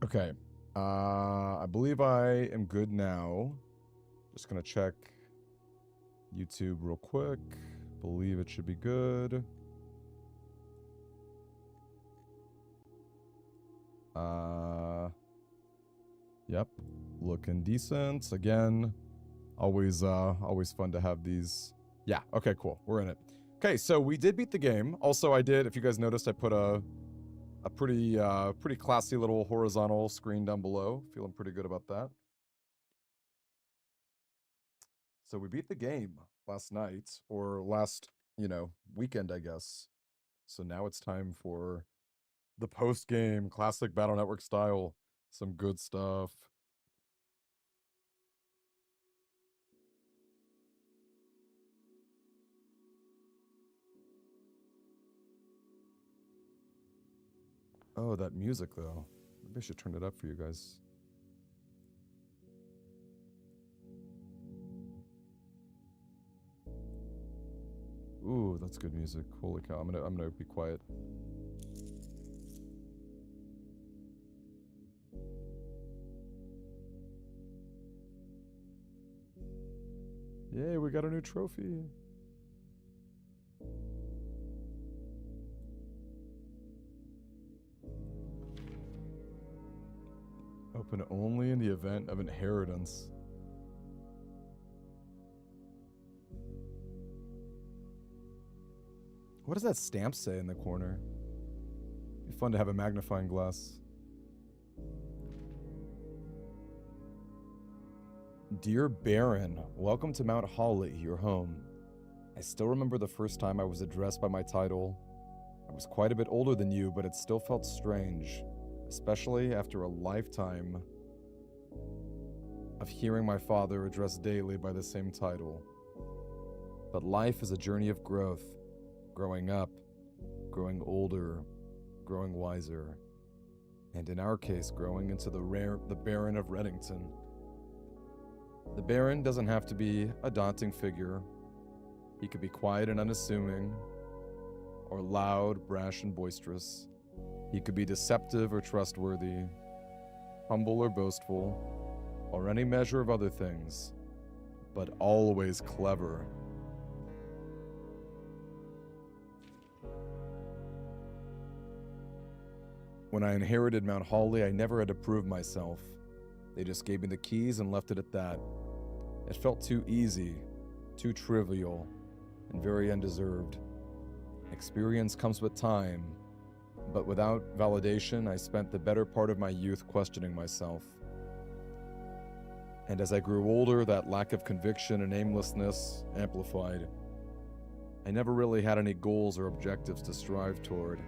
Okay. I believe I am good now. Just gonna check YouTube real quick. Believe it should be good. Yep. Looking decent. Again, always fun to have these. Yeah, okay, cool. We're in it. Okay, so we did beat the game. Also, I did, if you guys noticed, I put a pretty classy little horizontal screen down below. Feeling pretty good about that. So we beat the game last night, or last, weekend, I guess. So now it's time for the post-game, classic Battle Network style. Some good stuff. Oh, that music, though. Maybe I should turn it up for you guys. Ooh, that's good music. Holy cow. I'm gonna be quiet. Yay, we got a new trophy. Open only in the event of inheritance. What does that stamp say in the corner? Be fun to have a magnifying glass. Dear Baron, welcome to Mount Holly, your home. I still remember the first time I was addressed by my title. I was quite a bit older than you, but it still felt strange, especially after a lifetime of hearing my father addressed daily by the same title. But life is a journey of growth, growing up, growing older, growing wiser, and in our case, growing into the Baron of Reddington. The Baron doesn't have to be a daunting figure. He could be quiet and unassuming, or loud, brash, and boisterous. He could be deceptive or trustworthy, humble or boastful, or any measure of other things, but always clever. When I inherited Mount Holly, I never had to prove myself. They just gave me the keys and left it at that. It felt too easy, too trivial, and very undeserved. Experience comes with time, but without validation, I spent the better part of my youth questioning myself. And as I grew older, that lack of conviction and aimlessness amplified. I never really had any goals or objectives to strive toward.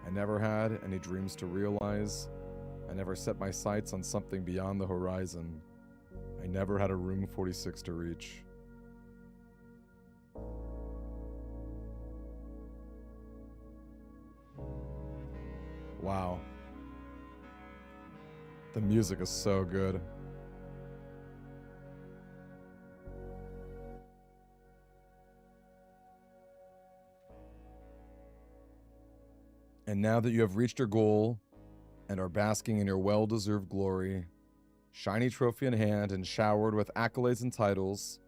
I never had any dreams to realize. I never set my sights on something beyond the horizon. I never had a room 46 to reach. Wow. The music is so good. And now that you have reached your goal and are basking in your well-deserved glory, shiny trophy in hand and showered with accolades and titles,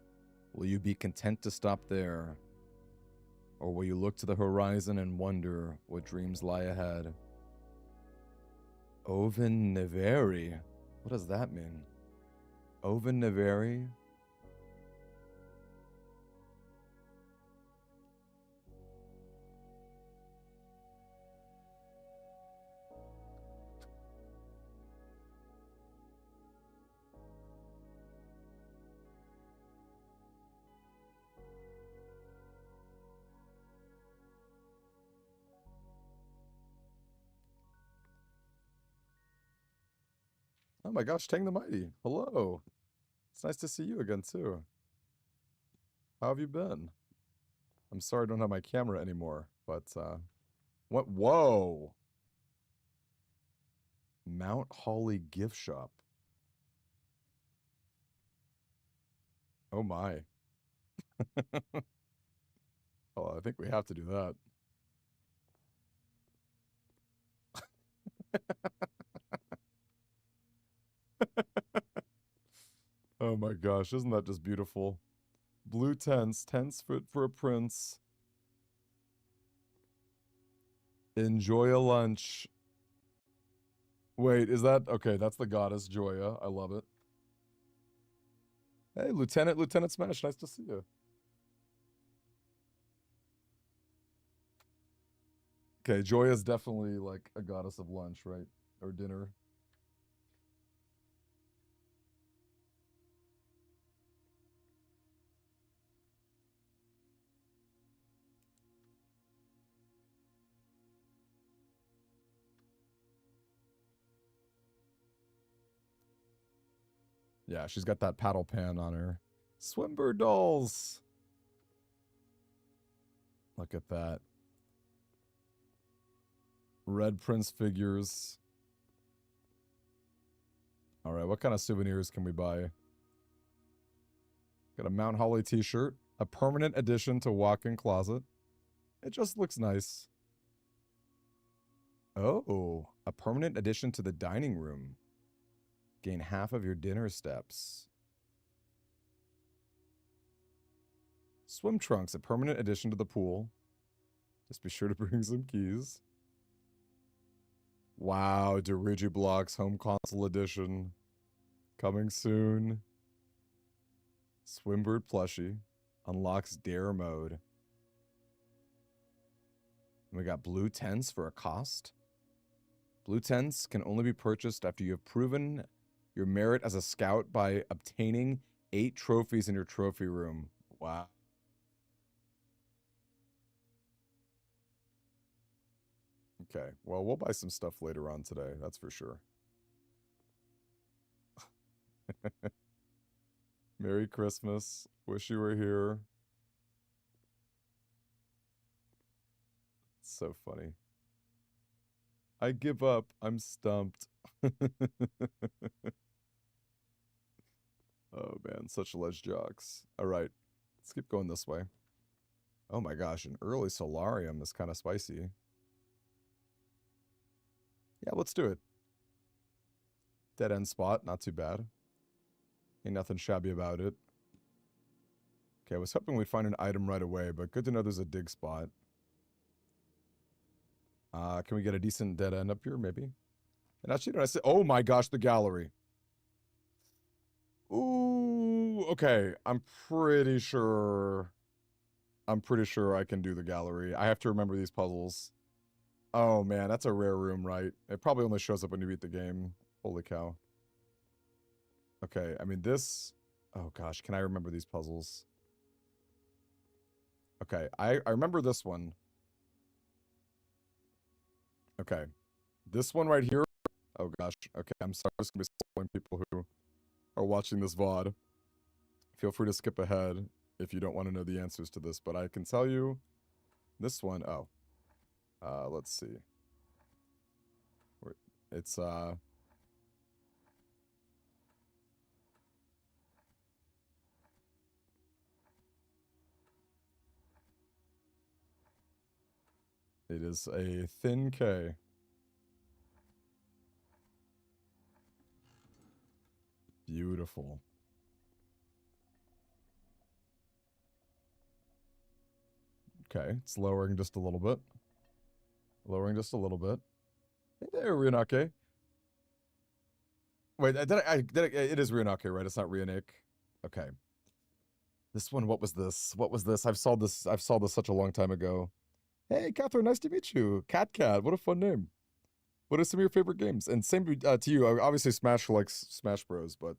will you be content to stop there? Or will you look to the horizon and wonder what dreams lie ahead? Oven Neveri? What does that mean? Oven Neveri? Oh my gosh, Tang the Mighty. Hello. It's nice to see you again, too. How have you been? I'm sorry I don't have my camera anymore, but, what? Whoa! Mount Holly gift shop. Oh my. Oh, I think we have to do that. Oh my gosh, isn't that just beautiful? Blue tents, tents fit for a prince. Enjoy a lunch. Wait, is that okay? That's the goddess Joya. I love it. Hey, Lieutenant Smash, nice to see you. Okay, Joya's definitely like a goddess of lunch, right? Or dinner. Yeah, she's got that paddle pan on her. Swimber dolls. Look at that. Red Prince figures. All right, what kind of souvenirs can we buy? Got a Mount Holly t-shirt. A permanent addition to walk-in closet. It just looks nice. Oh, a permanent addition to the dining room. Gain half of your dinner steps. Swim trunks, a permanent addition to the pool. Just be sure to bring some keys. Wow, Dirigiblox Home Console Edition. Coming soon. Swimbird plushie. Unlocks dare mode. And we got blue tents for a cost. Blue tents can only be purchased after you have proven your merit as a scout by obtaining 8 trophies in your trophy room. Wow. Okay, well, we'll buy some stuff later on today, that's for sure. Merry Christmas. Wish you were here. It's so funny. I give up. I'm stumped. Oh man, such ledge jocks. All right, let's keep going this way. Oh my gosh, an early solarium is kind of spicy. Yeah, let's do it. Dead end spot, not too bad. Ain't nothing shabby about it. Okay, I was hoping we'd find an item right away, but good to know there's a dig spot. Can we get a decent dead end up here, maybe? And actually, did I say, oh my gosh, the gallery. Ooh, okay. I'm pretty sure I can do the gallery. I have to remember these puzzles. Oh man, that's a rare room, right? It probably only shows up when you beat the game. Holy cow. Okay, I mean this... Oh gosh, can I remember these puzzles? Okay, I remember this one. Okay. This one right here. Oh gosh. Okay, I'm sorry. I'm just gonna be spoiling people who are watching this VOD. Feel free to skip ahead if you don't want to know the answers to this, but I can tell you this one. Oh. Let's see. It's it is a thin K. Beautiful. Okay, it's lowering just a little bit. Lowering just a little bit. Hey there, Ryunake. Wait, it is Ryunake, right? It's not Ryunik. Okay. This one, what was this? What was this? I've saw this such a long time ago. Hey, Catherine, nice to meet you. Cat, what a fun name. What are some of your favorite games? And same to you. Obviously, Smash likes Smash Bros, but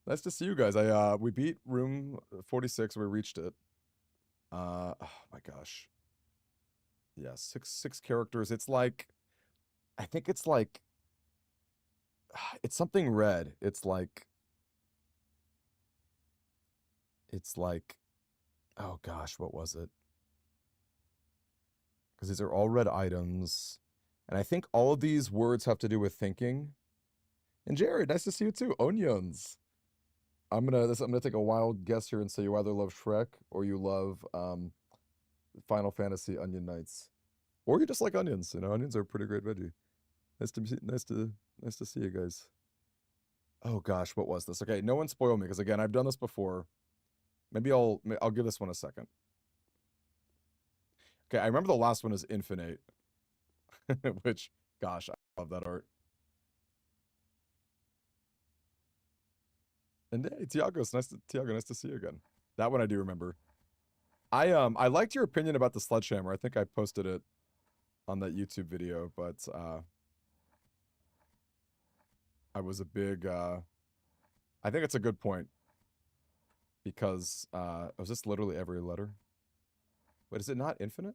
nice to see you guys. We beat room 46. We reached it. Oh my gosh. Yeah, six characters. It's like, I think it's like, it's something red. It's like, oh gosh, what was it? Because these are all red items. And I think all of these words have to do with thinking. And Jared, nice to see you too. Onions. I'm gonna take a wild guess here and say you either love Shrek or you love Final Fantasy Onion Knights. Or you just like onions. You know, onions are a pretty great veggie. Nice to see you guys. Oh gosh, what was this? Okay, no one spoil me, because again, I've done this before. Maybe I'll give this one a second. Okay, I remember the last one is Infinite, which, gosh, I love that art. And hey, Tiago, nice to see you again. That one I do remember. I liked your opinion about the sledgehammer. I think I posted it on that YouTube video, but I was a big I think it's a good point, because was this literally every letter? Wait, is it not infinite?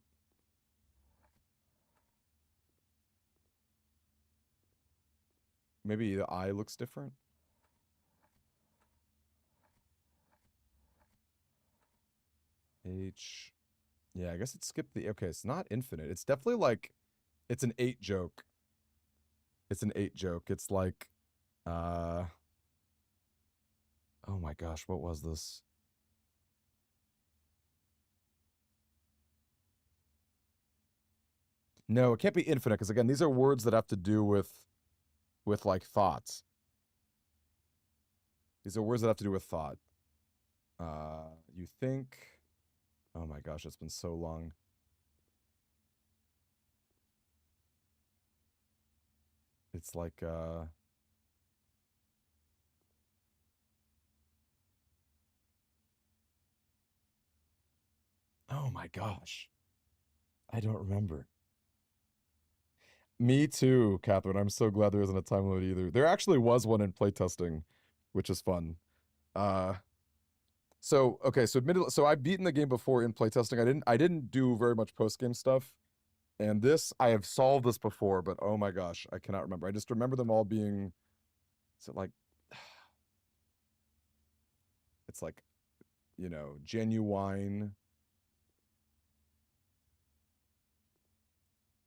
Maybe the I looks different. H. Yeah, I guess it skipped the. Okay, it's not infinite. It's definitely like, it's an 8 joke. It's an 8 joke. It's like, oh my gosh, what was this? No, it can't be infinite, because again, these are words that have to do with like thoughts. These are words that have to do with thought. You think. Oh my gosh, it's been so long. It's like oh my gosh. I don't remember. Me too, Catherine. I'm so glad there isn't a time limit either. There actually was one in playtesting, which is fun. Uh so okay, so admittedly, so I've beaten the game before in playtesting. I didn't do very much post-game stuff. And this, I have solved this before, but oh my gosh, I cannot remember. I just remember them all being, is it like, it's like, genuine.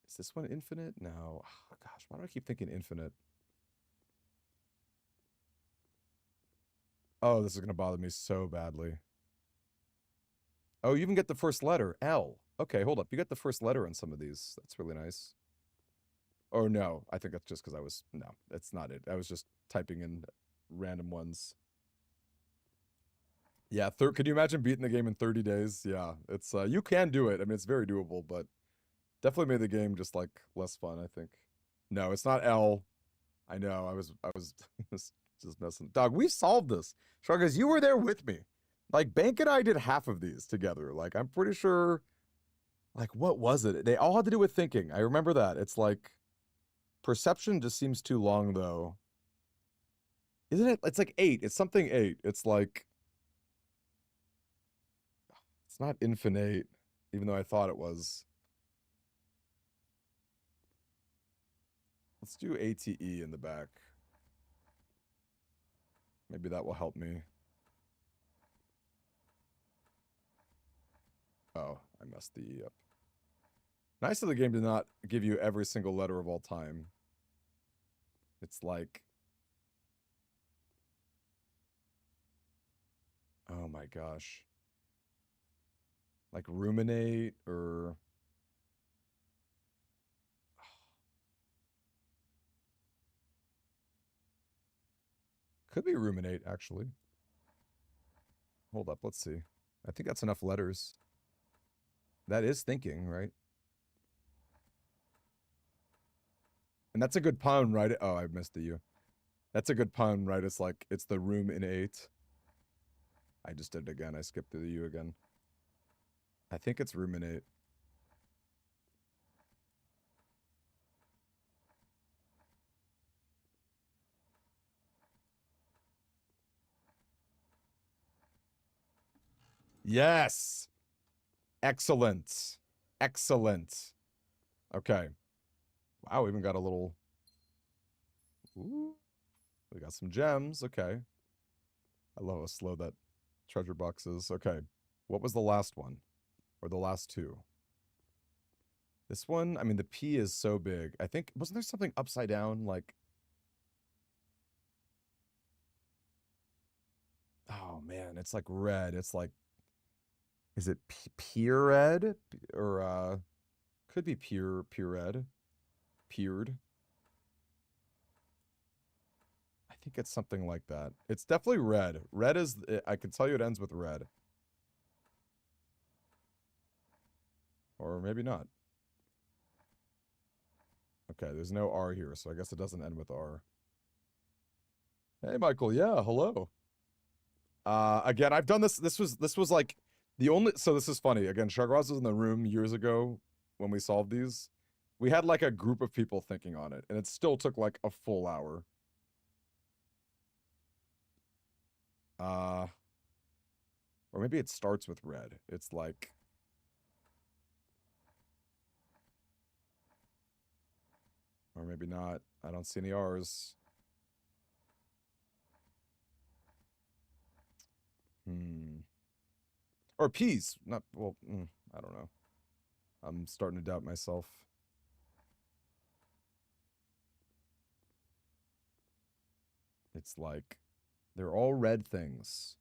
Is this one infinite? No. Oh, gosh, why do I keep thinking infinite? Oh, this is going to bother me so badly. Oh, you even get the first letter, L. Okay, hold up. You get the first letter in some of these. That's really nice. Oh, no. I think that's just because no, that's not it. I was just typing in random ones. Yeah, could you imagine beating the game in 30 days? Yeah, it's, you can do it. I mean, it's very doable, but definitely made the game just, like, less fun, I think. No, it's not L. I know, I was just messing. Dog, we solved this. Because you were there with me. Like, Bank and I did half of these together. Like, I'm pretty sure, like, what was it? They all had to do with thinking. I remember that. It's like, perception just seems too long, though. Isn't it? It's like 8. It's something 8. It's like, it's not infinite, even though I thought it was. Let's do ATE in the back. Maybe that will help me. Oh, I messed the E up. Nice that the game did not give you every single letter of all time. It's like, oh my gosh. Like ruminate, or could be ruminate, actually. Hold up, let's see. I think that's enough letters. That is thinking, right? And that's a good pun, right? Oh, I missed the U. That's a good pun, right? It's like, it's the room in 8. I just did it again. I skipped through the U again. I think it's ruminate. Yes! Excellent. Excellent. Okay. Wow, we even got a little... Ooh. We got some gems. Okay. I love how slow that treasure box is. Okay. What was the last one? Or the last two? This one, I mean, the P is so big. I think, wasn't there something upside down? Like, oh man, it's like red. It's like, is it pure red? Or, could be pure red. Peered. I think it's something like that. It's definitely red. Red is, I can tell you it ends with red. Or maybe not. Okay, there's no R here, so I guess it doesn't end with R. Hey, Michael. Yeah, hello. Again, I've done this. This was like the only. So this is funny. Again, Shagraz was in the room years ago when we solved these. We had like a group of people thinking on it, and it still took like a full hour. Or maybe it starts with red. It's like, or maybe not. I don't see any R's. Or P's. Not, well, I don't know. I'm starting to doubt myself. It's like, they're all red things.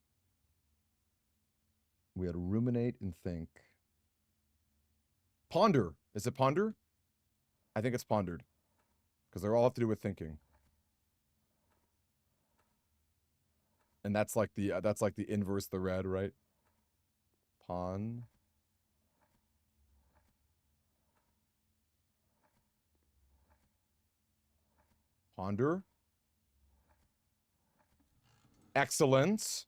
We had to ruminate and think. Ponder. Is it ponder? I think it's pondered. Because they all have to do with thinking. And that's like the inverse the red, right? Pon. Ponder. Excellence.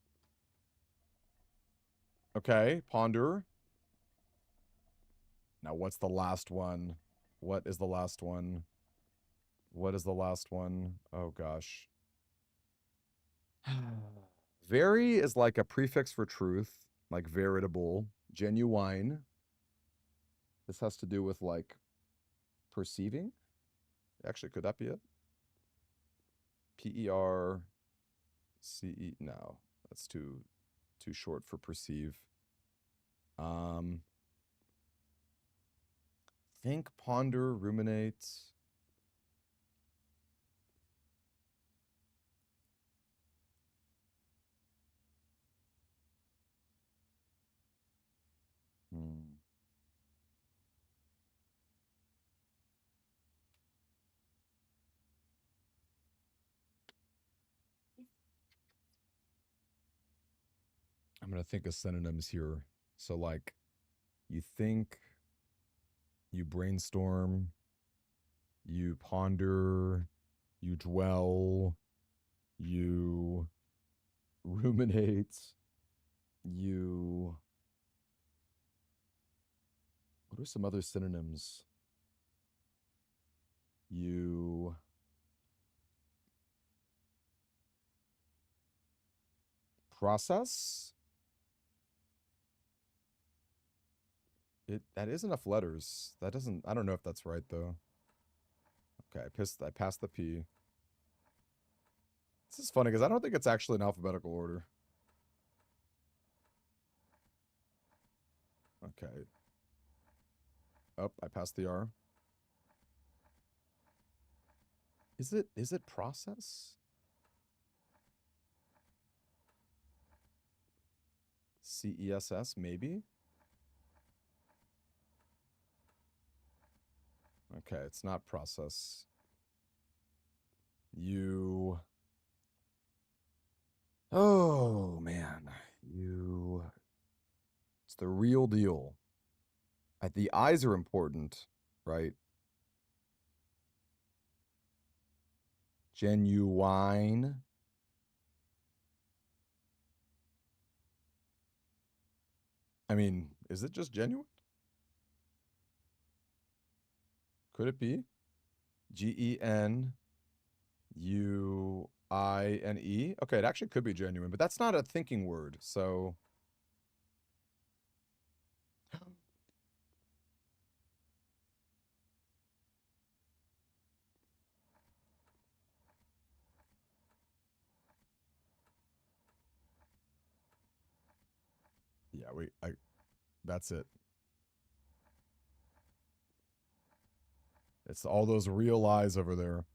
Okay, ponder. Now what's the last one? What is the last one? What is the last one? Oh gosh. Very is like a prefix for truth, like veritable, genuine. This has to do with like perceiving. Actually, could that be it? PERCE. No, that's too short for perceive. Think, ponder, ruminate. I'm going to think of synonyms here. So, like, you think, you brainstorm, you ponder, you dwell, you ruminate, you... What are some other synonyms? You... Process? That is enough letters. That doesn't... I don't know if that's right, though. Okay, I passed the P. This is funny, because I don't think it's actually in alphabetical order. Okay. Oh, I passed the R. Is it process? CESS, maybe? Okay, it's not process. You... Oh, man. You... It's the real deal. The eyes are important, right? Genuine. I mean, is it just genuine? Could it be? GENUINE. Okay, it actually could be genuine, but that's not a thinking word, so... Yeah, that's it. It's all those real eyes over there.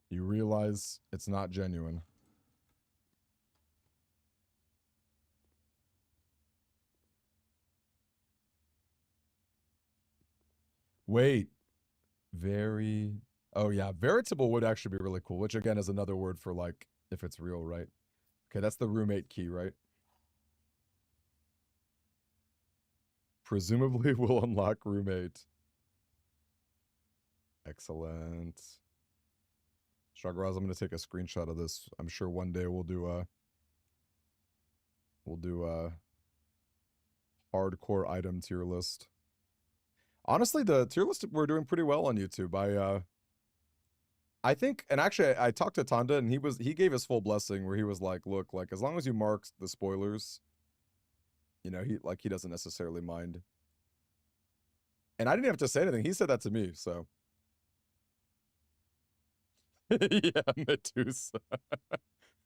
You realize it's not genuine. Wait, very. Oh yeah, veritable would actually be really cool. Which again is another word for like if it's real, right? Okay, that's the roommate key, right? Presumably will unlock roommate. Excellent. Shagraz, I'm gonna take a screenshot of this. I'm sure one day we'll do a hardcore item tier list. Honestly, the tier list we're doing pretty well on YouTube. I think, and actually I talked to Tanda and he gave his full blessing where he was like, look, like as long as you mark the spoilers, you know, he doesn't necessarily mind. And I didn't have to say anything. He said that to me, so. Yeah, Medusa.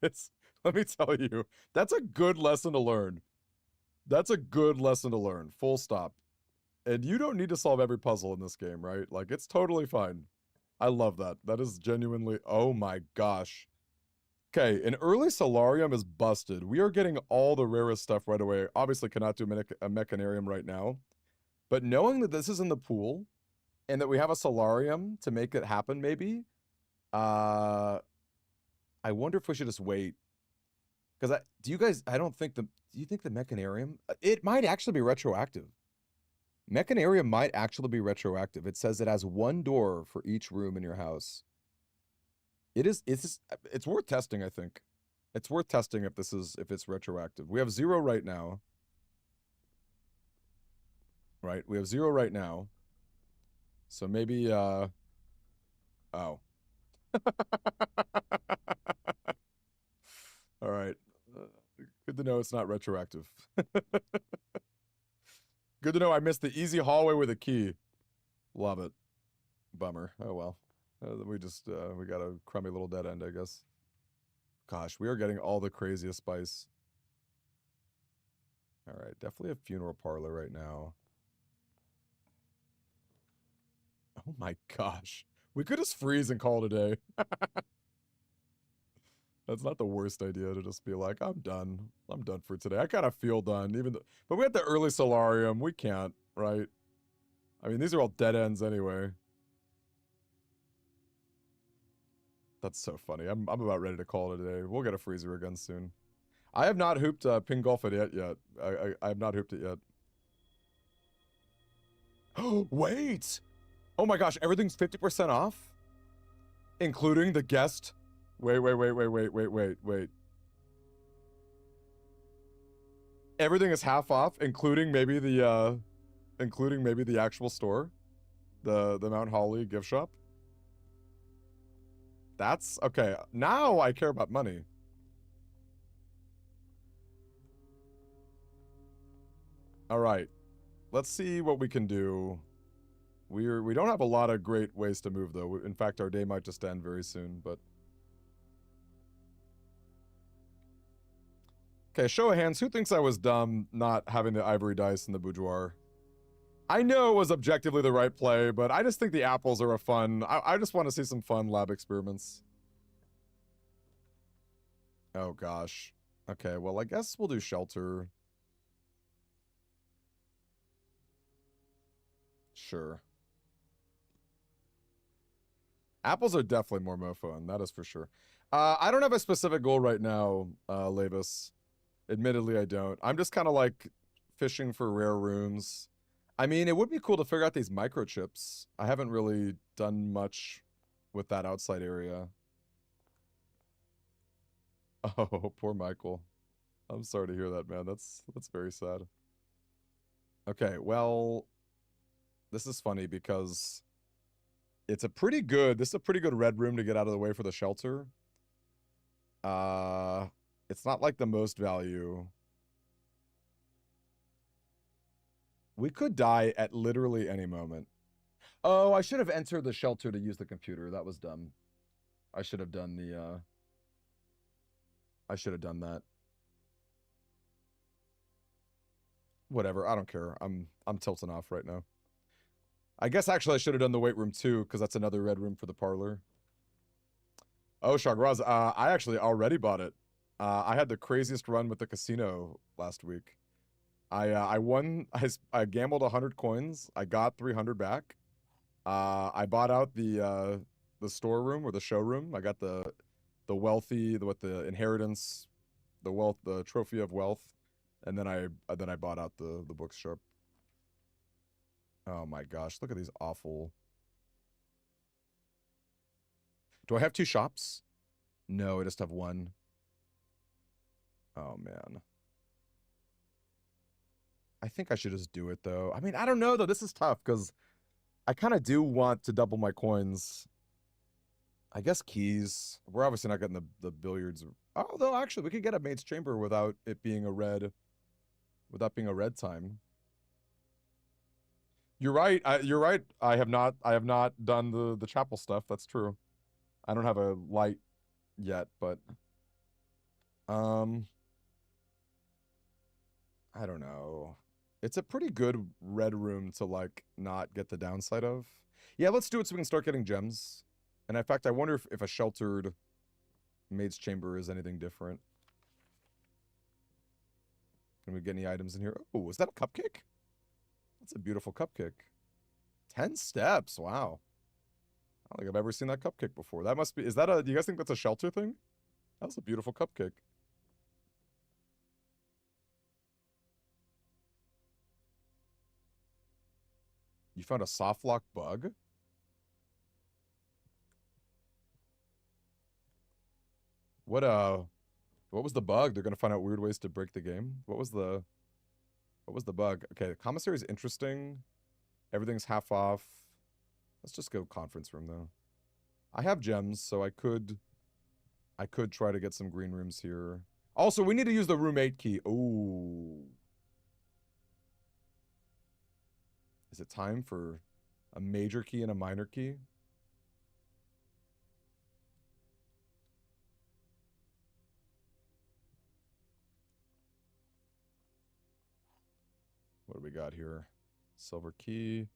Let me tell you, that's a good lesson to learn. That's a good lesson to learn. Full stop. And you don't need to solve every puzzle in this game, right? Like, it's totally fine. I love that. That is genuinely, oh my gosh. Okay, an early Solarium is busted. We are getting all the rarest stuff right away. Obviously cannot do a Mechanarium right now. But knowing that this is in the pool, and that we have a Solarium to make it happen, maybe, I wonder if we should just wait. Because do you think the Mechanarium, it might actually be retroactive. Mechanarium might actually be retroactive. It says it has one door for each room in your house. It's worth testing, I think. It's worth testing if it's retroactive. We have 0 right now. Right? We have 0 right now. So maybe oh. All right. Good to know it's not retroactive. Good to know I missed the easy hallway with a key. Love it. Bummer. Oh well. We got a crummy little dead end, I guess. Gosh, we are getting all the craziest spice. All right, definitely a funeral parlor right now. Oh my gosh. We could just freeze and call it a day. That's not the worst idea to just be like, I'm done. I'm done for today. I kind of feel done, but we had the early Solarium. We can't, right? I mean, these are all dead ends anyway. That's so funny. I'm about ready to call it a day. We'll get a freezer again soon. I have not hooped Ping Golf it yet. I have not hooped it yet. Oh, wait! Oh my gosh, everything's 50% off? Including the guest? Wait. Everything is half off, including maybe the actual store? The Mount Holly gift shop? That's okay. Now I care about money. All right. Let's see what we can do. We don't have a lot of great ways to move though. In fact, our day might just end very soon, but okay, show of hands, who thinks I was dumb not having the ivory dice in the boudoir? I know it was objectively the right play, but I just think the apples are a fun... I just want to see some fun lab experiments. Oh, gosh. Okay, well, I guess we'll do shelter. Sure. Apples are definitely more mofo, and that is for sure. I don't have a specific goal right now, Labus. Admittedly, I don't. I'm just kind of like fishing for rare rooms. I mean, it would be cool to figure out these microchips. I haven't really done much with that outside area. Oh, poor Michael. I'm sorry to hear that, man. That's very sad. Okay, well, this is funny because this is a pretty good red room to get out of the way for the shelter. It's not like the most value. We could die at literally any moment. Oh, I should have entered the shelter to use the computer. That was dumb. I should have done the, I should have done that. Whatever, I don't care. I'm tilting off right now. I guess actually I should have done the weight room too, because that's another red room for the parlor. Oh, Shagraz, I actually already bought it. I had the craziest run with the casino last week. I won, I gambled 100 coins. I got 300 back. I bought out the storeroom or the showroom. I got the wealthy, with the inheritance, the wealth, the trophy of wealth, and then I bought out the bookshop. Oh my gosh, look at these awful. Do I have 2 shops? No, I just have 1. Oh man. I think I should just do it though. I mean, I don't know though. This is tough because I kind of do want to double my coins. I guess keys. We're obviously not getting the billiards. Although actually, we could get a mate's chamber without it being a red. Without being a red time. You're right. You're right. I have not done the chapel stuff. That's true. I don't have a light yet, but I don't know. It's a pretty good red room to like not get the downside of. Yeah, let's do it so we can start getting gems. And in fact, I wonder if a sheltered maid's chamber is anything different. Can we get any items in here? Oh, is that a cupcake? That's a beautiful cupcake. 10 steps. Wow. I don't think I've ever seen that cupcake before. That must be, is that a, do you guys think that's a shelter thing? That was a beautiful cupcake. You found a soft lock bug? What was the bug? They're gonna find out weird ways to break the game. What was the bug? Okay, the commissary is interesting. Everything's half off. Let's just go conference room though. I have gems, so I could try to get some green rooms here. Also, we need to use the room 8 key. Ooh. Is it time for a major key and a minor key? What do we got here? Silver key.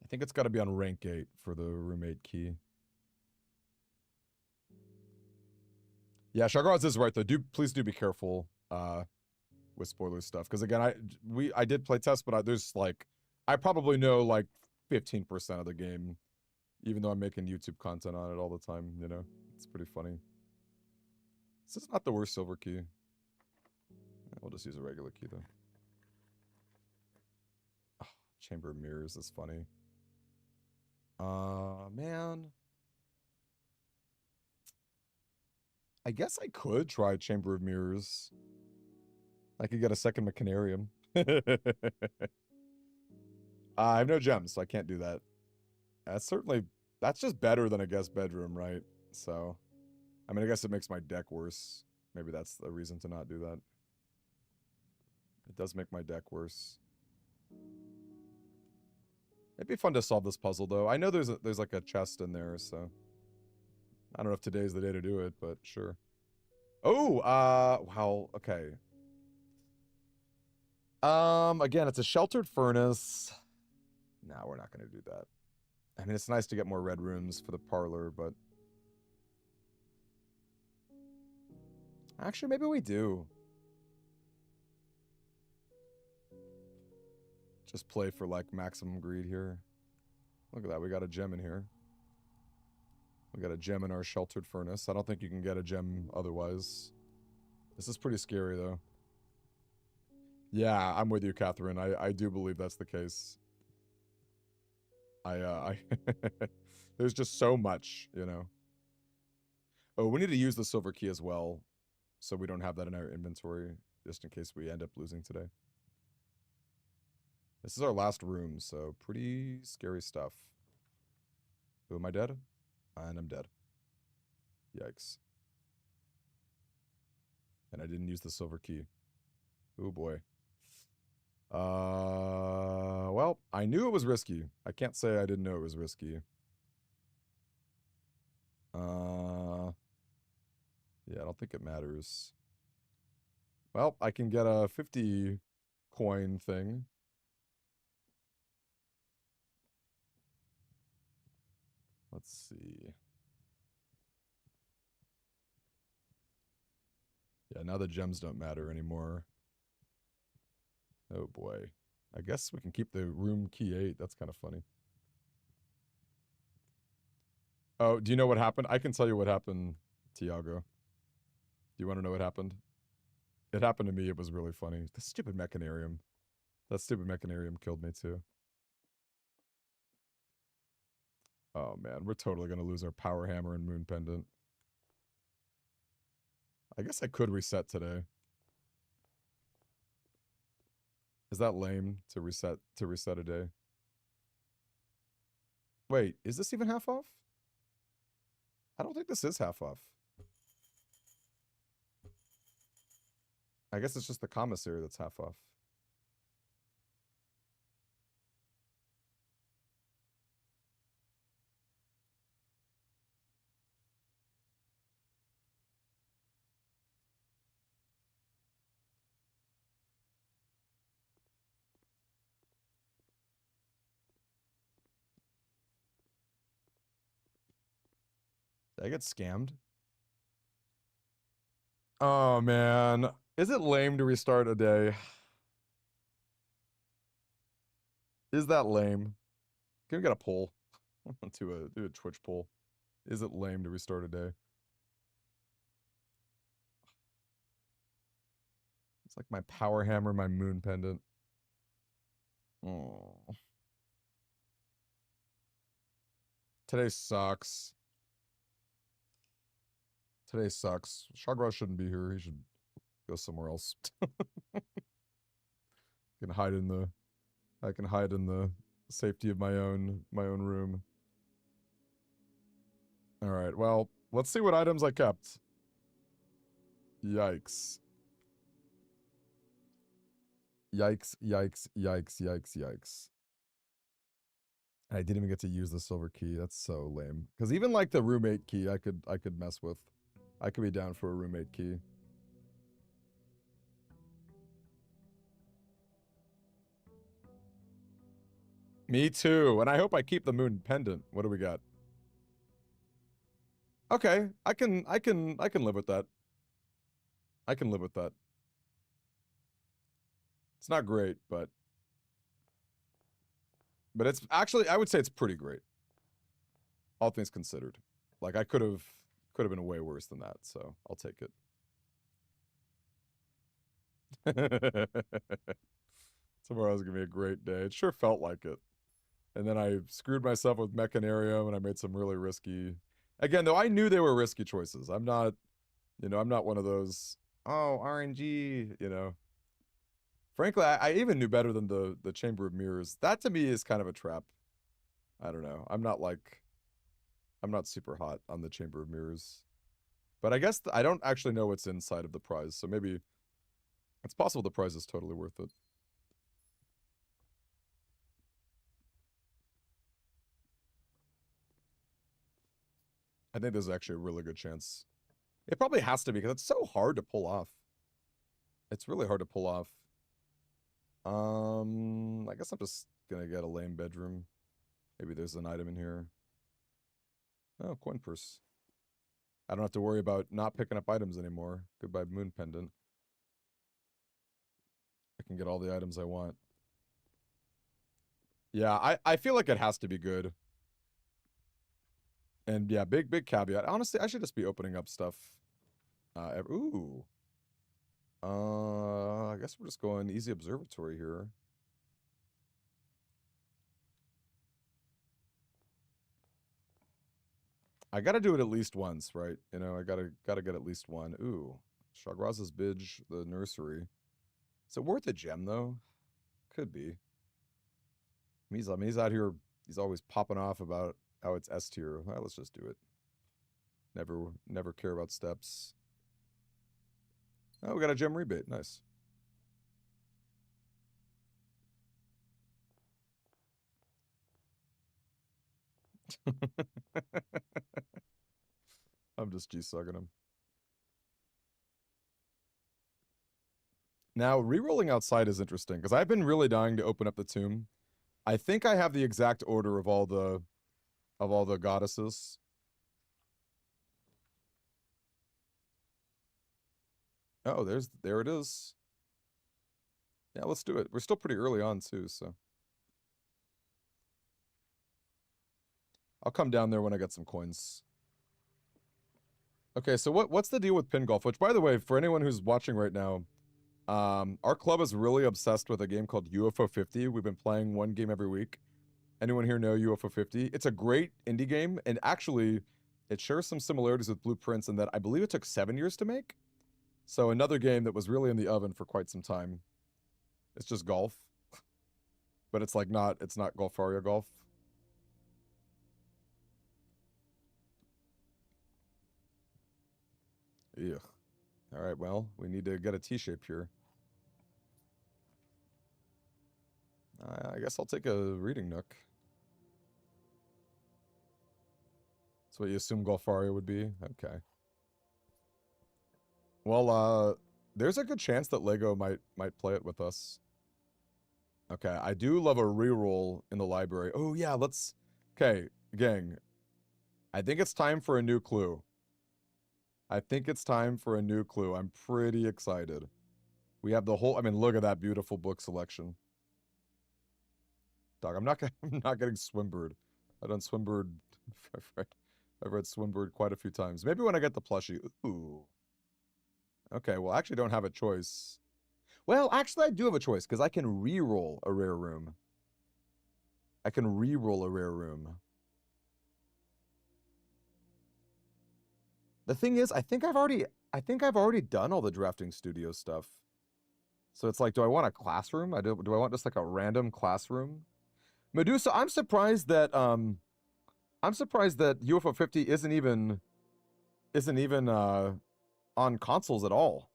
I think it's got to be on rank 8 for the room 8 key. Yeah, Shagraz is right though. Please do be careful with spoiler stuff, because again, I did play test, but there's like I probably know like 15% of the game, even though I'm making YouTube content on it all the time. You know, it's pretty funny. This is not the worst silver key. We'll just use a regular key though. Oh, Chamber of Mirrors is funny. Man. I guess I could try Chamber of Mirrors. I could get a second Mechanarium. I have no gems, so I can't do that. That's just better than a guest bedroom, right? So, I mean, I guess it makes my deck worse. Maybe that's the reason to not do that. It does make my deck worse. It'd be fun to solve this puzzle, though. I know there's like a chest in there, so I don't know if today's the day to do it, but sure. Oh, well, okay. Again, it's a sheltered furnace. No, we're not going to do that. I mean, it's nice to get more red rooms for the parlor, but actually, maybe we do. Just play for like maximum greed here. Look at that, we got a gem in here. We got a gem in our sheltered furnace. I don't think you can get a gem otherwise. This is pretty scary, though. Yeah, I'm with you, Catherine. I do believe that's the case. There's just so much, you know. Oh, we need to use the silver key as well, so we don't have that in our inventory, just in case we end up losing today. This is our last room, so pretty scary stuff. Oh, am I dead? And I'm dead. Yikes. And I didn't use the silver key. Oh boy. Well, I knew it was risky. I can't say I didn't know it was risky. Yeah, I don't think it matters. Well, I can get a 50 coin thing. Let's see. Yeah, now the gems don't matter anymore. Oh boy. I guess we can keep the room key 8. That's kind of funny. Oh, do you know what happened? I can tell you what happened, Tiago. Do you want to know what happened? It happened to me. It was really funny. The stupid mechanarium. That stupid mechanarium killed me too. Oh man, we're totally gonna lose our power hammer and moon pendant. I guess I could reset today. Is that lame to reset a day? Wait, is this even half off? I don't think this is half off. I guess it's just the commissary that's half off. Did I get scammed? Oh man. Is it lame to restart a day? Is that lame? Can we get a poll? Do a Twitch poll. Is it lame to restart a day? It's like my power hammer, my moon pendant. Oh. Today sucks. Today sucks. Shagras shouldn't be here. He should go somewhere else. can hide in the I can hide in the safety of my own room. All right. Well, let's see what items I kept. Yikes. Yikes, yikes, yikes, yikes, yikes. I didn't even get to use the silver key. That's so lame. Because even like the roommate key, I could mess with. I could be down for a roommate key. Me too. And I hope I keep the moon pendant. What do we got? Okay, I can live with that. I can live with that. It's not great, but it's actually, I would say it's pretty great. All things considered. Like I could have been way worse than that, so I'll take it. Tomorrow's gonna be a great day. It sure felt like it. And then I screwed myself with Mechanarium and I made some really risky. Again, though, I knew they were risky choices. I'm not, I'm not one of those, oh, RNG, Frankly, I even knew better than the Chamber of Mirrors. That to me is kind of a trap. I don't know. I'm not super hot on the Chamber of Mirrors. But I guess I don't actually know what's inside of the prize, so maybe it's possible the prize is totally worth it. I think there's actually a really good chance. It probably has to be because it's so hard to pull off. It's really hard to pull off. I guess I'm just gonna get a lame bedroom. Maybe there's an item in here. Oh, coin purse. I don't have to worry about not picking up items anymore. Goodbye, moon pendant. I can get all the items I want. Yeah, I feel like it has to be good. And yeah, big caveat. Honestly, I should just be opening up stuff. Ooh. I guess we're just going easy observatory here. I gotta do it at least once, right? I gotta get at least one. Ooh. Shagraz's Bidge, the nursery. Is it worth a gem though? Could be. He's out here, he's always popping off about how it's S tier. Well, let's just do it. Never care about steps. Oh, we got a gem rebate. Nice. I'm just G-sugging him. Now, re-rolling outside is interesting, because I've been really dying to open up the tomb. I think I have the exact order of all the goddesses. Oh, there it is. Yeah, let's do it. We're still pretty early on too, so. I'll come down there when I get some coins. Okay, so what's the deal with pin golf? Which, by the way, for anyone who's watching right now, our club is really obsessed with a game called UFO 50. We've been playing one game every week. Anyone here know UFO 50? It's a great indie game, and actually, it shares some similarities with Blueprints in that I believe it took 7 years to make. So another game that was really in the oven for quite some time. It's just golf, but it's like it's not Golfaria golf. Ugh. All right, well, we need to get a T-shape here. I guess I'll take a reading nook. That's what you assume Golfaria would be? Okay. Well, there's a good chance that Lego might play it with us. Okay, I do love a reroll in the library. Oh, yeah, let's... Okay, gang. I think it's time for a new clue. I think it's time for a new clue. I'm pretty excited. We have the whole... I mean, look at that beautiful book selection. Dog, I'm not getting Swimbird. I've done Swimbird... I've read Swimbird quite a few times. Maybe when I get the plushie. Ooh. Okay, well, I actually don't have a choice. Well, actually, I do have a choice, because I can re-roll a rare room. I can re-roll a rare room. The thing is, I think I've already done all the drafting studio stuff. So it's like, do I want a classroom? Do I want just like a random classroom? Medusa, I'm surprised that UFO 50 isn't even on consoles at all.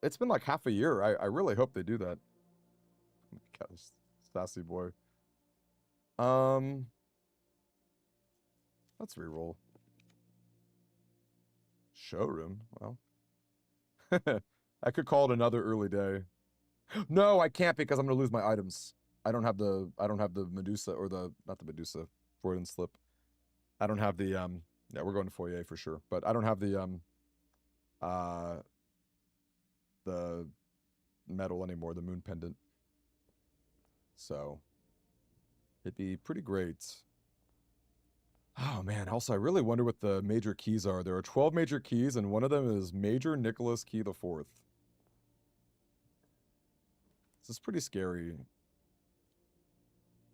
It's been like half a year. I really hope they do that. Oh my gosh, sassy boy. Let's reroll. Showroom. Well, I could call it another early day. No, I can't because I'm gonna lose my items. I don't have the Medusa or not the Medusa, Freudian slip. I don't have the yeah, we're going to foyer for sure, but I don't have the medal anymore, the moon pendant. So it'd be pretty great. Oh man, also I really wonder what the major keys are. There are 12 major keys, and one of them is Major Nicholas Key the Fourth. This is pretty scary.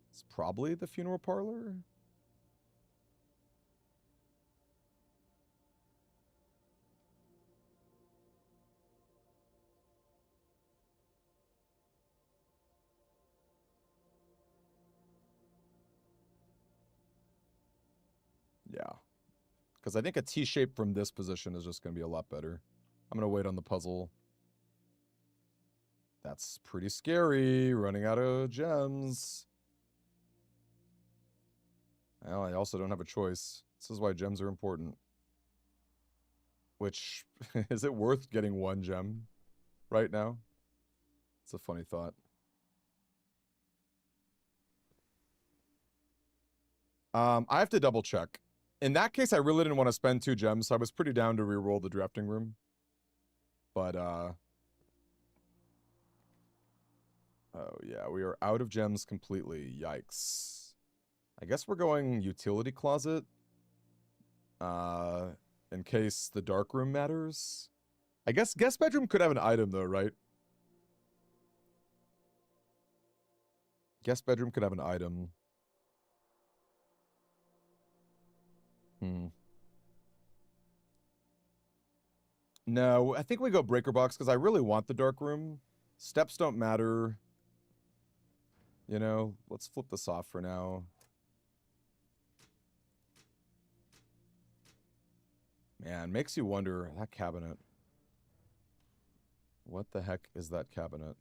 It's probably the funeral parlor. Yeah. Because I think a T-shape from this position is just going to be a lot better. I'm going to wait on the puzzle. That's pretty scary, running out of gems. Well, I also don't have a choice. This is why gems are important. Which, is it worth getting one gem right now? It's a funny thought. I have to double check. In that case, I really didn't want to spend 2 gems, so I was pretty down to re-roll the drafting room. But, oh yeah, we are out of gems completely. Yikes. I guess we're going utility closet. In case the dark room matters. I guess guest bedroom could have an item though, right? Guest bedroom could have an item. No, I think we go breaker box because I really want the dark room. Steps don't matter. You know, let's flip this off for now. Man, makes you wonder, that cabinet. What the heck is that cabinet?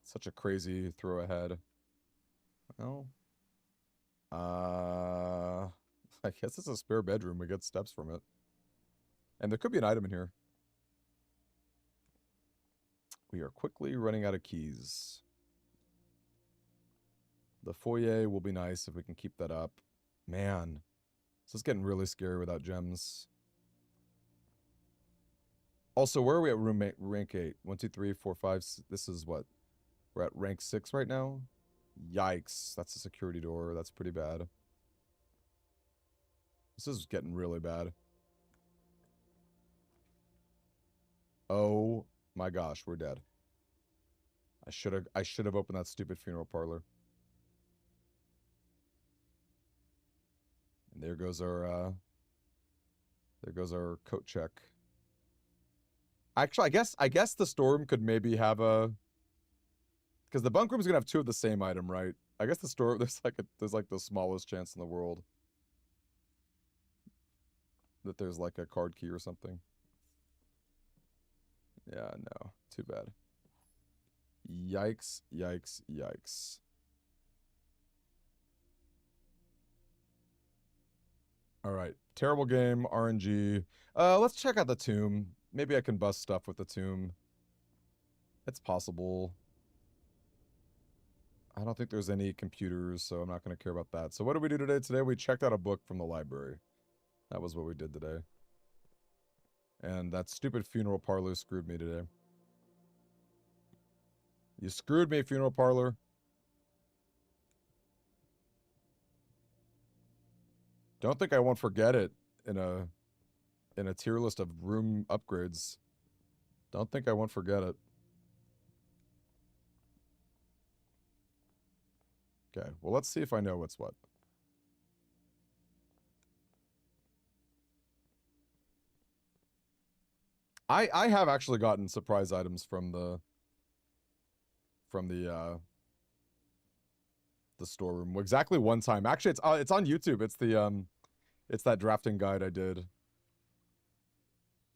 Such a crazy throw ahead. Well, I guess it's a spare bedroom. We get steps from it. And there could be an item in here. We are quickly running out of keys. The foyer will be nice if we can keep that up. Man, this is getting really scary without gems. Also, where are we at rank 8? 1, 2, 3, 4, 5. This is what? We're at rank 6 right now? Yikes. That's a security door. That's pretty bad. This is getting really bad. Oh my gosh, we're dead. I should have opened that stupid funeral parlor. And there goes our coat check. Actually, I guess the storm could maybe have a, because the bunk room's gonna have two of the same item, right? I guess the storm there's like the smallest chance in the world that there's like a card key or something. Yeah, no. Too bad. Yikes, yikes, yikes. Alright. Terrible game, RNG. Let's check out the tomb. Maybe I can bust stuff with the tomb. It's possible. I don't think there's any computers, so I'm not going to care about that. So what did we do today? Today we checked out a book from the library. That was what we did today. And that stupid funeral parlor screwed me today. You screwed me, funeral parlor. Don't think I won't forget it in a tier list of room upgrades. Don't think I won't forget it. Okay, well, let's see if I know what's what. I have actually gotten surprise items from the storeroom. Exactly one time. Actually, it's on YouTube. It's that drafting guide I did.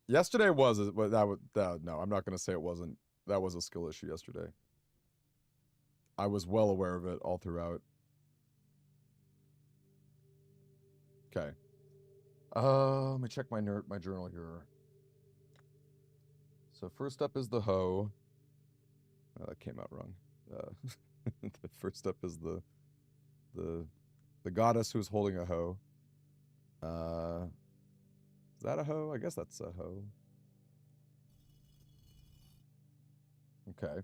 Yesterday was no, I'm not going to say it wasn't. That was a skill issue yesterday. I was well aware of it all throughout. Okay. Let me check my journal here. So first up is the hoe. Oh, that came out wrong. The first up is the goddess who's holding a hoe. Is that a hoe? I guess that's a hoe. Okay.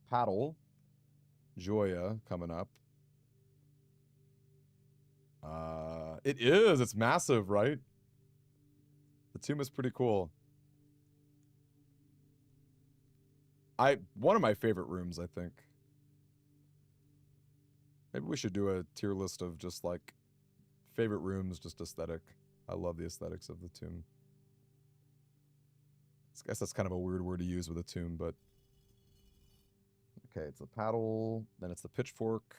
Paddle. Joya coming up. It is. It's massive, right? The tomb is pretty cool. One of my favorite rooms, I think. Maybe we should do a tier list of just like favorite rooms, just aesthetic. I love the aesthetics of the tomb. I guess that's kind of a weird word to use with a tomb, but okay, it's the paddle, then it's the pitchfork.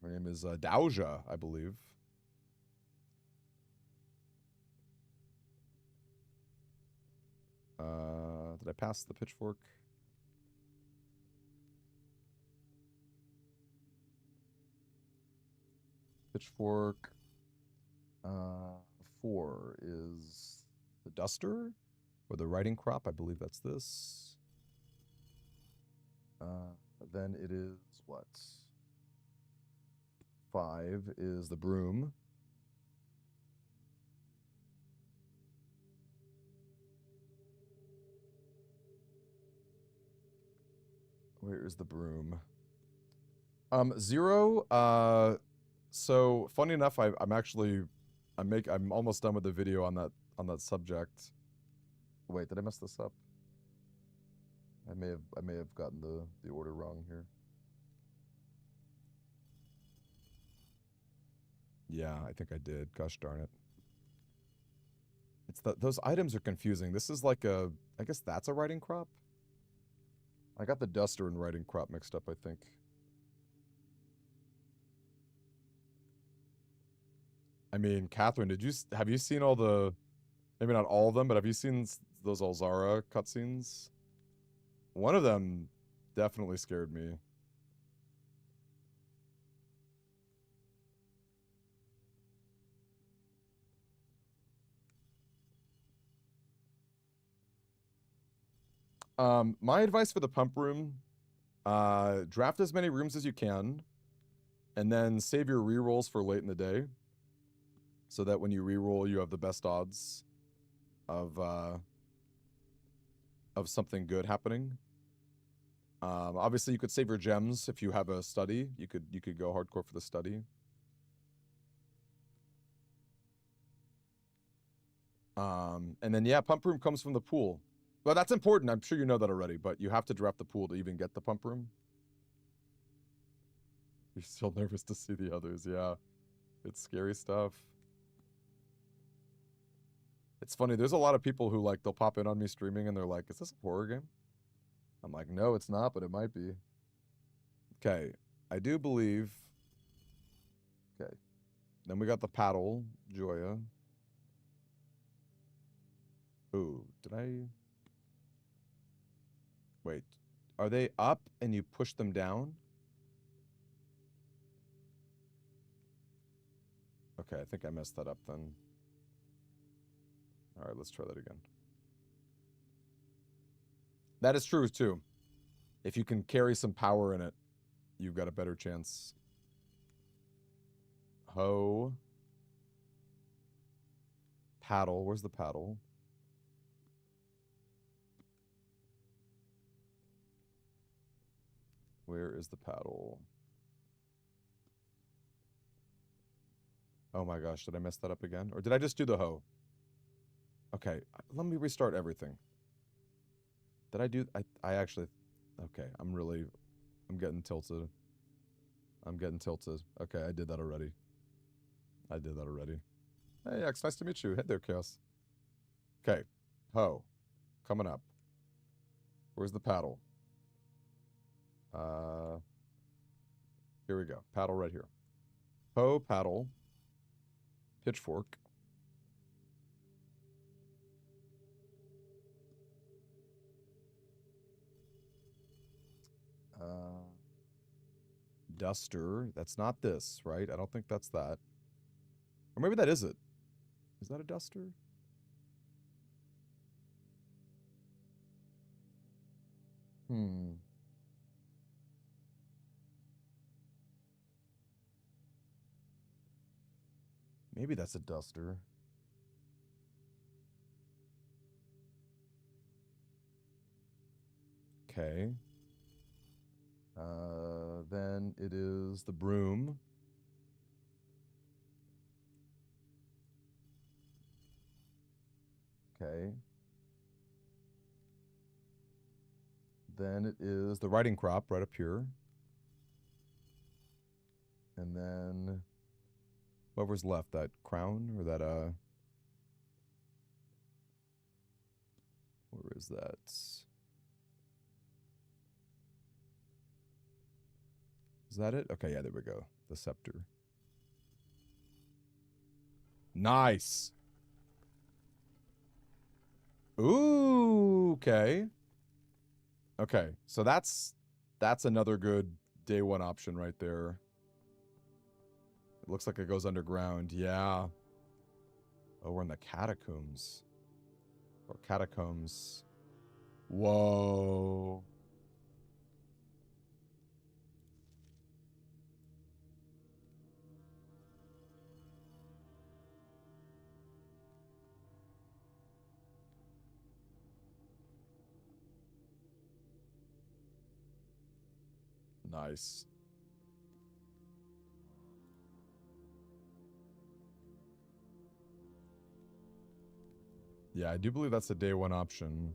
Her name is Dauja, I believe. Did I pass the pitchfork? Pitchfork. 4 is the duster or the riding crop. I believe that's this. Then it is what? 5 is the broom. Where is the broom? 0. So funny enough, I'm almost done with the video on that subject. Wait, did I mess this up? I may have gotten the order wrong here. Yeah, I think I did. Gosh darn it. It's those items are confusing. This is like I guess that's a riding crop? I got the duster and riding crop mixed up, I think. I mean, Catherine, have you seen all the, maybe not all of them, but have you seen those Alzara cutscenes? One of them definitely scared me. My advice for the pump room, draft as many rooms as you can, and then save your rerolls for late in the day, so that when you reroll, you have the best odds of something good happening. Obviously, you could save your gems if you have a study. You could go hardcore for the study. And then yeah, pump room comes from the pool. Well, that's important. I'm sure you know that already, but you have to draft the pool to even get the pump room. You're still nervous to see the others, yeah. It's scary stuff. It's funny, there's a lot of people who, like, they'll pop in on me streaming and they're like, is this a horror game? I'm like, no, it's not, but it might be. Okay, I do believe... Okay. Then we got the paddle, Joya. Ooh, did I... Wait. Are they up and you push them down? Okay, I think I messed that up then. Alright, let's try that again. That is true, too. If you can carry some power in it, you've got a better chance. Hoe. Paddle. Where's the paddle? Where is the paddle? Oh my gosh, did I mess that up again? Or did I just do the hoe? Okay, let me restart everything. Did I do... I actually... Okay, I'm getting tilted. I'm getting tilted. Okay, I did that already. Hey, X, nice to meet you. Hey there, Chaos. Okay, hoe. Coming up. Where's the paddle? Here we go. Paddle right here. Hoe, paddle. Pitchfork. Duster. That's not this, right? I don't think that's that. Or maybe that is it. Is that a duster? Maybe that's a duster. Okay. Then it is the broom. Okay. Then it is the riding crop right up here. And then whatever's left, that crown or that where is that? Is that it? Okay, yeah, there we go. The scepter. Nice. Ooh, okay. Okay, so that's another good day one option right there. It looks like it goes underground. Yeah. Oh, we're in the catacombs. Or catacombs. Whoa. Nice. Yeah, I do believe that's a day one option.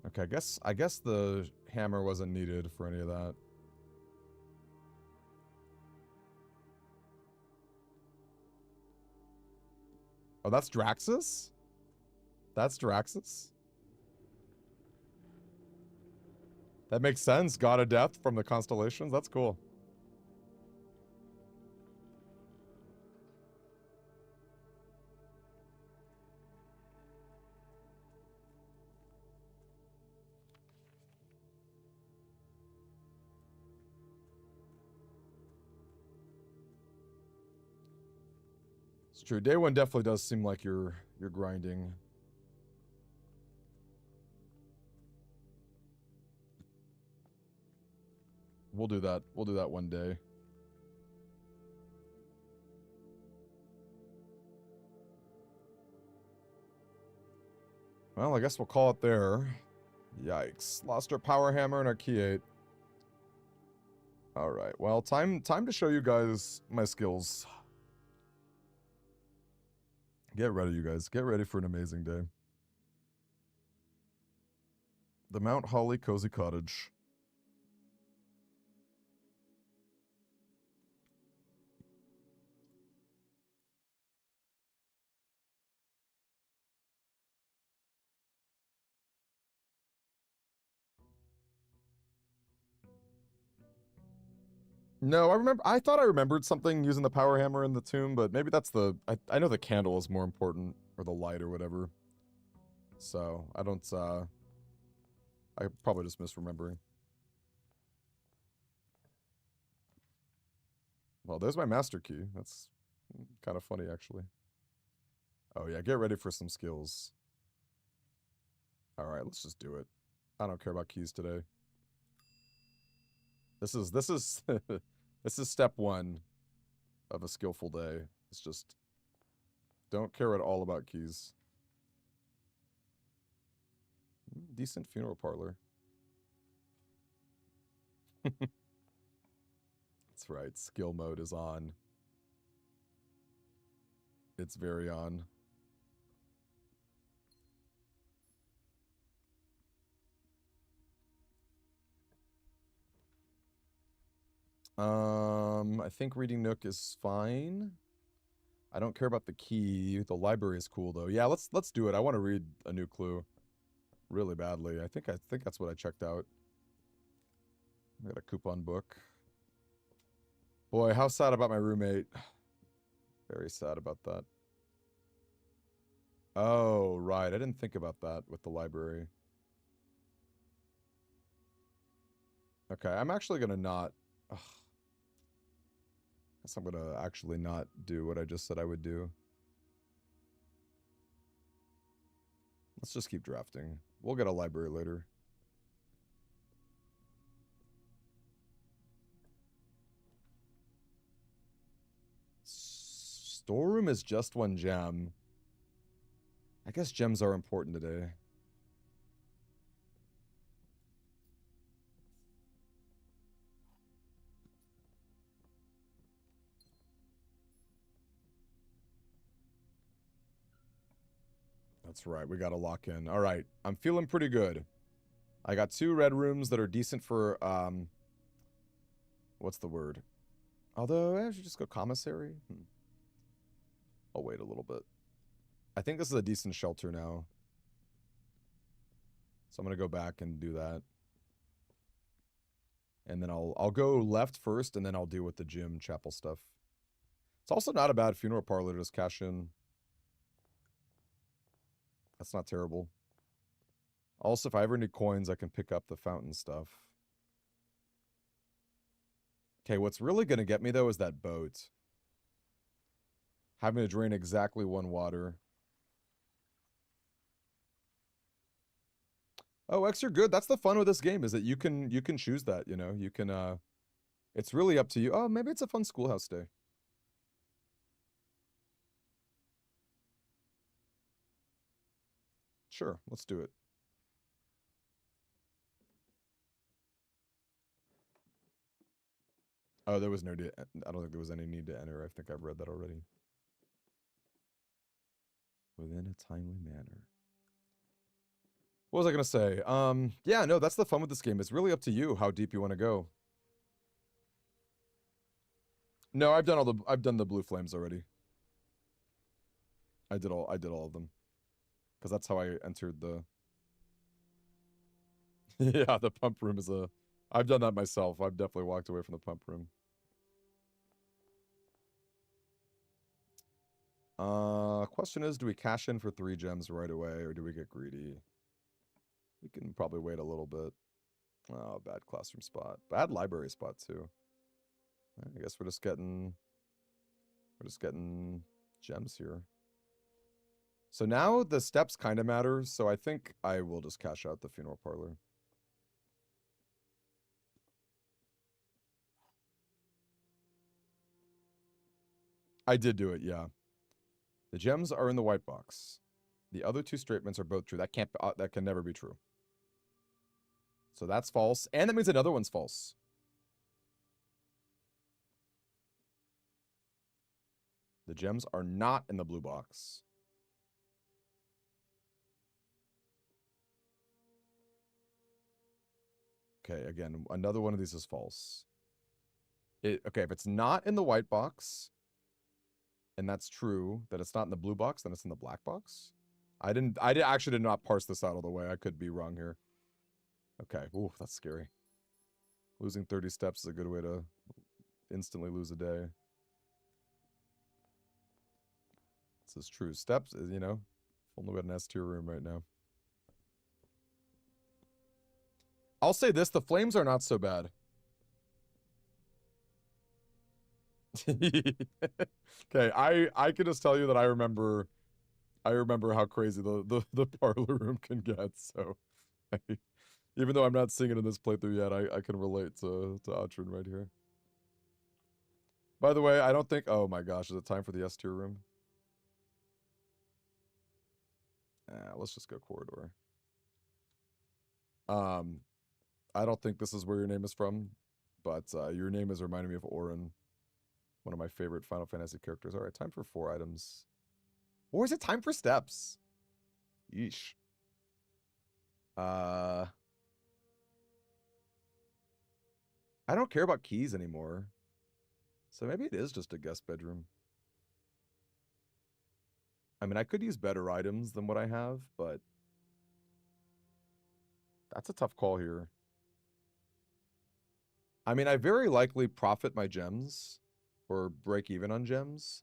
Okay, I guess the hammer wasn't needed for any of that. Oh, that's Draxus? That's Draxus? That makes sense. God of Death from the constellations. That's cool. It's true. Day one definitely does seem like you're grinding. We'll do that. We'll do that one day. Well, I guess we'll call it there. Yikes. Lost our power hammer and our key 8. Alright, well, time to show you guys my skills. Get ready, you guys. Get ready for an amazing day. The Mount Holly Cozy Cottage. No, I thought I remembered something using the power hammer in the tomb, but maybe that's the... I know the candle is more important, or the light or whatever. So, I don't, I'm probably just misremembering. Well, there's my master key. That's kind of funny, actually. Oh yeah, get ready for some skills. Alright, let's just do it. I don't care about keys today. This is this is step 1 of a skillful day. It's just don't care at all about keys. Decent funeral parlor. That's right, skill mode is on. It's very on. I think reading Nook is fine. I don't care about the key. The library is cool though. Yeah, let's do it. I want to read a new clue really badly. I think that's what I checked out. I got a coupon book. Boy, how sad about my roommate. Very sad about that. Oh, right. I didn't think about that with the library. Okay, I'm actually gonna not... Ugh. Guess I'm gonna actually not do what I just said I would do. Let's just keep drafting. We'll get a library later. Storeroom is just 1 gem. I guess gems are important today. That's right, we gotta lock in. Alright, I'm feeling pretty good. I got 2 red rooms that are decent for, what's the word? Although, I should just go commissary. I'll wait a little bit. I think this is a decent shelter now. So I'm gonna go back and do that. And then I'll go left first, and then I'll deal with the gym chapel stuff. It's also not a bad funeral parlor to just cash in. That's not terrible. Also, if I ever need coins, I can pick up the fountain stuff. Okay, what's really gonna get me, though, is that boat. Having to drain exactly 1 water. Oh, X, you're good. That's the fun with this game, is that you can choose that, you know? You can, it's really up to you. Oh, maybe it's a fun schoolhouse day. Sure, let's do it. Oh, there was no... I don't think there was any need to enter. I think I've read that already. Within a timely manner. What was I gonna say? Yeah, no, that's the fun with this game. It's really up to you how deep you want to go. No, I've done the blue flames already. I did all of them. Because that's how I entered the... Yeah, the pump room is a... I've done that myself. I've definitely walked away from the pump room. Question is, do we cash in for 3 gems right away, or do we get greedy? We can probably wait a little bit. Oh, bad classroom spot. Bad library spot, too. I guess we're just getting gems here. So now the steps kind of matter, so I think I will just cash out the funeral parlor. I did do it, yeah. The gems are in the white box. The other two statements are both true. That can't. That can never be true. So that's false, and that means another one's false. The gems are not in the blue box. Okay, again, another one of these is false. Okay, if it's not in the white box, and that's true, that it's not in the blue box, then it's in the black box. I actually did not parse this out all the way. I could be wrong here. Okay, ooh, that's scary. Losing 30 steps is a good way to instantly lose a day. This is true. Steps, you know, only got an S tier room right now. I'll say this, the flames are not so bad. Okay, I can just tell you that I remember how crazy the parlor room can get, so even though I'm not seeing it in this playthrough yet, I can relate to Atrin right here. By the way, I don't think, oh my gosh, is it time for the S tier room? Let's just go corridor. I don't think this is where your name is from, but your name is reminding me of Orin, one of my favorite Final Fantasy characters. All right, time for 4 items. Or is it time for steps? Yeesh. I don't care about keys anymore. So maybe it is just a guest bedroom. I mean, I could use better items than what I have, but that's a tough call here. I mean, I very likely profit my gems or break even on gems,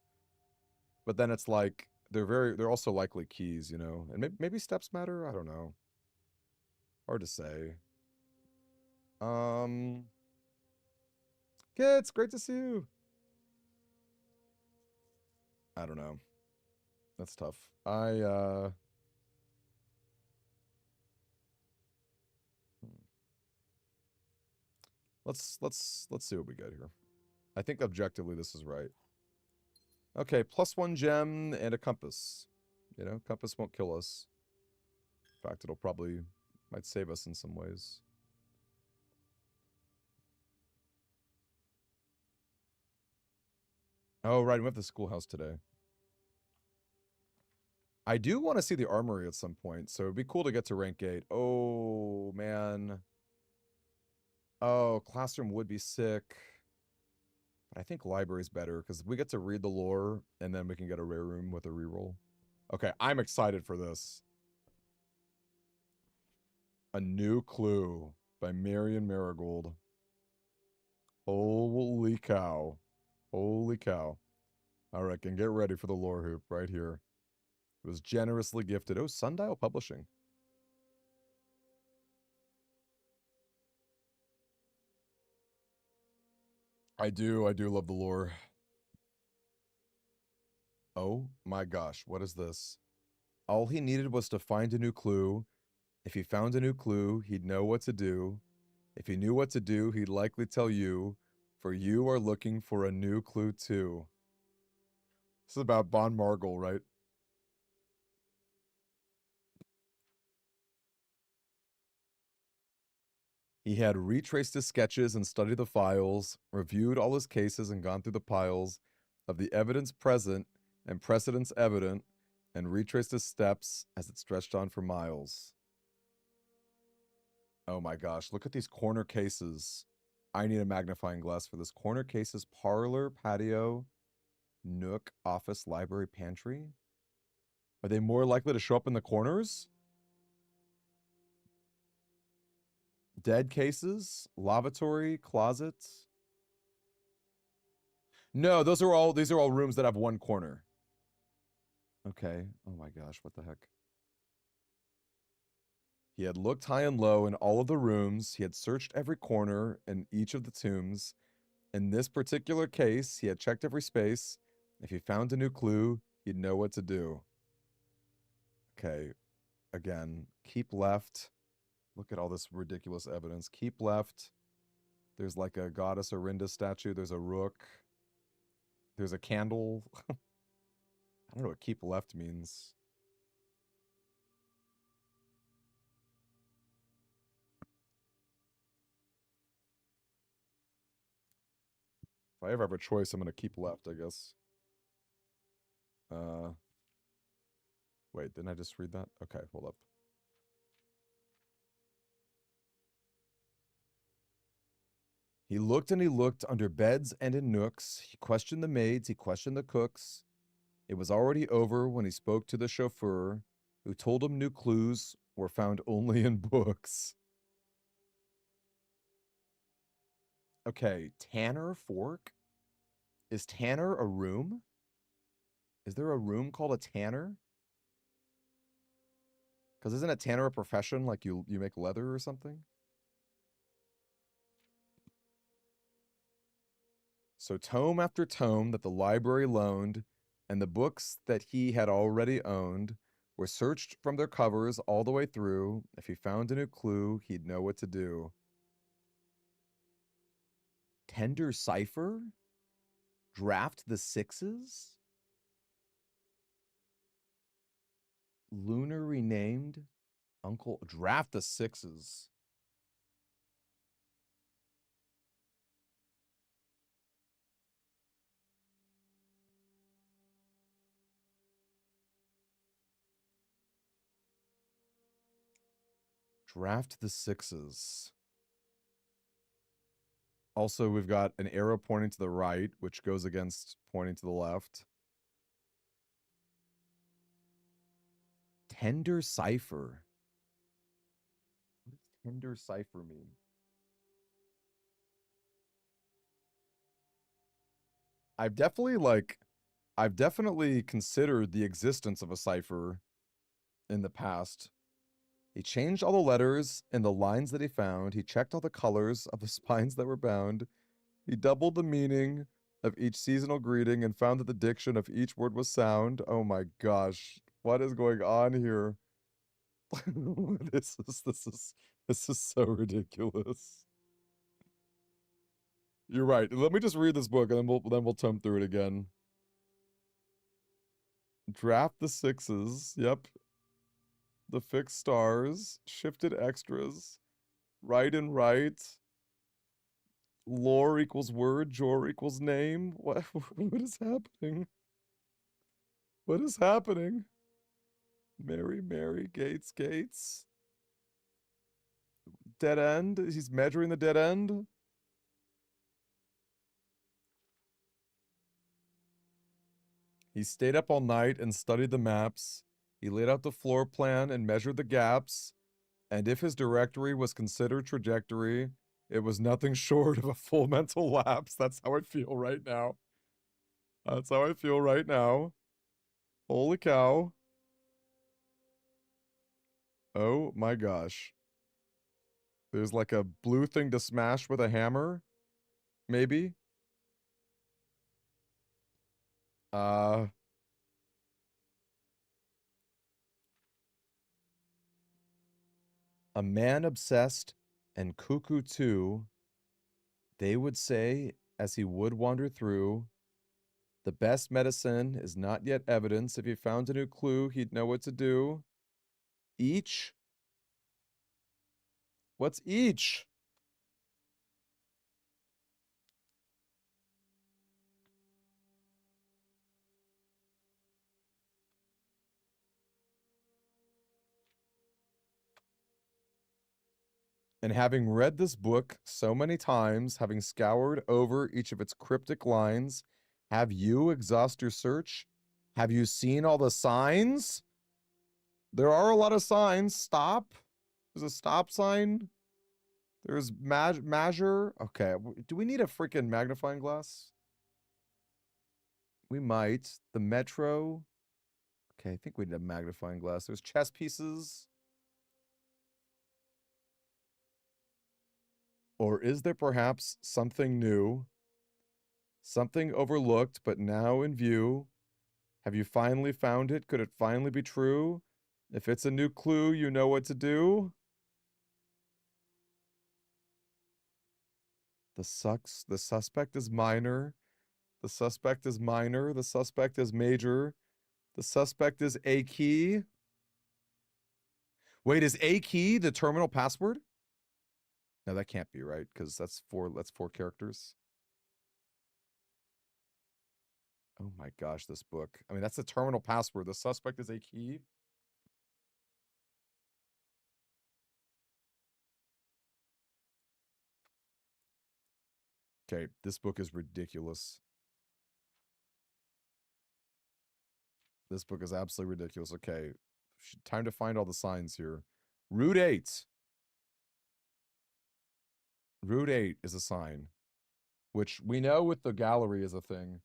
but then it's like they're also likely keys, you know, and maybe steps matter. I don't know. Hard to say. Kids, great to see you. I don't know. That's tough. Let's see what we get here. I think objectively this is right. Okay, +1 gem and a compass. You know, compass won't kill us. In fact, it'll probably might save us in some ways. Oh, right, we have the schoolhouse today. I do want to see the armory at some point, so it'd be cool to get to rank 8. Oh, man. Oh, classroom would be sick. But I think library's better, because we get to read the lore, and then we can get a rare room with a reroll. Okay, I'm excited for this. A New Clue by Marion Marigold. Holy cow. Holy cow. Alright, can get ready for the lore hoop right here. It was generously gifted. Oh, Sundial Publishing. I do love the lore. Oh my gosh, what is this? All he needed was to find a new clue. If he found a new clue, he'd know what to do. If he knew what to do, he'd likely tell you, for you are looking for a new clue too. This is about Bon Margle, right? He had retraced his sketches and studied the files, reviewed all his cases and gone through the piles of the evidence present and precedents evident, and retraced his steps as it stretched on for miles. Oh my gosh, look at these corner cases. I need a magnifying glass for this. Corner cases, parlor, patio, nook, office, library, pantry. Are they more likely to show up in the corners? Dead cases, lavatory, closets. No, these are all rooms that have one corner. Okay. Oh my gosh, what the heck? He had looked high and low in all of the rooms. He had searched every corner in each of the tombs. In this particular case, he had checked every space. If he found a new clue, he'd know what to do. Okay. Again, keep left. Look at all this ridiculous evidence. Keep left. There's like a goddess Orinda statue. There's a rook. There's a candle. I don't know what keep left means. I ever have a choice, I'm gonna keep left, I guess. Wait, didn't I just read that? Okay, hold up. He looked and he looked under beds and in nooks. He questioned the maids, he questioned the cooks. It was already over when he spoke to the chauffeur, who told him new clues were found only in books. Okay, Tanner Fork? Is Tanner a room? Is there a room called a tanner? Because isn't a tanner a profession? Like you make leather or something? So tome after tome that the library loaned, and the books that he had already owned, were searched from their covers all the way through. If he found a new clue, he'd know what to do. Tender Cipher? Draft the Sixes? Lunar renamed? Uncle Draft the Sixes. Draft the Sixes. Also, we've got an arrow pointing to the right, which goes against pointing to the left. Tender Cipher. What does Tender Cipher mean? I've definitely considered the existence of a cipher in the past. He changed all the letters and the lines that he found. He checked all the colors of the spines that were bound. He doubled the meaning of each seasonal greeting and found that the diction of each word was sound. Oh my gosh. What is going on here? This is so ridiculous. You're right. Let me just read this book and then we'll tome through it again. Draft the sixes. Yep. The fixed stars. Shifted extras. Right and right. Lore equals word. Jor equals name. What is happening? What is happening? Mary, Mary, Gates, Gates. Dead end? He's measuring the dead end? He stayed up all night and studied the maps. He laid out the floor plan and measured the gaps. And if his directory was considered trajectory, it was nothing short of a full mental lapse. That's how I feel right now. That's how I feel right now. Holy cow. Oh my gosh. There's like a blue thing to smash with a hammer. Maybe. A man obsessed and cuckoo too, they would say as he would wander through, the best medicine is not yet evidence. If he found a new clue, he'd know what to do. Each? What's each? And having read this book so many times, having scoured over each of its cryptic lines, have you exhaust your search? Have you seen all the signs? There are a lot of signs. Stop. There's a stop sign. There's measure. Okay. Do we need a freaking magnifying glass? We might. The metro. Okay, I think we need a magnifying glass. There's chess pieces. Or is there perhaps something new? Something overlooked, but now in view? Have you finally found it? Could it finally be true? If it's a new clue, you know what to do? The suspect is minor. The suspect is minor. The suspect is major. The suspect is a key. Wait, is a key the terminal password? No, that can't be right, because that's four characters. Oh my gosh, this book. I mean, that's the terminal password. The suspect is a key. Okay, this book is ridiculous. This book is absolutely ridiculous. Okay, time to find all the signs here. Route 8. Route 8 is a sign, which we know with the gallery is a thing.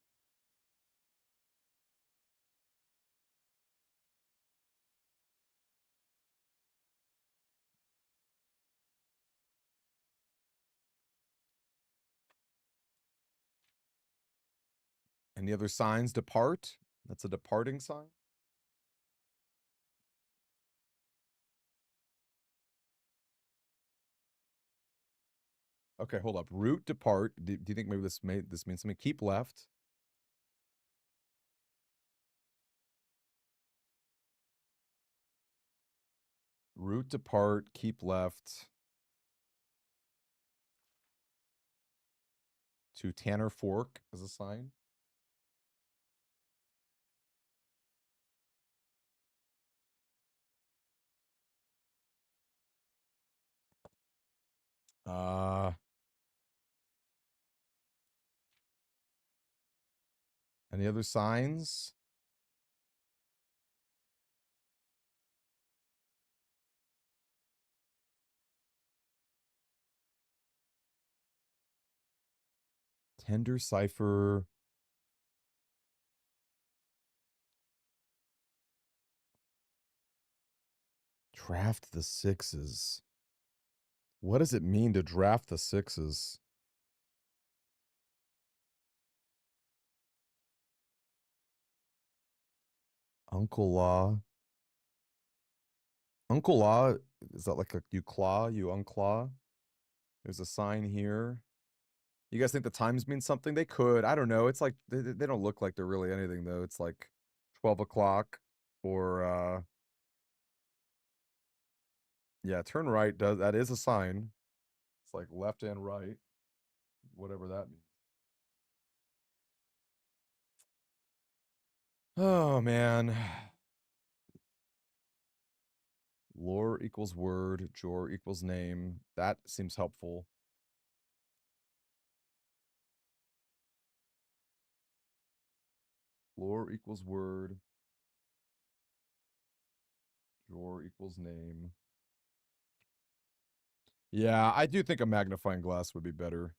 Any other signs? Depart. That's a departing sign. Okay, hold up. Route depart. Do you think maybe this means something? Keep left. Route depart. Keep left. To Tanner Fork as a sign. Uh any other signs? Tender cipher. Draft the sixes. What does it mean to draft the sixes? Uncle Law. Uncle Law, is that like a you claw, you unclaw? There's a sign here. You guys think the times mean something? They could. I don't know. It's like they don't look like they're really anything though. It's like 12 o'clock or yeah, turn right does that is a sign. It's like left and right, whatever that means. Oh man. Lore equals word, jor equals name. That seems helpful. Lore equals word, jor equals name. Yeah, I do think a magnifying glass would be better.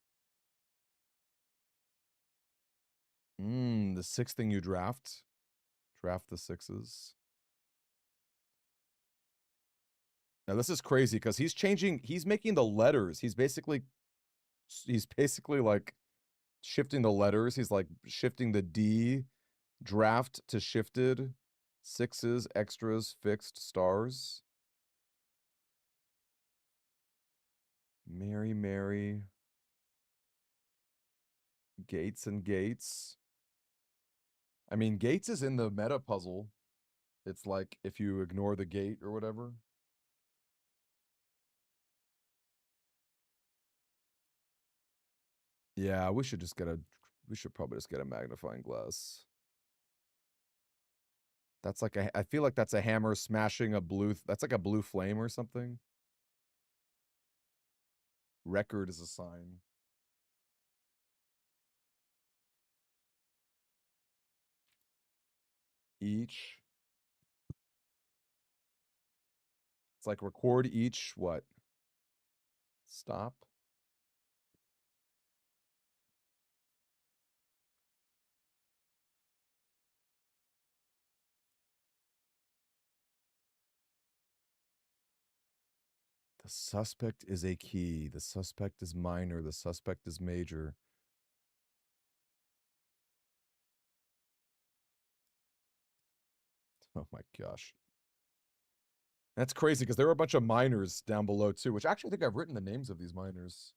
The sixth thing you draft. Draft the sixes. Now this is crazy because he's making the letters. He's basically like shifting the letters. He's like shifting the D draft to shifted, sixes, extras, fixed, stars. Mary, Mary. Gates and Gates. I mean, Gates is in the meta puzzle. It's like if you ignore the gate or whatever. Yeah, we should probably just get a magnifying glass. That's like I feel like that's a hammer smashing a blue, that's like a blue flame or something. Record is a sign. Each. It's like record each, what? Stop. The suspect is a key. The suspect is minor. The suspect is major. Oh my gosh. That's crazy because there were a bunch of minors down below too, which actually I think I've written the names of these minors.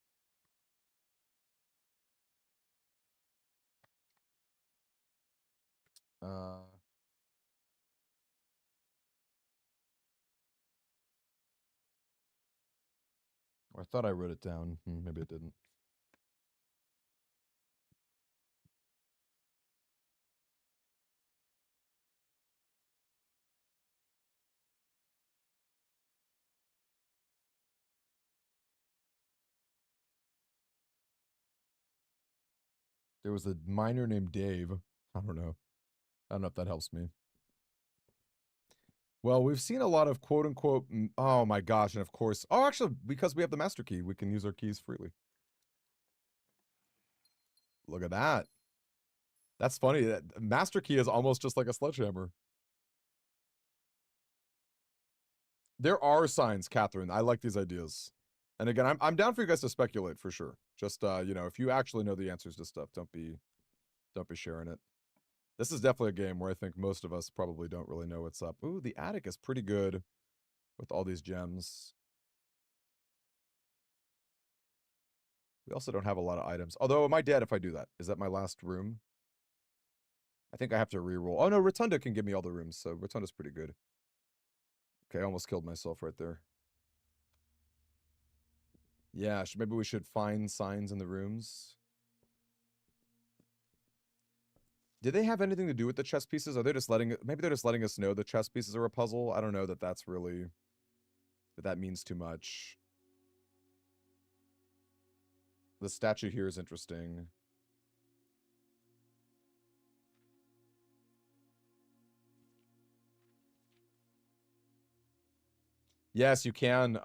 Uh, or I thought I wrote it down. Maybe I didn't. There was a miner named Dave. I don't know. I don't know if that helps me. Well, we've seen a lot of quote-unquote... Oh my gosh, and of course... Oh, actually, because we have the master key, we can use our keys freely. Look at that. That's funny. That master key is almost just like a sledgehammer. There are signs, Catherine. I like these ideas. And again, I'm down for you guys to speculate for sure. Just you know, if you actually know the answers to stuff, don't be sharing it. This is definitely a game where I think most of us probably don't really know what's up. Ooh, the attic is pretty good with all these gems. We also don't have a lot of items. Although, am I dead if I do that? Is that my last room? I think I have to re-roll. Oh no, Rotunda can give me all the rooms, so Rotunda's pretty good. Okay, I almost killed myself right there. Yeah, maybe we should find signs in the rooms. Did they have anything to do with the chess pieces? Are they just letting... Maybe they're just letting us know the chess pieces are a puzzle? I don't know that that's really... that means too much. The statue here is interesting. Yes, you can,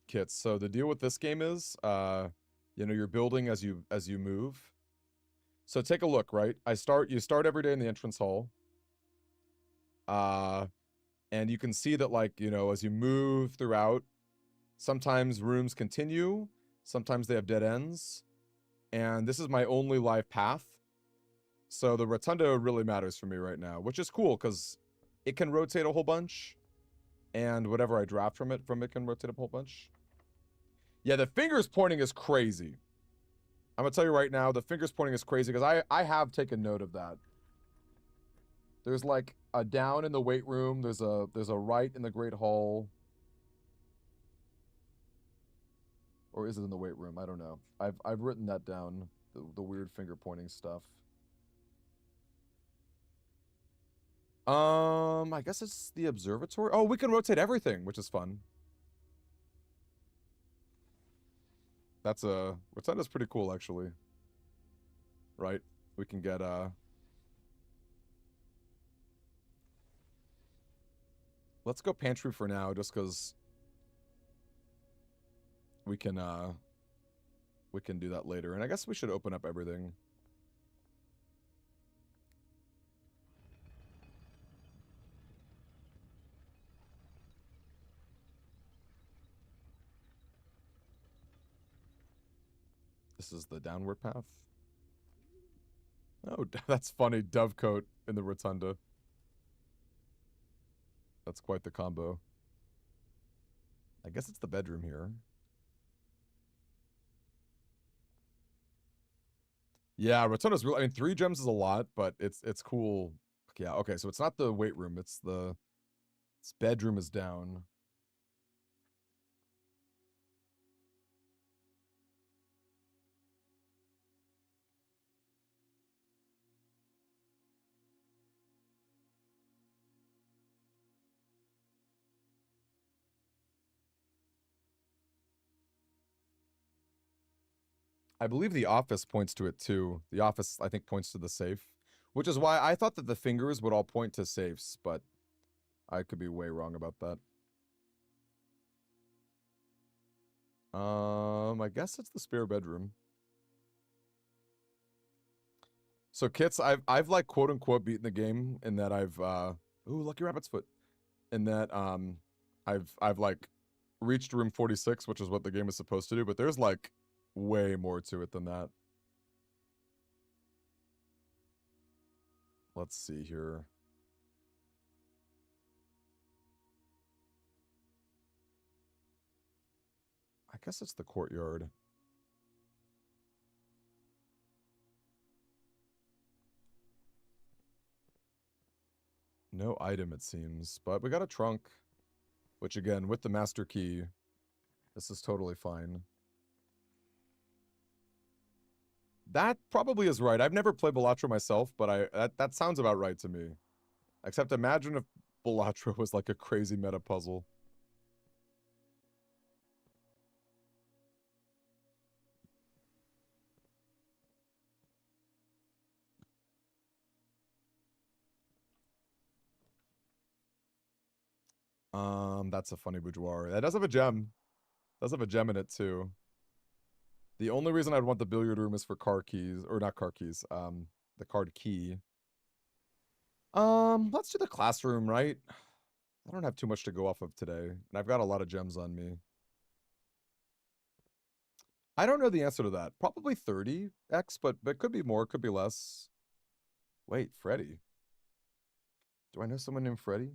Kits. So the deal with this game is, you know, you're building as you move. So take a look, right? You start every day in the entrance hall. And you can see that, like, you know, as you move throughout, sometimes rooms continue, sometimes they have dead ends. And this is my only live path. So the rotunda really matters for me right now, which is cool because it can rotate a whole bunch. And whatever I draft from it can rotate a whole bunch. Yeah, the fingers pointing is crazy. I'm gonna tell you right now, the fingers pointing is crazy because I have taken note of that. There's like a down in the weight room. There's a right in the great hall. Or is it in the weight room? I don't know. I've written that down. The weird finger pointing stuff. I guess it's the observatory. Oh, we can rotate everything, which is fun. That's Rotunda's pretty cool, actually. Right? We can get, let's go pantry for now, just because we can do that later. And I guess we should open up everything. This is the downward path. Oh, that's funny. Dovecoat in the rotunda. That's quite the combo. I guess it's the bedroom here. Yeah, rotunda's real. I mean, 3 gems is a lot, but it's cool. Yeah, okay, so it's not the weight room. It's bedroom is down. I believe the office points to it too. The office, I think, points to the safe, which is why I thought that the fingers would all point to safes, but I could be way wrong about that. I guess it's the spare bedroom. So Kits, I've like quote unquote beaten the game in that I've ooh, lucky rabbit's foot. In that I've like reached room 46, which is what the game is supposed to do, but there's like way more to it than that. Let's see here. I guess it's the courtyard. No item, it seems, but we got a trunk, which again, with the master key, this is totally fine. That probably is right. I've never played Balatro myself, but that sounds about right to me. Except imagine if Balatro was like a crazy meta puzzle. That's a funny boudoir. That does have a gem. Does have a gem in it too. The only reason I'd want the billiard room is for car keys, or not car keys. The card key. Let's do the classroom, right? I don't have too much to go off of today, and I've got a lot of gems on me. I don't know the answer to that. Probably 30x, but could be more, could be less. Wait, Freddy. Do I know someone named Freddy?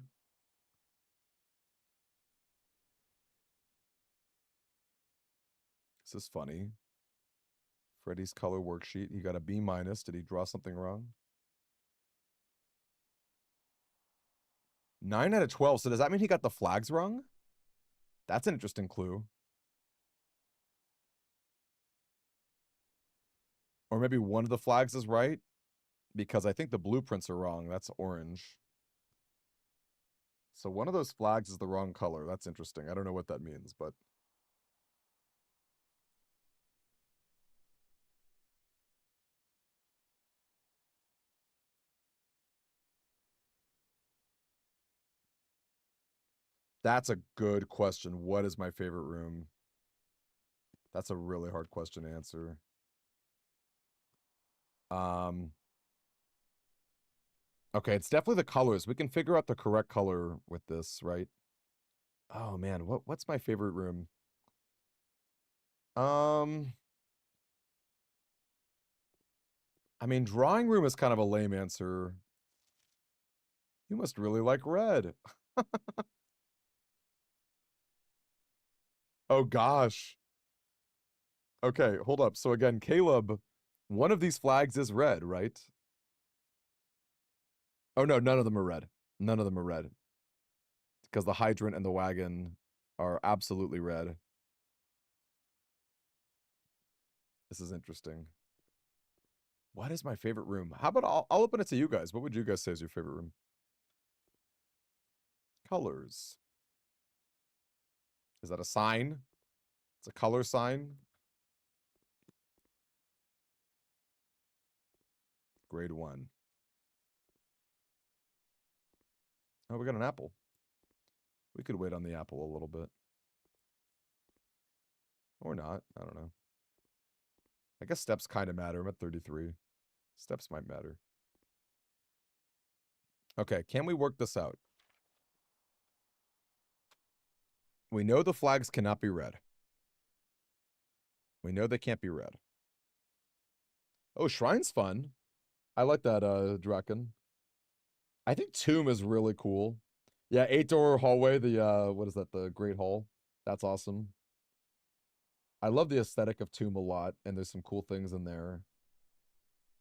This is funny. Freddy's color worksheet. He got a B minus. Did he draw something wrong? 9 out of 12. So does that mean he got the flags wrong? That's an interesting clue. Or maybe one of the flags is right, because I think the blueprints are wrong. That's orange. So one of those flags is the wrong color. That's interesting. I don't know what that means, but that's a good question. What is my favorite room? That's a really hard question to answer. Okay, it's definitely the colors. We can figure out the correct color with this, right? Oh man, what's my favorite room? I mean, drawing room is kind of a lame answer. You must really like red. Oh gosh. Okay, hold up. So again, Caleb, one of these flags is red, right? Oh no, none of them are red. None of them are red. Because the hydrant and the wagon are absolutely red. This is interesting. What is my favorite room? How about I'll open it to you guys. What would you guys say is your favorite room? Colors. Is that a sign? It's a color sign. Grade 1. Oh, we got an apple. We could wait on the apple a little bit. Or not. I don't know. I guess steps kind of matter. I'm at 33. Steps might matter. Okay, can we work this out? We know the flags cannot be red. We know they can't be red. Oh, Shrine's fun. I like that, Draken. I think Tomb is really cool. Yeah, 8-door hallway, the, what is that, the Great Hall. That's awesome. I love the aesthetic of Tomb a lot, and there's some cool things in there.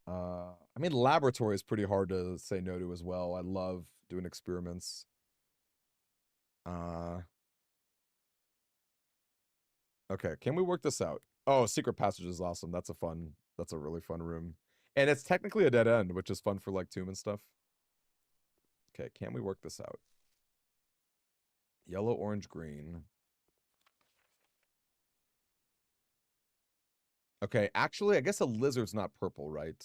I mean, laboratory is pretty hard to say no to as well. I love doing experiments. Okay, can we work this out? Oh, secret passage is awesome. That's a really fun room. And it's technically a dead end, which is fun for like Tomb and stuff. Okay, can we work this out? Yellow, orange, green. Okay, actually, I guess a lizard's not purple, right?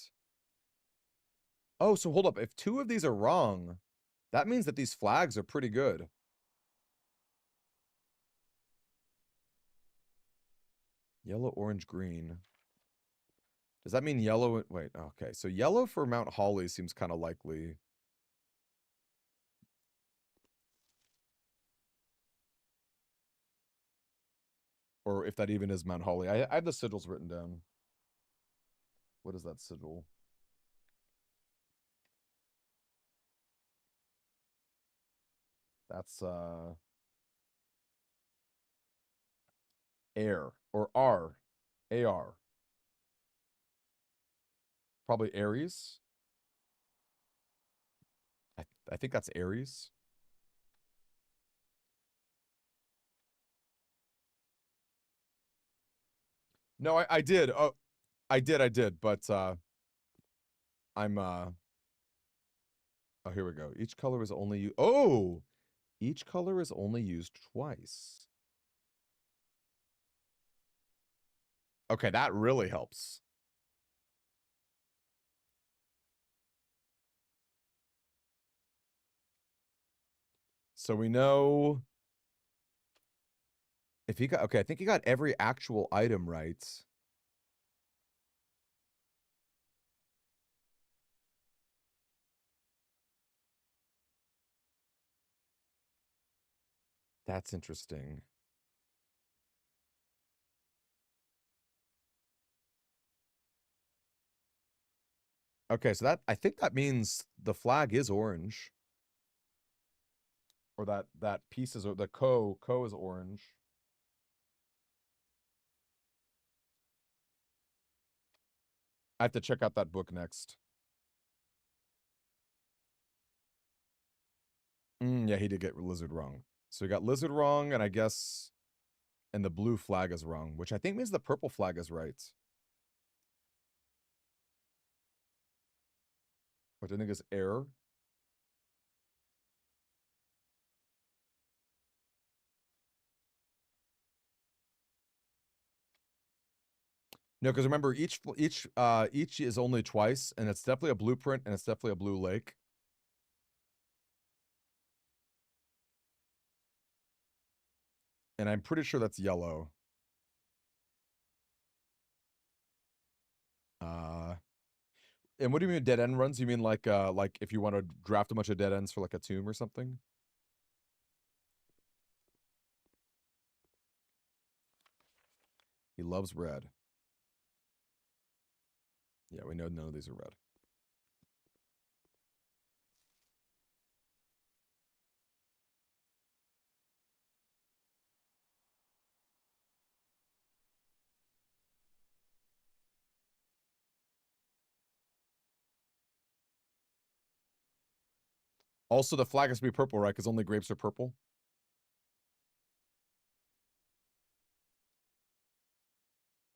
Oh, so hold up. If 2 of these are wrong, that means that these flags are pretty good. Yellow, orange, green. Does that mean yellow? Wait, okay. So yellow for Mount Holly seems kind of likely. Or if that even is Mount Holly. I have the sigils written down. What is that sigil? That's air or R. AR. Probably Aries. I think that's Aries. No, I did. Oh, I did, but I'm oh, here we go. Each color is only each color is only used twice. Okay, that really helps. So we know if he got, okay, I think he got every actual item right. That's interesting. Okay, so that, I think that means the flag is orange. Or that piece is, the co is orange. I have to check out that book next. Yeah, he did get lizard wrong. So he got lizard wrong, and I guess, and the blue flag is wrong, which I think means the purple flag is right. Which I think is error. No, because remember each is only twice, and it's definitely a blueprint, and it's definitely a blue lake. And I'm pretty sure that's yellow. Uh, and what do you mean dead end runs? You mean like if you want to draft a bunch of dead ends for like a tomb or something? He loves red. Yeah, we know none of these are red. Also, the flag has to be purple, right? Because only grapes are purple.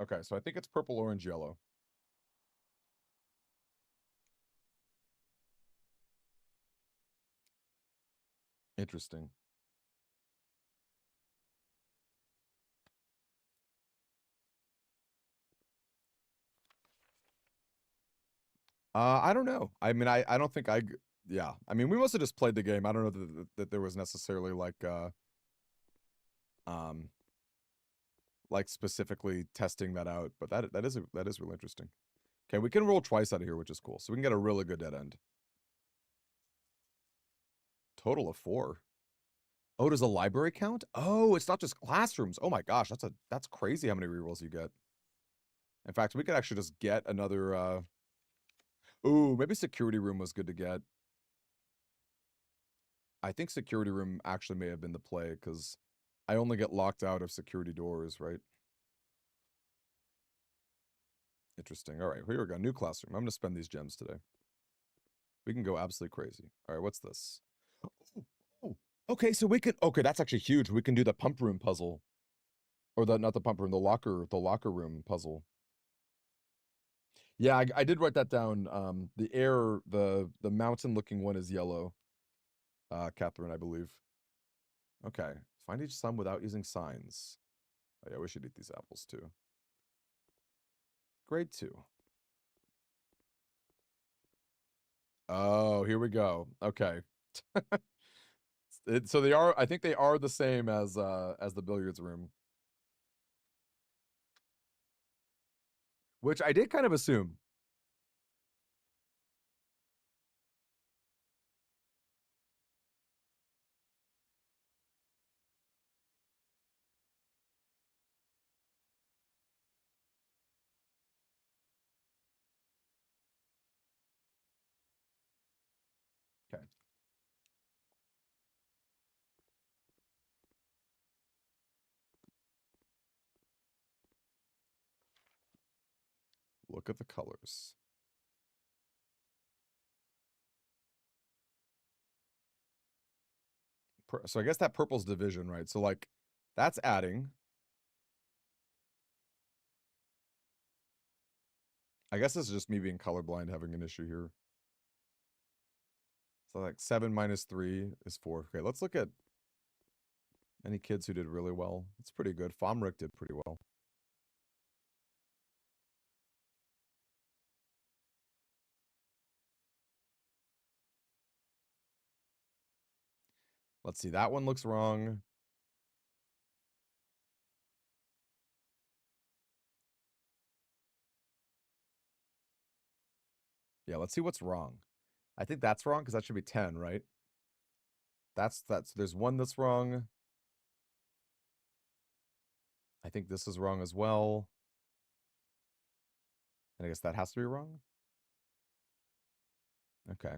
Okay, so I think it's purple, orange, yellow. Interesting. I don't know. I mean, I don't think yeah. I mean, we must have just played the game. I don't know that there was necessarily um, like specifically testing that out, but that is really interesting. Okay, we can roll twice out of here, which is cool. So we can get a really good dead end. Total of 4. Oh, does a library count? Oh, it's not just classrooms. Oh my gosh, that's crazy how many rerolls you get. In fact, we could actually just get another ooh, maybe security room was good to get. I think security room actually may have been the play because I only get locked out of security doors, right? Interesting. All right, here we go. New classroom. I'm going to spend these gems today. We can go absolutely crazy. All right, what's this? Oh, okay, so we could. Okay, that's actually huge. We can do the pump room puzzle, or the not the pump room, the locker room puzzle. Yeah, I did write that down. The mountain looking one is yellow. Catherine, I believe. Okay, find each sum without using signs. Oh yeah, we should eat these apples too. Grade 2. Oh, here we go. Okay. So they are, I think they are the same as the billiards room. Which I did kind of assume. Okay. Look at the colors. So I guess that purple's division, right? So like that's adding. I guess this is just me being colorblind having an issue here. So like 7 minus 3 is 4. Okay, let's look at any kids who did really well. It's pretty good. Fomrick did pretty well. Let's see, that one looks wrong. Yeah, let's see what's wrong. I think that's wrong because that should be 10, right? That's there's one that's wrong. I think this is wrong as well. And I guess that has to be wrong. Okay.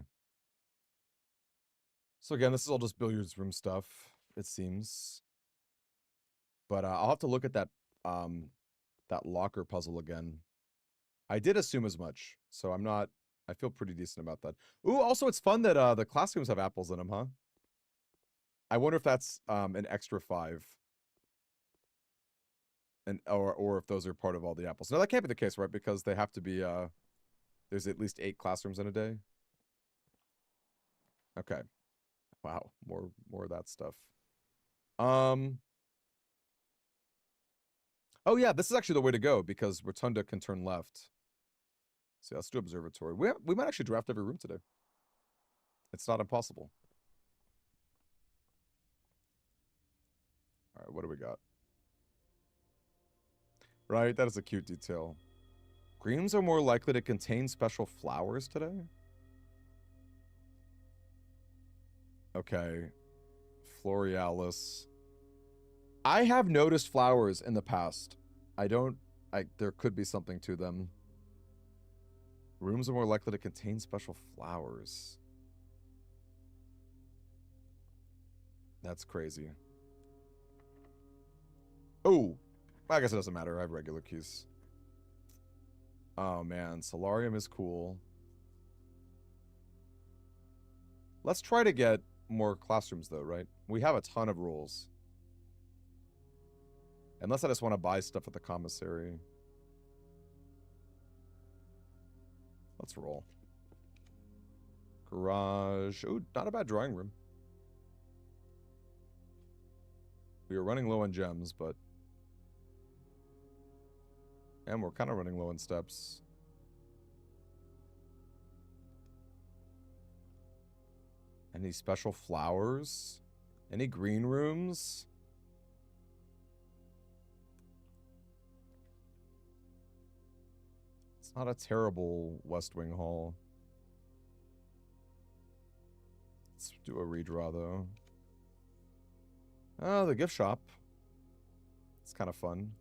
So again, this is all just billiards room stuff, it seems. But I'll have to look at that locker puzzle again. I did assume as much, so I feel pretty decent about that. Ooh, also it's fun that the classrooms have apples in them, huh? I wonder if that's an extra 5. And or if those are part of all the apples. No, that can't be the case, right? Because they have to be there's at least 8 classrooms in a day. Okay. Wow, more of that stuff. Oh yeah, this is actually the way to go because Rotunda can turn left. So let's do observatory. We might actually draft every room today. It's not impossible. All right, what do we got? Right, that is a cute detail. Greens are more likely to contain special flowers today. Okay. Florealis. I have noticed flowers in the past. There could be something to them. Rooms are more likely to contain special flowers. That's crazy. Oh, I guess it doesn't matter. I have regular keys. Oh man, Solarium is cool. Let's try to get more classrooms though, right? We have a ton of rules. Unless I just want to buy stuff at the commissary. Let's roll. Garage. Oh, not a bad drawing room. We were running low on gems, but... And we're kind of running low on steps. Any special flowers? Any green rooms? It's not a terrible West Wing Hall. Let's do a redraw, though. Oh, the gift shop. It's kind of fun.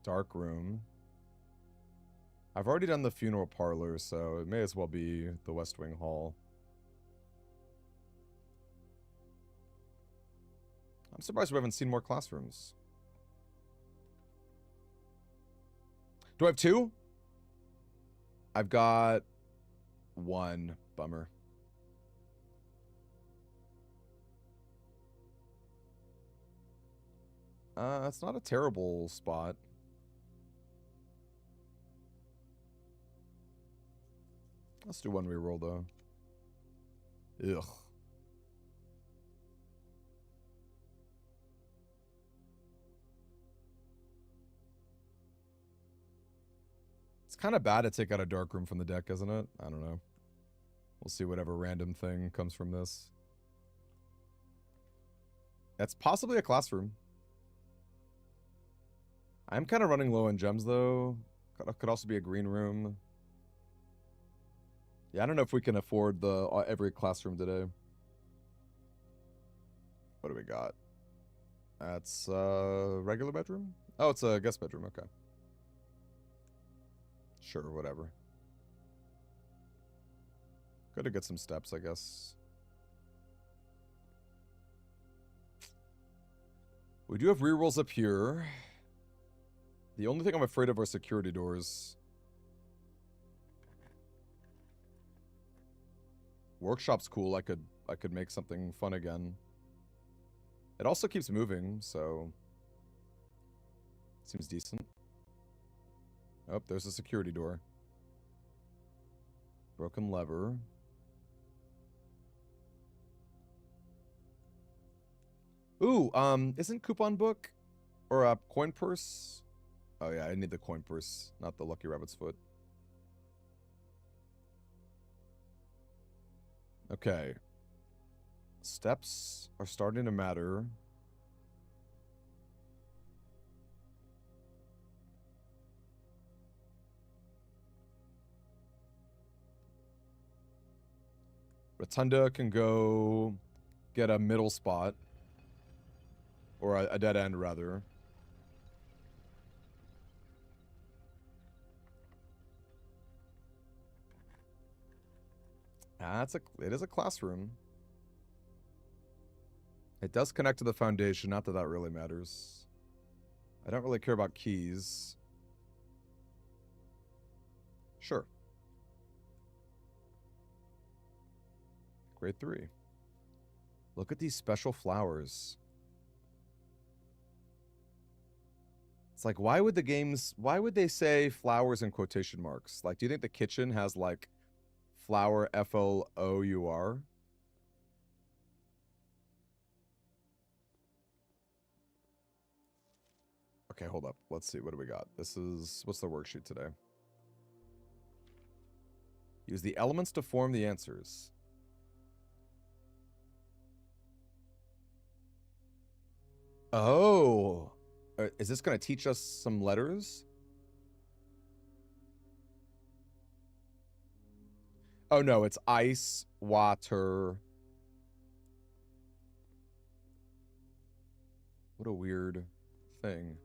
Dark room. I've already done the funeral parlor, so it may as well be the West Wing Hall. I'm surprised we haven't seen more classrooms. Do I have 2? I've got 1. Bummer. It's not a terrible spot. Let's do 1 reroll, though. Ugh. It's kind of bad to take out a dark room from the deck, isn't it? I don't know. We'll see whatever random thing comes from this. That's possibly a classroom. I'm kind of running low on gems, though. Could also be a green room. Yeah, I don't know if we can afford the every classroom today. What do we got? That's a regular bedroom? Oh, it's a guest bedroom. Okay. Sure, whatever. Gotta get some steps, I guess. We do have rerolls up here. The only thing I'm afraid of are security doors. Workshop's cool. I could make something fun again. It also keeps moving, so seems decent. Oh, there's a security door. Broken lever. Ooh, isn't coupon book or a coin purse? Oh yeah, I need the coin purse, not the lucky rabbit's foot. Okay. Steps are starting to matter. Rotunda can go get a middle spot. Or a dead end, rather. It is a classroom. It does connect to the foundation, not that that really matters. I don't really care about keys. Sure. Grade 3. Look at these special flowers. It's like, why would they say flowers in quotation marks? Like, do you think the kitchen has, like, flower F-O-O-U-R? Okay, hold up. Let's see. What do we got? What's the worksheet today? Use the elements to form the answers. Oh. Is this going to teach us some letters? Oh, no. It's ice, water. What a weird thing.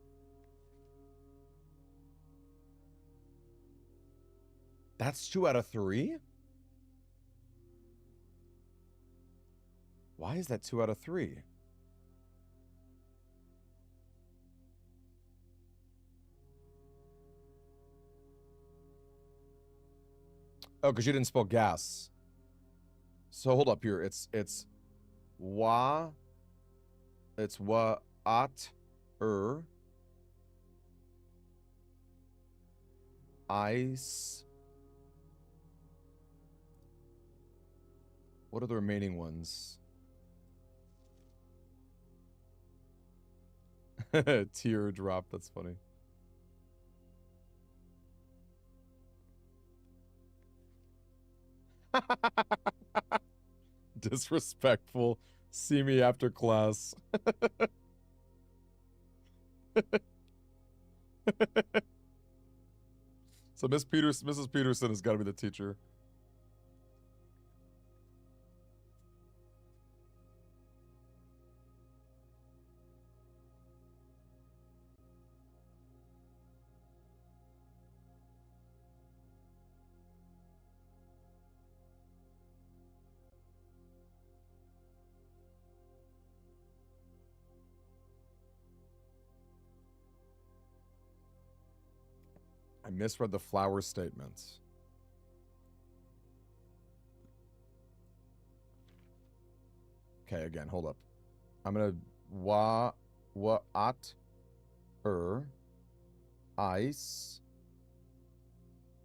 That's 2 out of 3? Why is that 2 out of 3? Oh, because you didn't spell gas. So hold up here. It's wa. It's wa at ice. What are the remaining ones? Teardrop. That's funny. Disrespectful. See me after class. So Mrs. Peterson has got to be the teacher. I misread the flower statement. Okay, again, hold up. I'm gonna at ice.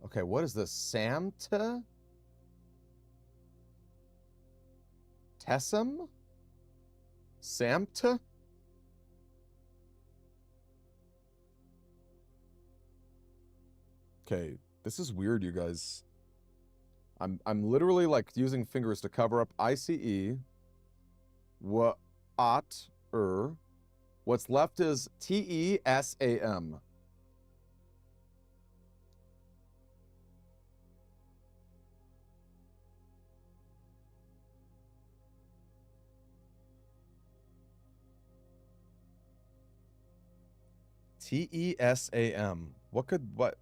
Okay, what is this? Samta? Tessum? Samta? Okay, this is weird, you guys. I'm literally like using fingers to cover up ICE. What's left is TESAM. TESAM. What?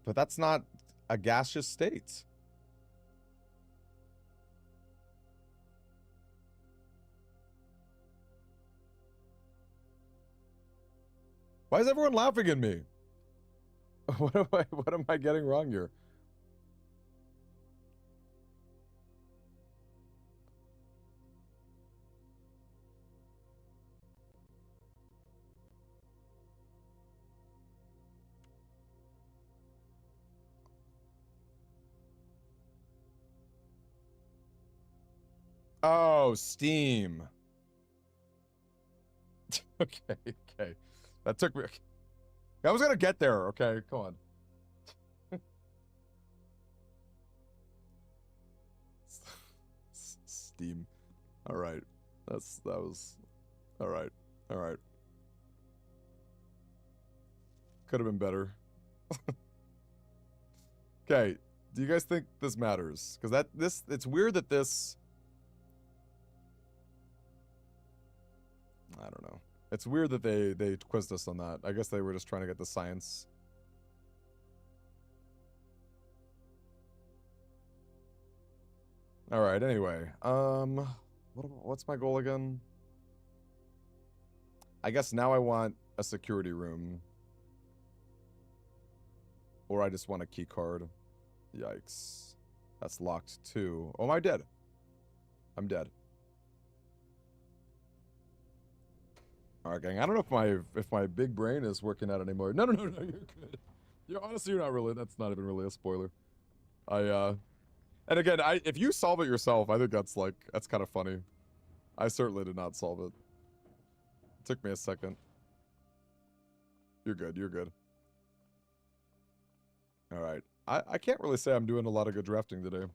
But that's not a gaseous state. Why is everyone laughing at me? What am I getting wrong here? Oh, Steam. Okay, okay. That took me. I was gonna get there. Okay, come on. Steam. All right. That was. All right. All right. Could have been better. Okay. Do you guys think this matters? Because it's weird that this. I don't know. It's weird that they quizzed us on that. I guess they were just trying to get the science. All right. Anyway, what's my goal again? I guess now I want a security room, or I just want a key card. Yikes, that's locked too. Oh, am I dead? I'm dead. All right, gang. I don't know if my big brain is working out anymore. No, you're good. Honestly, you're not really. That's not even really a spoiler. And again, if you solve it yourself, I think that's kind of funny. I certainly did not solve it. It took me a second. You're good. You're good. All right. I can't really say I'm doing a lot of good drafting today.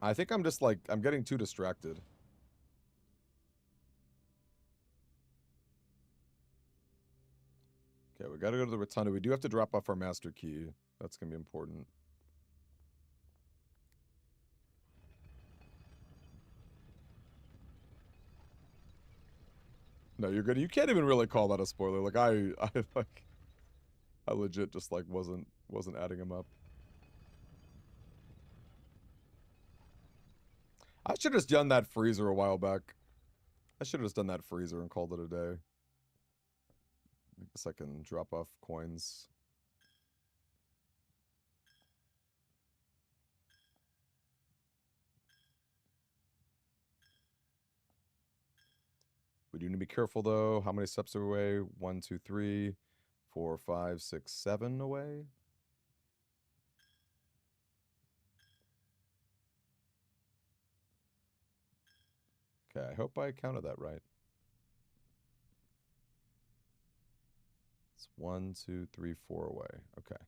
I think I'm just I'm getting too distracted. Okay, we gotta go to the rotunda. We do have to drop off our master key. That's gonna be important. No, you're good. You can't even really call that a spoiler. Like I legit just wasn't adding them up. I should have just done that freezer a while back. I should have just done that freezer and called it a day. I guess I can drop off coins. We do need to be careful though. How many steps are away? 1, 2, 3, 4, 5, 6, 7 away. Okay, I hope I counted that right. It's 1, 2, 3, 4 away. Okay.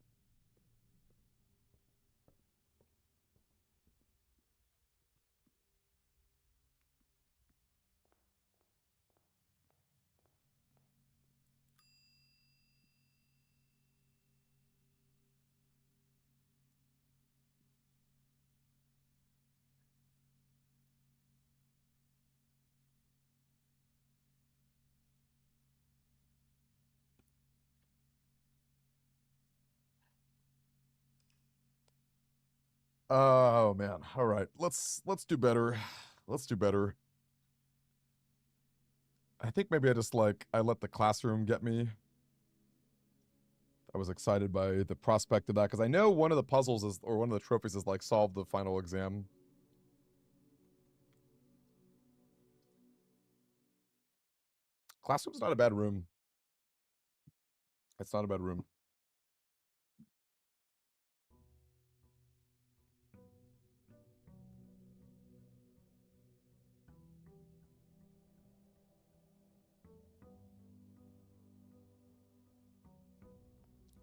Oh man. All right. Let's do better. Let's do better. I think maybe I just I let the classroom get me. I was excited by the prospect of that because I know one of the puzzles is, or one of the trophies is solve the final exam. Classroom's not a bad room. It's not a bad room.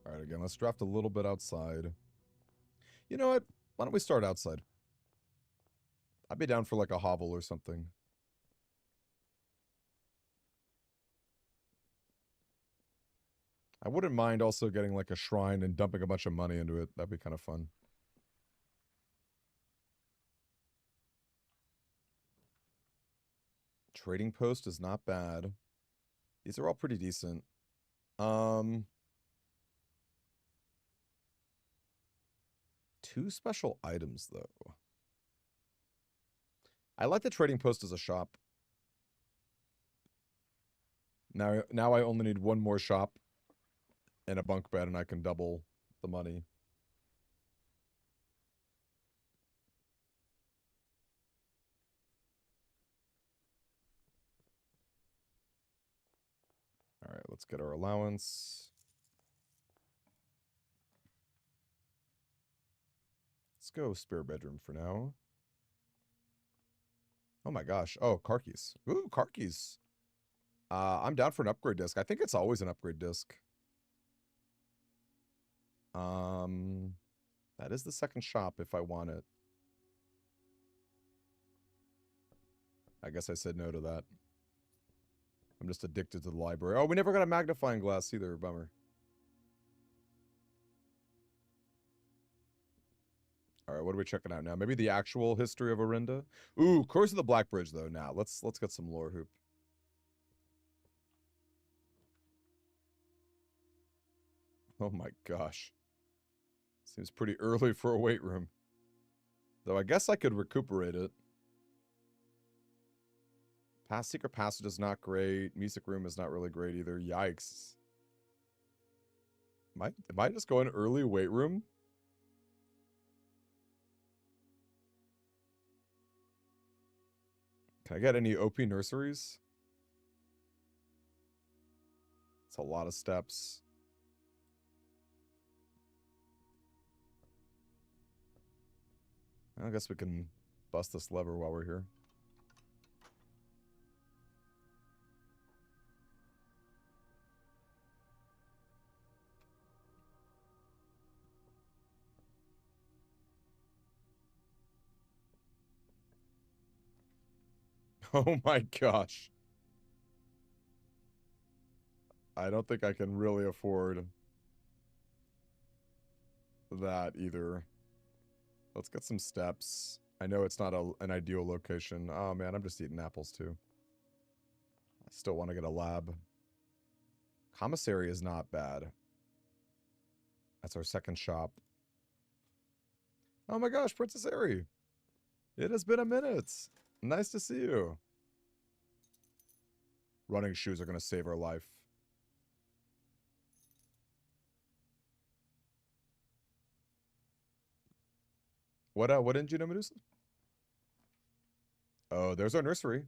All right, again, let's draft a little bit outside. You know what? Why don't we start outside? I'd be down for a hovel or something. I wouldn't mind also getting a shrine and dumping a bunch of money into it. That'd be kind of fun. Trading post is not bad. These are all pretty decent. Two special items though. I like the trading post as a shop. Now I only need one more shop and a bunk bed and I can double the money. Let's get our allowance. Let's go spare bedroom for now. Oh my gosh. Oh, car keys. Ooh, car keys. I'm down for an upgrade disc. I think it's always an upgrade disc. That is the second shop if I want it. I guess I said no to that. I'm just addicted to the library. Oh, we never got a magnifying glass either. Bummer. All right, what are we checking out now? Maybe the actual history of Orinda? Ooh, Curse of the Black Bridge, though. Now, let's get some lore hoop. Oh my gosh. Seems pretty early for a weight room. Though I guess I could recuperate it. Past Secret Passage is not great. Music Room is not really great either. Yikes. Am I just going early weight room? Can I get any OP nurseries? It's a lot of steps. I guess we can bust this lever while we're here. Oh my gosh. I don't think I can really afford that either. Let's get some steps. I know it's not an ideal location. Oh man, I'm just eating apples too. I still want to get a lab. Commissary is not bad. That's our second shop. Oh my gosh, Princess Airy. It has been a minute. Nice to see you. Running shoes are going to save our life. What didn't you know, Medusa? Oh, there's our nursery.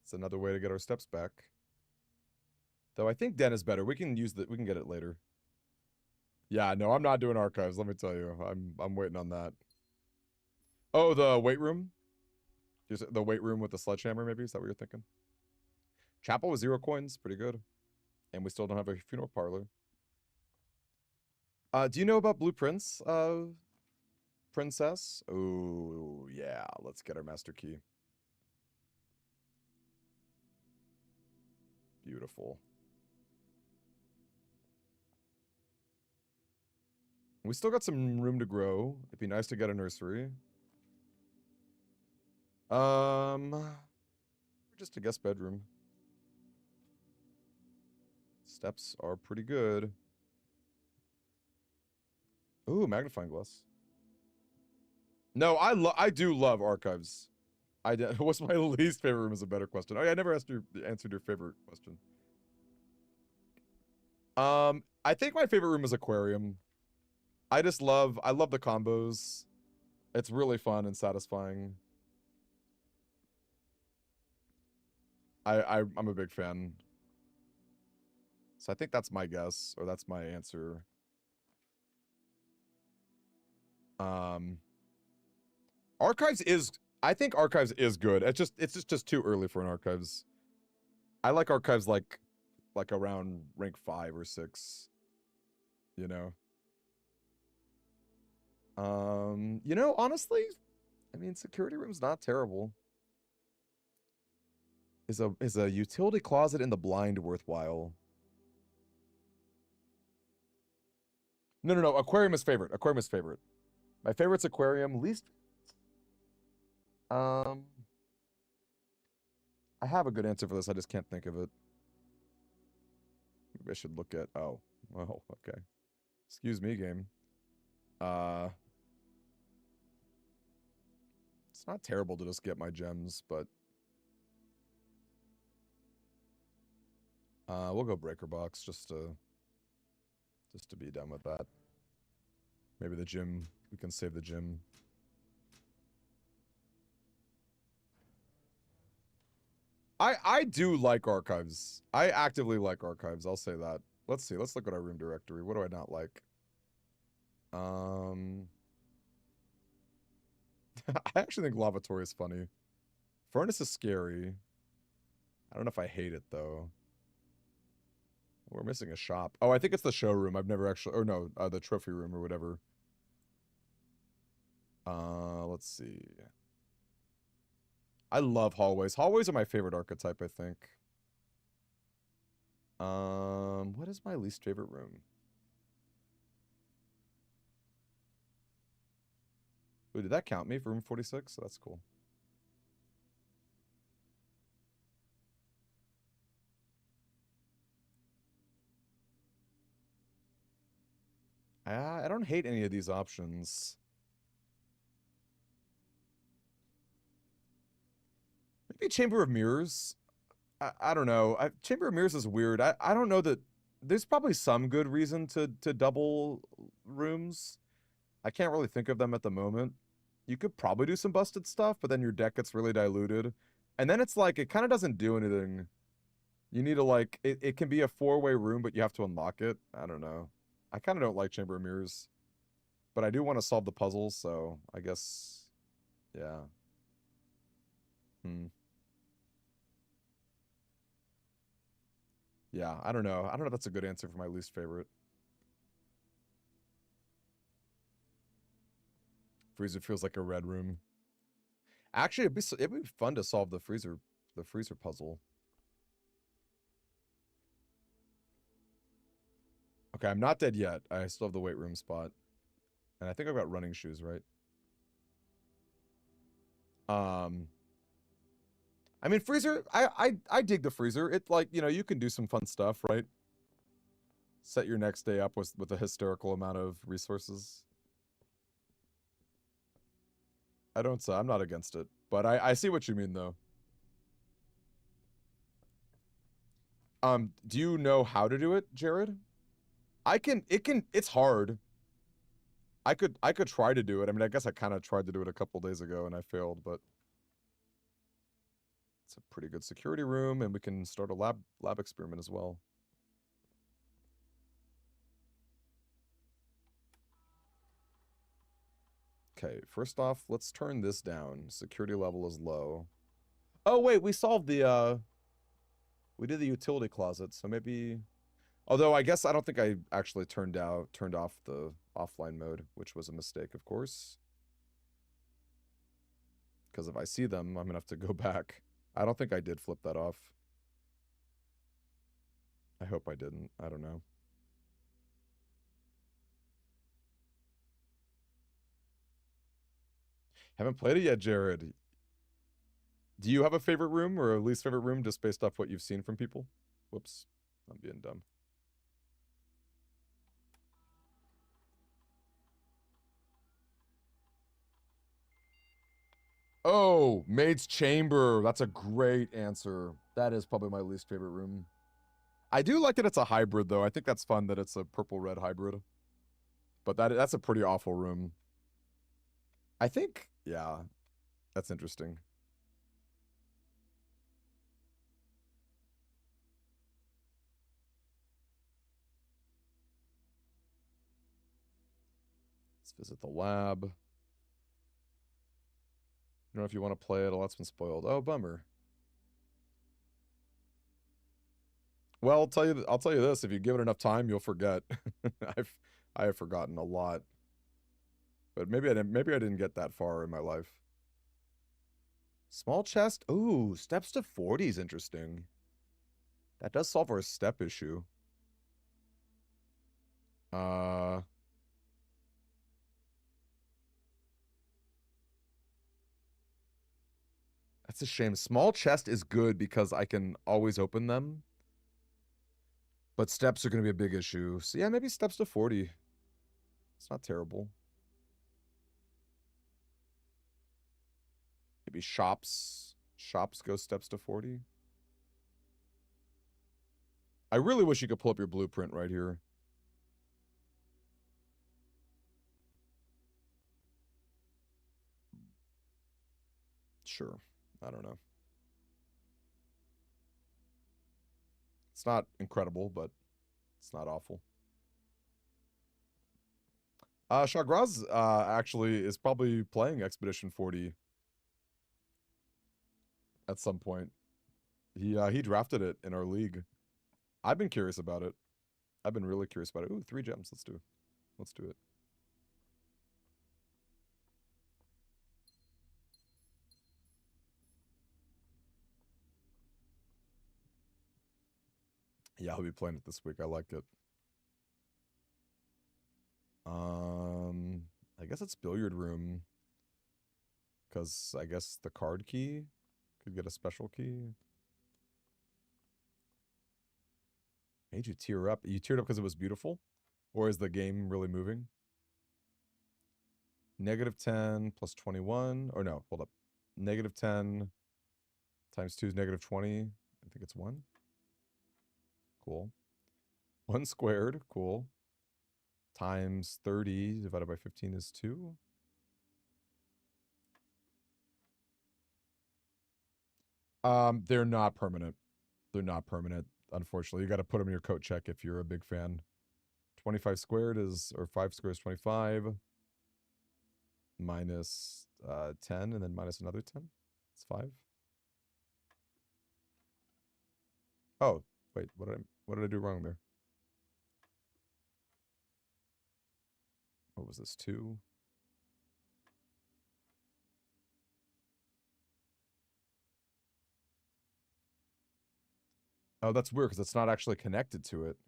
It's another way to get our steps back. Though I think Den is better. We can get it later. Yeah, no, I'm not doing archives, let me tell you. I'm waiting on that. Oh, the weight room? Just the weight room with the sledgehammer, maybe? Is that what you're thinking? Chapel with 0 coins, pretty good. And we still don't have a funeral parlor. Do you know about blueprints, Princess? Oh, yeah. Let's get our master key. Beautiful. We still got some room to grow. It'd be nice to get a nursery. Just a guest bedroom. Steps are pretty good. Ooh, magnifying glass. No, I do love archives. What's my least favorite room is a better question. Oh yeah, I never answered your favorite question. I think my favorite room is aquarium. I love the combos. It's really fun and satisfying. I'm a big fan. So I think that's my guess, or that's my answer. I think archives is good. It's just too early for an archives. I like archives like around rank 5 or 6. You know? You know, honestly, I mean, security room's not terrible. Is a utility closet in the blind worthwhile? No. Aquarium is favorite. Aquarium is favorite. My favorite's aquarium. Least. I have a good answer for this. I just can't think of it. Maybe I should look at. Oh, well, okay. Excuse me, game. It's not terrible to just get my gems, but we'll go breaker box just to be done with that. Maybe the gym. We can save the gym. I do like archives. I actively like archives. I'll say that. Let's see. Let's look at our room directory. What do I not like? I actually think lavatory is funny. Furnace is scary. I don't know if I hate it though. We're missing a shop. Oh, I think it's the showroom. I've never actually, or no, the trophy room or whatever. Let's see. I love hallways. Hallways are my favorite archetype, I think. What is my least favorite room? Ooh, did that count me for room 46? That's cool. I don't hate any of these options. Maybe Chamber of Mirrors. I don't know. Chamber of Mirrors is weird. I don't know that there's probably some good reason to double rooms. I can't really think of them at the moment. You could probably do some busted stuff, but then your deck gets really diluted. And then it's like, it kind of doesn't do anything. You need to like, it can be a 4-way room, but you have to unlock it. I don't know. I kind of don't like Chamber of Mirrors, but I do want to solve the puzzles, so I guess, yeah. Hmm. Yeah, I don't know. I don't know if that's a good answer for my least favorite. Freezer feels like a red room. Actually, it'd be fun to solve the freezer puzzle. Okay, I'm not dead yet. I still have the weight room spot. And I think I've got running shoes, right? I mean, freezer, I dig the freezer. It like, you know, you can do some fun stuff, right? Set your next day up with a hysterical amount of resources. I'm not against it, but I see what you mean though. Do you know how to do it, Jared? It's hard. I could try to do it. I mean, I guess I kind of tried to do it a couple days ago and I failed, but it's a pretty good security room and we can start a lab experiment as well. Okay, first off, let's turn this down. Security level is low. Oh wait, we solved the we did the utility closet, so maybe, although I guess I don't think I actually turned off the offline mode, which was a mistake, of course. Because if I see them, I'm gonna have to go back. I don't think I did flip that off. I hope I didn't. I don't know. Haven't played it yet, Jared. Do you have a favorite room or a least favorite room just based off what you've seen from people? Whoops. I'm being dumb. Oh, Maid's Chamber. That's a great answer. That is probably my least favorite room. I do like that it's a hybrid, though. I think that's fun that it's a purple-red hybrid. But that's a pretty awful room. I think, yeah, that's interesting. Let's visit the lab. I don't know if you want to play it. A lot's been spoiled. Oh, bummer. Well, I'll tell you this. If you give it enough time, you'll forget. I have forgotten a lot. But maybe I didn't get that far in my life. Small chest. Ooh, steps to 40 is interesting. That does solve our step issue. Uh, that's a shame. Small chest is good because I can always open them. But steps are going to be a big issue. So yeah, maybe steps to 40. It's not terrible. Maybe shops. Shops go steps to 40. I really wish you could pull up your blueprint right here. Sure. I don't know. It's not incredible, but it's not awful. Shagraz actually is probably playing Expedition 40 at some point. He drafted it in our league. I've been curious about it. I've been really curious about it. Ooh, 3 gems. Let's do it. Let's do it. Yeah, he'll be playing it this week. I like it. I guess it's billiard room. Because I guess the card key could get a special key. Made you tear up. You teared up because it was beautiful? Or is the game really moving? -10 plus 21. Or no, hold up. -10 times 2 is -20. I think it's 1. Cool. 1 squared. Cool. Times 30 divided by 15 is 2. They're not permanent. They're not permanent, unfortunately. You got to put them in your coat check if you're a big fan. 25 squared is, or 5 squared is 25. Minus 10, and then minus another 10. It's 5. Oh, wait, what did I do wrong there? What was this, 2? Oh, that's weird, because it's not actually connected to it.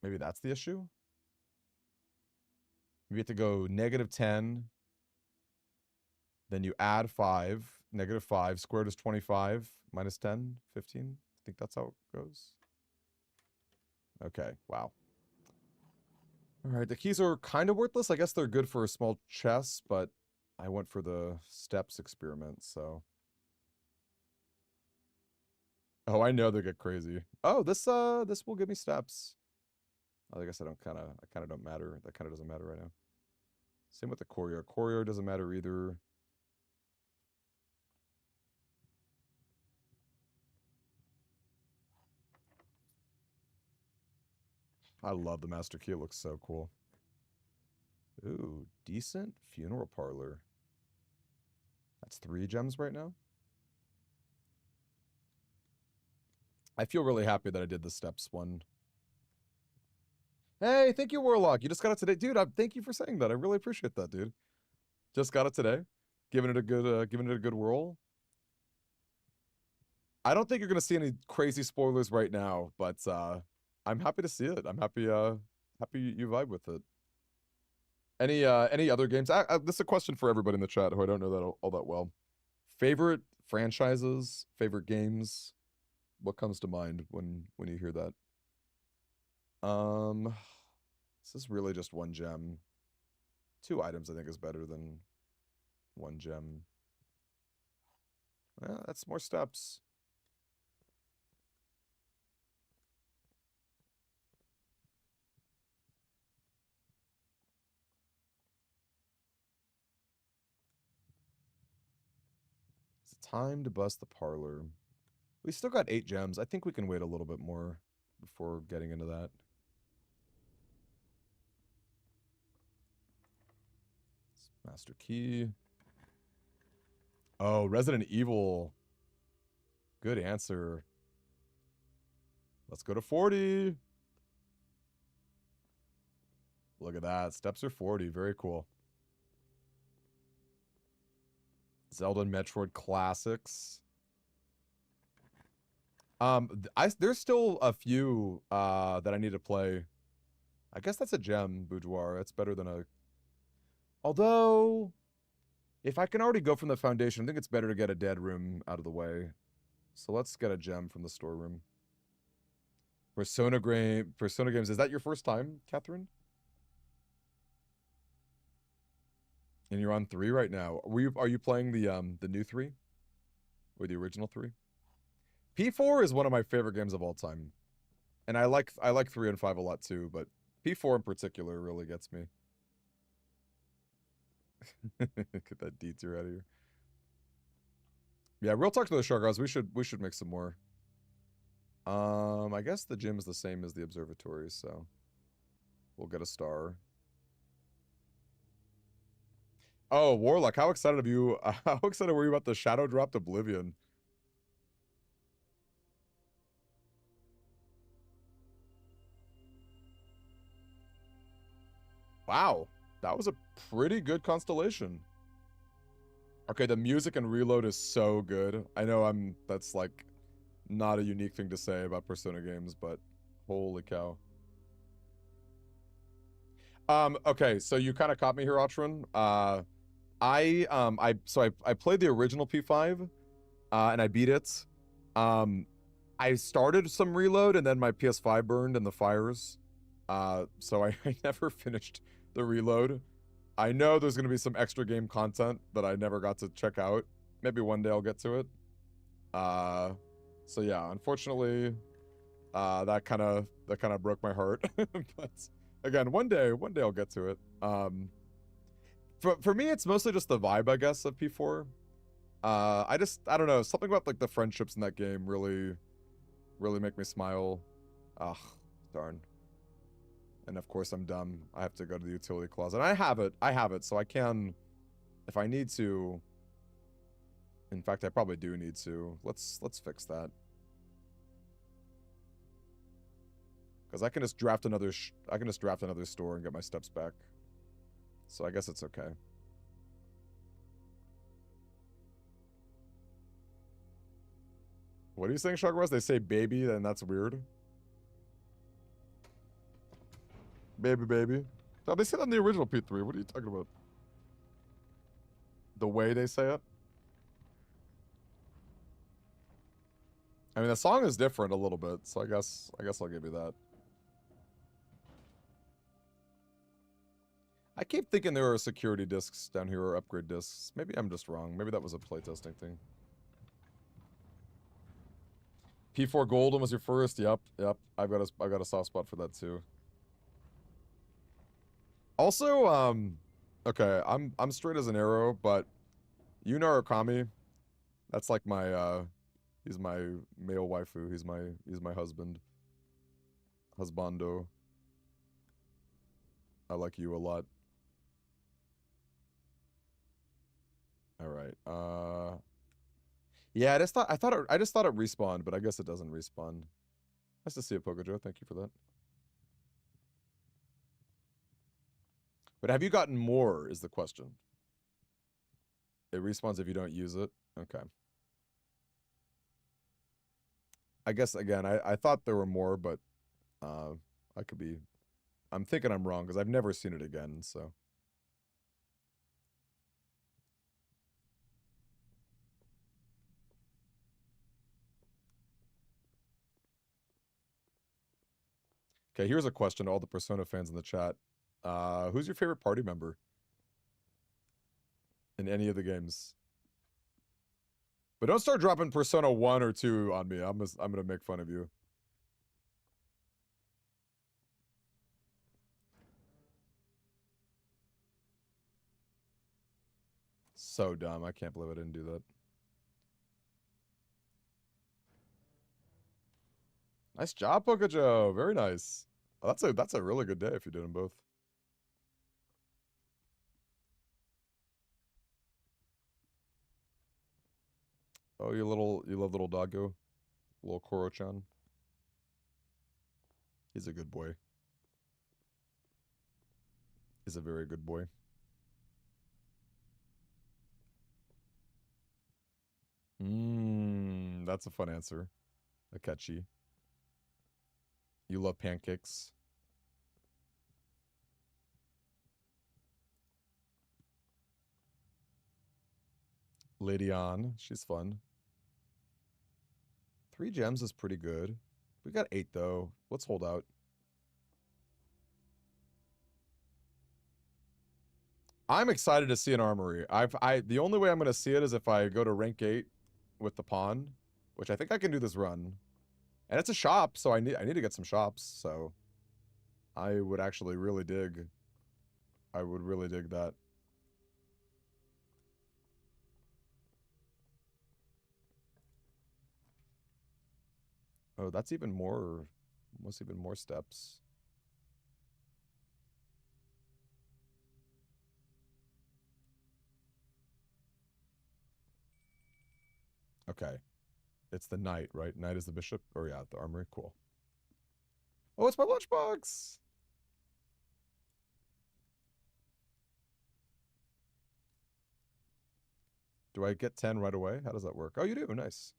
Maybe that's the issue? You have to go -10, then you add 5, -5, squared is 25, minus 10, 15. I think that's how it goes. Okay, wow. Alright, the keys are kind of worthless. I guess they're good for a small chess, but I went for the steps experiment, so... Oh, I know they get crazy. Oh, this will give me steps. I guess I kind of don't matter. That kind of doesn't matter right now. Same with the Courier. Courier doesn't matter either. I love the Master Key. It looks so cool. Ooh, decent funeral parlor. That's 3 gems right now. I feel really happy that I did the steps one. Hey, thank you, Warlock. You just got it today, dude. Thank you for saying that. I really appreciate that, dude. Just got it today. Giving it a good whirl. I don't think you're gonna see any crazy spoilers right now, but I'm happy to see it. I'm happy you vibe with it. Any other games? This is a question for everybody in the chat who I don't know that all that well. Favorite franchises, favorite games. What comes to mind when you hear that? This is really just 1 gem. 2 items I think is better than 1 gem. That's more steps. It's time to bust the parlor. We still got 8 gems. I think we can wait a little bit more before getting into that. Master Key. Oh, Resident Evil. Good answer. Let's go to 40. Look at that. Steps are 40. Very cool. Zelda and Metroid classics. There's still a few that I need to play. I guess that's a gem, Boudoir. That's better than a... Although, if I can already go from the foundation, I think it's better to get a dead room out of the way. So let's get a gem from the storeroom. Persona games. Is that your first time, Catherine? And you're on 3 right now. Are you playing the new 3? Or the original 3? P4 is one of my favorite games of all time. And I like 3 and 5 a lot too, but P4 in particular really gets me. Get that detour out of here. Yeah, real talk to the Shark Guys. We should make some more. I guess the gym is the same as the observatory, so we'll get a star. Oh, Warlock, how excited of you? How excited were you about the Shadow Dropped Oblivion? Wow, that was a pretty good constellation. Okay, the music and reload is so good. I know that's like not a unique thing to say about Persona games, but holy cow. Okay, so you kind of caught me here, Otron. I played the original P5, and I beat it. I started some reload and then my PS5 burned in the fires. So I never finished the reload. I know there's going to be some extra game content that I never got to check out. Maybe one day I'll get to it. So yeah, unfortunately, that kind of broke my heart. But again, one day I'll get to it. For me, it's mostly just the vibe, I guess, of P4. I don't know, something about like the friendships in that game really make me smile. Ugh, darn. And of course I'm dumb. I have to go to the utility closet. I have it, so I can, if I need to. In fact, I probably do need to. Let's fix that. Because I can just draft another store and get my steps back. So I guess it's okay. What are you saying, Shugwas? They say baby, and that's weird. Baby. No, they say that in the original P3. What are you talking about? The way they say it? I mean, the song is different a little bit, so I guess I'll give you that. I keep thinking there are security discs down here or upgrade discs. Maybe I'm just wrong. Maybe that was a playtesting thing. P4 Golden was your first. Yep. I've got a soft spot for that too. Also, okay, I'm straight as an arrow, but you know Okami. That's like my he's my male waifu. He's my husband. Husbando. I like you a lot. All right. Yeah, I just thought it respawned, but I guess it doesn't respawn. Nice to see it, Pokejo. Thank you for that. But have you gotten more is the question. It respawns if you don't use it. Okay. I guess again, I thought there were more, but I could be, I'm thinking I'm wrong because I've never seen it again, so. Okay, here's a question to all the Persona fans in the chat. Who's your favorite party member in any of the games? But don't start dropping Persona 1 or 2 on me. I'm gonna make fun of you. So dumb. I can't believe I didn't do that. Nice job, Pokejo. Very nice. Oh, that's a really good day if you did them both. Oh, you love little doggo, little Koro-chan. He's a good boy. He's a very good boy. That's a fun answer. Akechi. You love pancakes. Lady On, she's fun. 3 gems is pretty good. We got 8 though. Let's hold out. I'm excited to see an armory. The only way I'm gonna see it is if I go to rank 8 with the pawn, which I think I can do this run. And it's a shop, so I need to get some shops, so I would actually really dig. I would really dig that. Oh, that's even more, almost even more steps. Okay. It's the knight, right? Knight is the bishop? Or yeah, the armory. Cool. Oh, it's my lunchbox! Do I get 10 right away? How does that work? Oh, you do. Nice.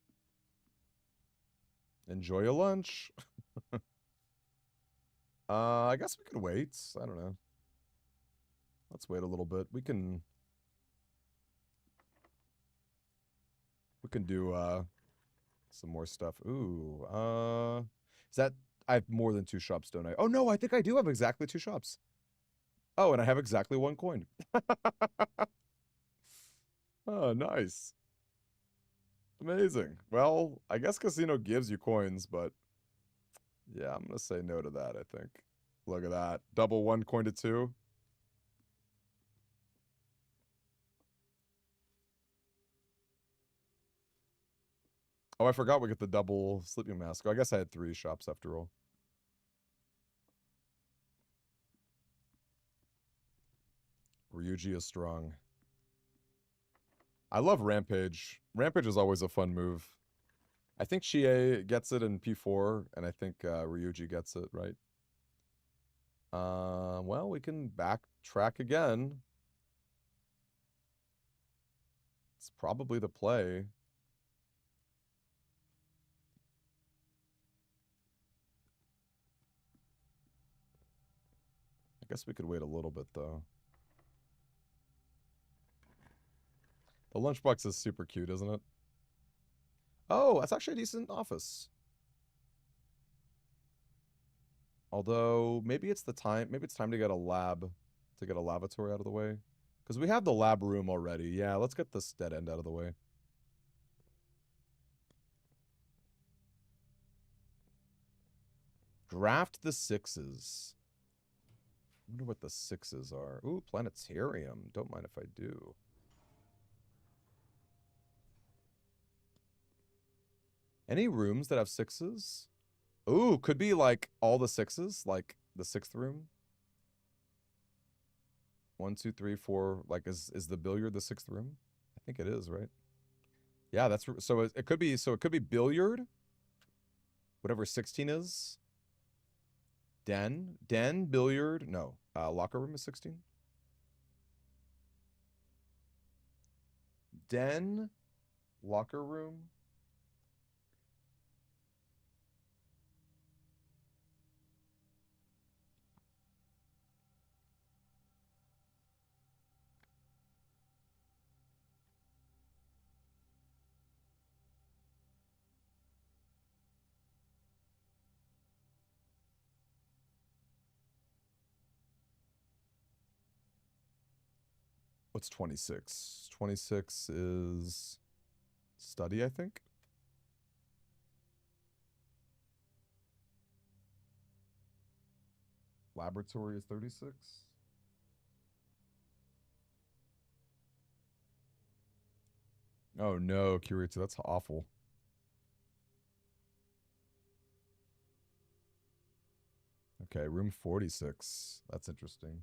Enjoy your lunch. I guess we could wait. I don't know. Let's wait a little bit. We can do some more stuff. Ooh, is that I have more than 2 shops, don't I? Oh no, I think I do have exactly 2 shops. Oh, and I have exactly 1 coin. Oh, nice. Amazing. Well, I guess casino gives you coins, but yeah, I'm gonna say no to that, I think. Look at that. Double 1 coin to 2. Oh, I forgot we get the double sleeping mask. Oh, I guess I had 3 shops after all. Ryuji is strong. I love Rampage. Rampage is always a fun move. I think Chie gets it in P4, and I think Ryuji gets it, right? Well, we can backtrack again. It's probably the play. I guess we could wait a little bit, though. The lunchbox is super cute, isn't it? Oh, that's actually a decent office. Although, maybe it's time to get a lab, to get a lavatory out of the way. Because we have the lab room already. Yeah, let's get this dead end out of the way. Draft the 6s. I wonder what the 6s are. Ooh, planetarium. Don't mind if I do. Any rooms that have 6s? Ooh, could be like all the 6s, like the 6th room. 1, 2, 3, 4. Like, is the billiard the 6th room? I think it is, right? Yeah, that's so. It could be. So it could be billiard. Whatever 16 is. Den, billiard. No, locker room is 16. Den, locker room. What's 26? 26 is study, I think. Laboratory is 36. Oh no, curator, that's awful. Okay, room 46. That's interesting.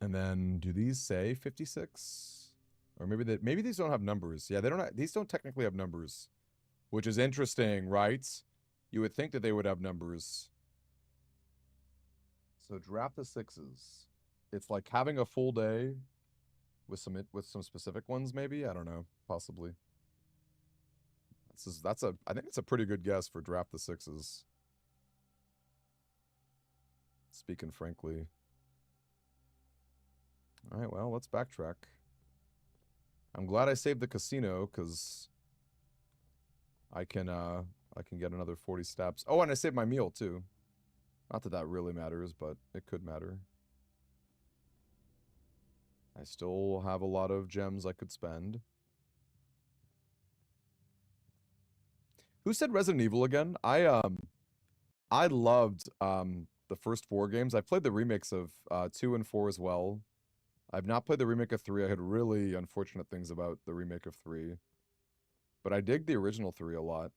And then do these say 56? Or maybe these don't have numbers. Yeah, these don't technically have numbers, which is interesting, right? You would think that they would have numbers. So draft the 6s. It's like having a full day with some specific ones, maybe. I don't know, possibly. I think it's a pretty good guess for draft the 6s. Speaking frankly. All right, well, let's backtrack. I'm glad I saved the casino because I can get another 40 steps. Oh, and I saved my meal too. Not that that really matters, but it could matter. I still have a lot of gems I could spend. Who said Resident Evil again? I loved the first 4 games. I played the remakes of 2 and 4 as well. I've not played the remake of 3. I heard really unfortunate things about the remake of 3. But I dig the original 3 a lot.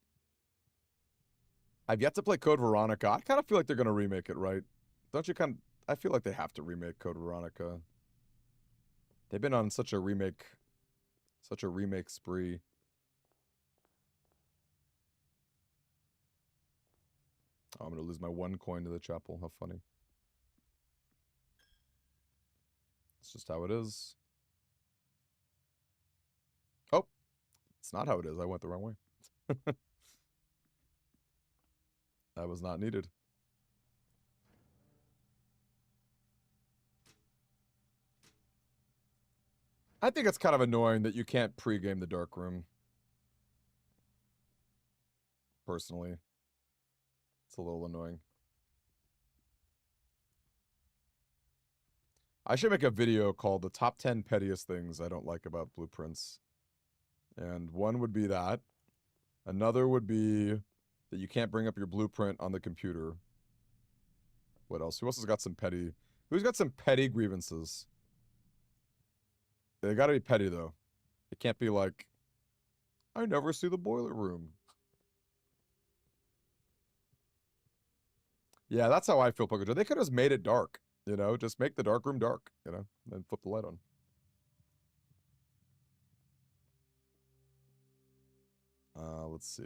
I've yet to play Code Veronica. I kind of feel like they're going to remake it, right? Don't you kind of... I feel like they have to remake Code Veronica. They've been on such a remake spree. Oh, I'm going to lose my 1 coin to the chapel. How funny. It's just how it is. Oh, it's not how it is. I went the wrong way. That was not needed. I think it's kind of annoying that you can't pregame the dark room. Personally. It's a little annoying. I should make a video called the top 10 pettiest things I don't like about blueprints. And one would be that. Another would be that you can't bring up your blueprint on the computer. What else? Who else has got some petty... Who's got some petty grievances? They gotta be petty, though. It can't be like, I never see the boiler room. Yeah, that's how I feel, Poker Joe. They could have just made it dark, you know? Just make the dark room dark, you know? Then flip the light on. Let's see.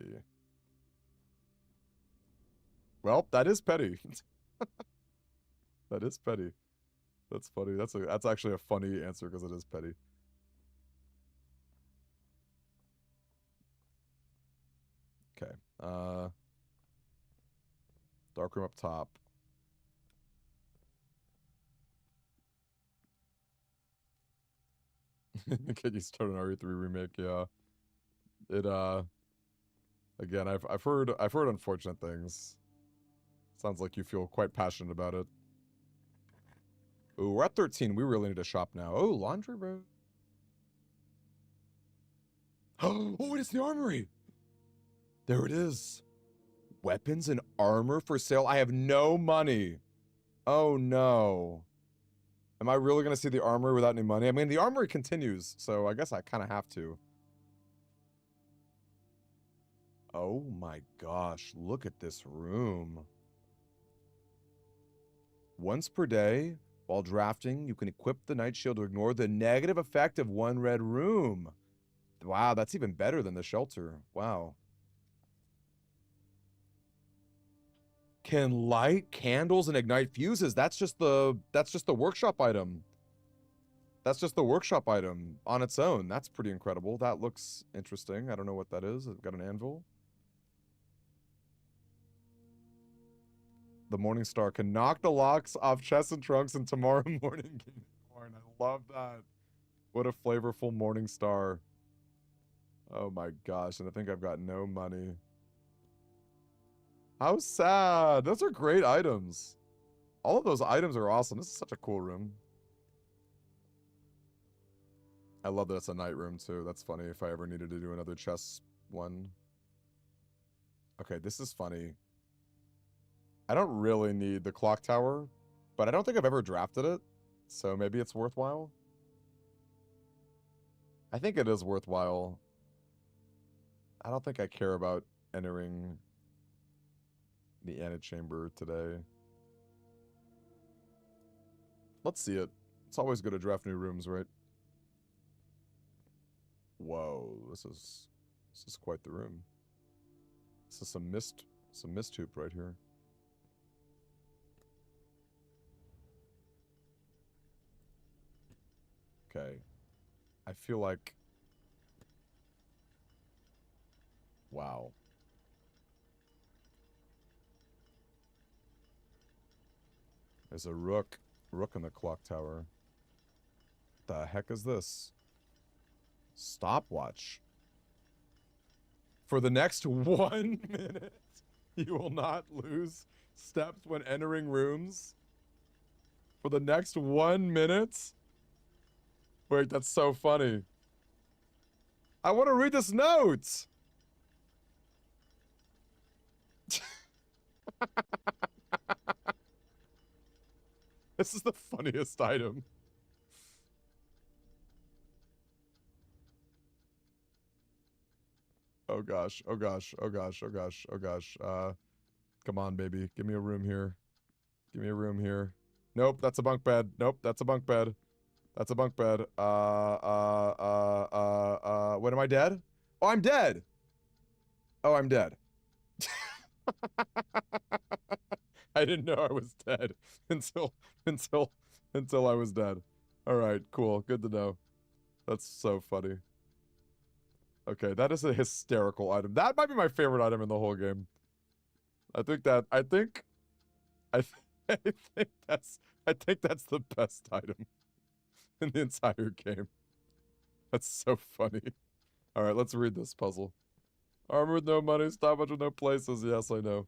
Well, that is petty. That is petty. That's funny. That's actually a funny answer because it is petty. Okay. Darkroom up top. Can you start an RE3 remake? Yeah. It again, I've heard unfortunate things. Sounds like you feel quite passionate about it. Ooh, we're at 13. We really need to shop now. Oh, laundry room. Oh, it is the armory. There it is. Weapons and armor for sale. I have no money. Oh, no. Am I really going to see the armory without any money? I mean, the armory continues, so I guess I kind of have to. Oh, my gosh. Look at this room. Once per day, while drafting, you can equip the Night Shield to ignore the negative effect of 1 red room. Wow, that's even better than the shelter. Wow. Can light candles and ignite fuses. That's just the workshop item. That's just the workshop item on its own. That's pretty incredible. That looks interesting. I don't know what that is. I've got an anvil. The Morning Star can knock the locks off chests and trunks and tomorrow morning gain corn. I love that. What a flavorful Morning Star. Oh my gosh, and I think I've got no money. How sad. Those are great items. All of those items are awesome. This is such a cool room. I love that it's a night room too. That's funny if I ever needed to do another chess one. Okay, this is funny. I don't really need the clock tower, but I don't think I've ever drafted it, so maybe it's worthwhile. I think it is worthwhile. I don't think I care about entering the antechamber today. Let's see it. It's always good to draft new rooms, right? Whoa, this is quite the room. This is some mist hoop right here. Okay. I feel like... Wow. There's a rook in the clock tower. The heck is this? Stopwatch. For the next 1 minute, you will not lose steps when entering rooms. For the next 1 minute? Wait, that's so funny. I want to read this note! This is the funniest item. Oh gosh, oh gosh, oh gosh, oh gosh, oh gosh. Come on, baby. Give me a room here. Give me a room here. Nope, that's a bunk bed. Nope, that's a bunk bed. That's a bunk bed. When am I dead? Oh, I'm dead! Oh, I'm dead. I didn't know I was dead until I was dead. Alright, cool. Good to know. That's so funny. Okay, that is a hysterical item. That might be my favorite item in the whole game. I think I think that's the best item in the entire game. That's so funny. Alright, let's read this puzzle. Armor with no money, stopwatch with no places. Yes, I know.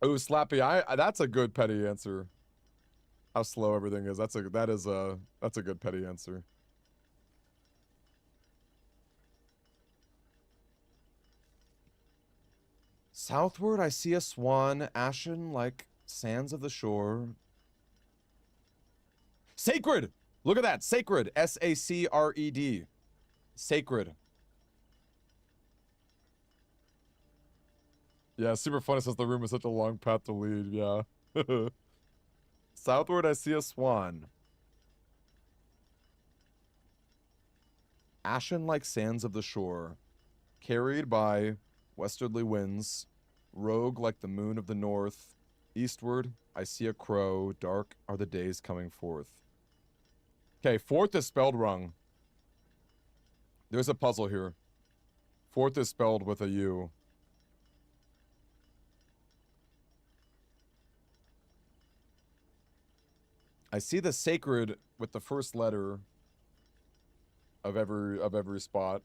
Ooh, Slappy, that's a good petty answer. How slow everything is. That's a good petty answer. Southward I see a swan, ashen like sands of the shore. Sacred! Look at that, sacred. S-A-C-R-E-D. Sacred. Yeah, super funny since the room is such a long path to lead, yeah. Southward I see a swan. Ashen like sands of the shore. Carried by westerly winds. Rogue like the moon of the north. Eastward I see a crow. Dark are the days coming forth. Okay, fourth is spelled wrong. There's a puzzle here. Fourth is spelled with a U. I see the sacred with the first letter of every spot.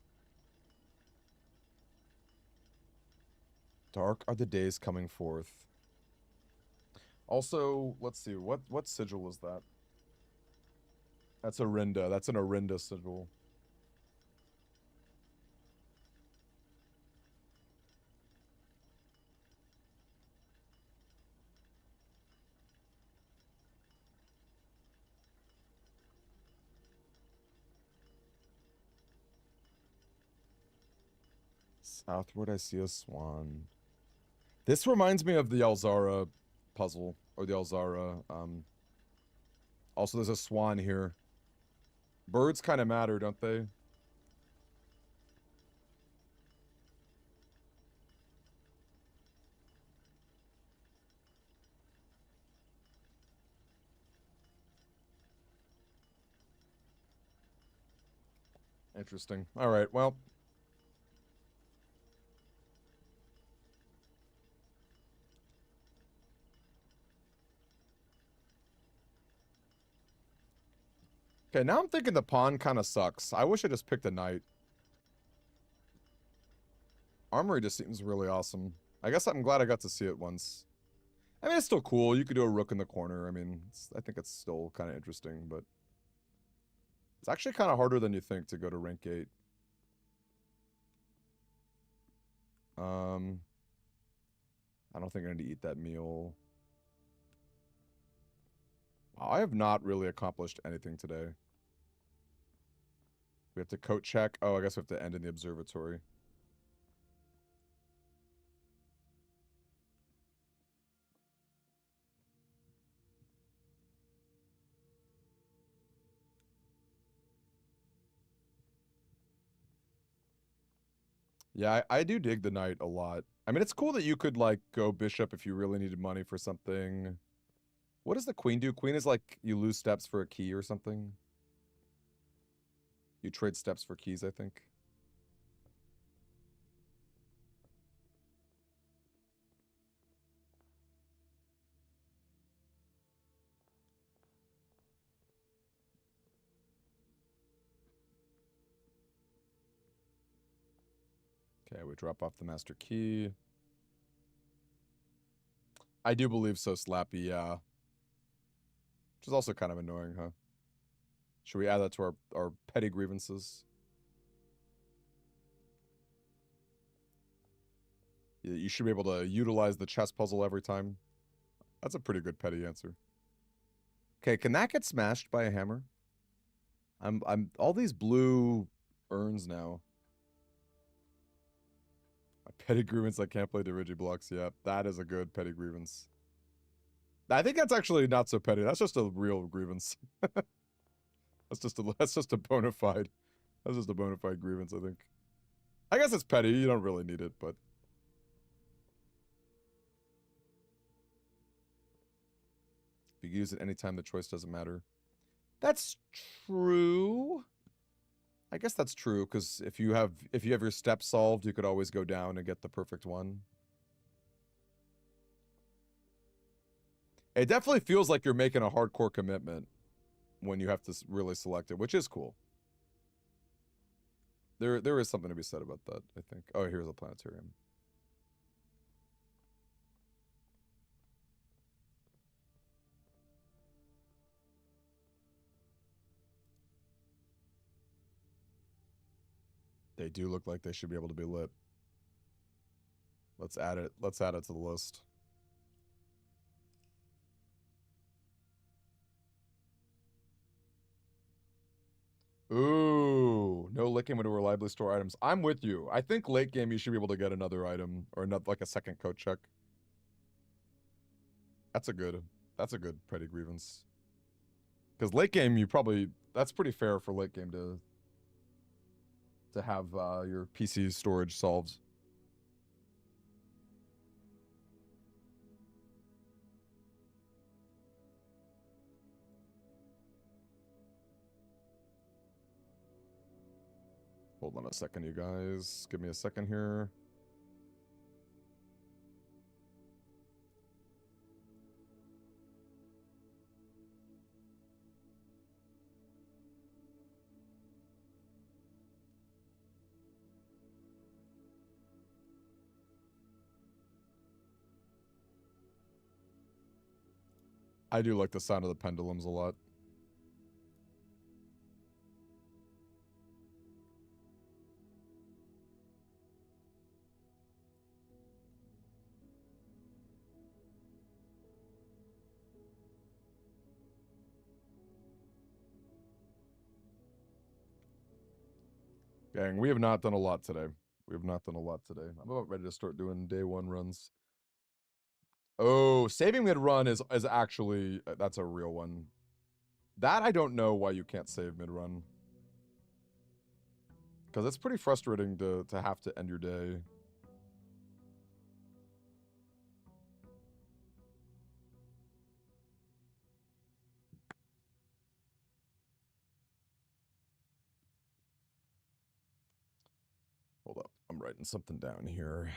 Dark are the days coming forth. Also, let's see, what sigil is that? That's Orinda. That's an Orinda sigil. Southward I see a swan. This reminds me of the Alzara puzzle, or the Alzara, also there's a swan here. Birds kind of matter, don't they? Interesting. Alright, well. Okay, now I'm thinking the pawn kind of sucks. I wish I just picked a knight. Armory just seems really awesome. I guess I'm glad I got to see it once. I mean, it's still cool. You could do a rook in the corner. I mean, I think it's still kind of interesting, but it's actually kind of harder than you think to go to rank 8. I don't think I need to eat that meal. Wow, I have not really accomplished anything today. We have to coat check. Oh, I guess we have to end in the observatory. Yeah, I do dig the knight a lot. I mean, it's cool that you could, like, go bishop if you really needed money for something. What does the queen do? Queen is like, you lose steps for a key or something. You trade steps for keys, I think. Okay, we drop off the master key. I do believe so, Slappy, yeah. Which is also kind of annoying, huh? Should we add that to our petty grievances? Yeah, you should be able to utilize the chess puzzle every time. That's a pretty good petty answer. Okay, can that get smashed by a hammer? I'm all these blue urns now. Petty grievance, I can't play Digiblocks. Yeah, that is a good petty grievance. I think that's actually not so petty. That's just a real grievance. That's just a bona fide. That's just a bona fide grievance, I think. I guess it's petty. You don't really need it, but if you use it anytime, the choice doesn't matter. That's true. I guess that's true, because if you have your step solved, you could always go down and get the perfect one. It definitely feels like you're making a hardcore commitment when you have to really select it, which is cool. There is something to be said about that, I think. Oh, here's a planetarium. They do look like they should be able to be lit. Let's add it. Let's add it to the list. Ooh, no late game to reliably store items. I'm with you. I think late game you should be able to get another item or another, like a second coat check. That's a good petty grievance. Because late game, that's pretty fair for late game to have your PC storage solved. Hold on a second, you guys. Give me a second here. I do like the sound of the pendulums a lot. Gang, we have not done a lot today. We have not done a lot today. I'm about ready to start doing day one runs. Oh, saving mid-run is actually, that's a real one. That I don't know why you can't save mid-run. Because it's pretty frustrating to have to end your day. Hold up, I'm writing something down here.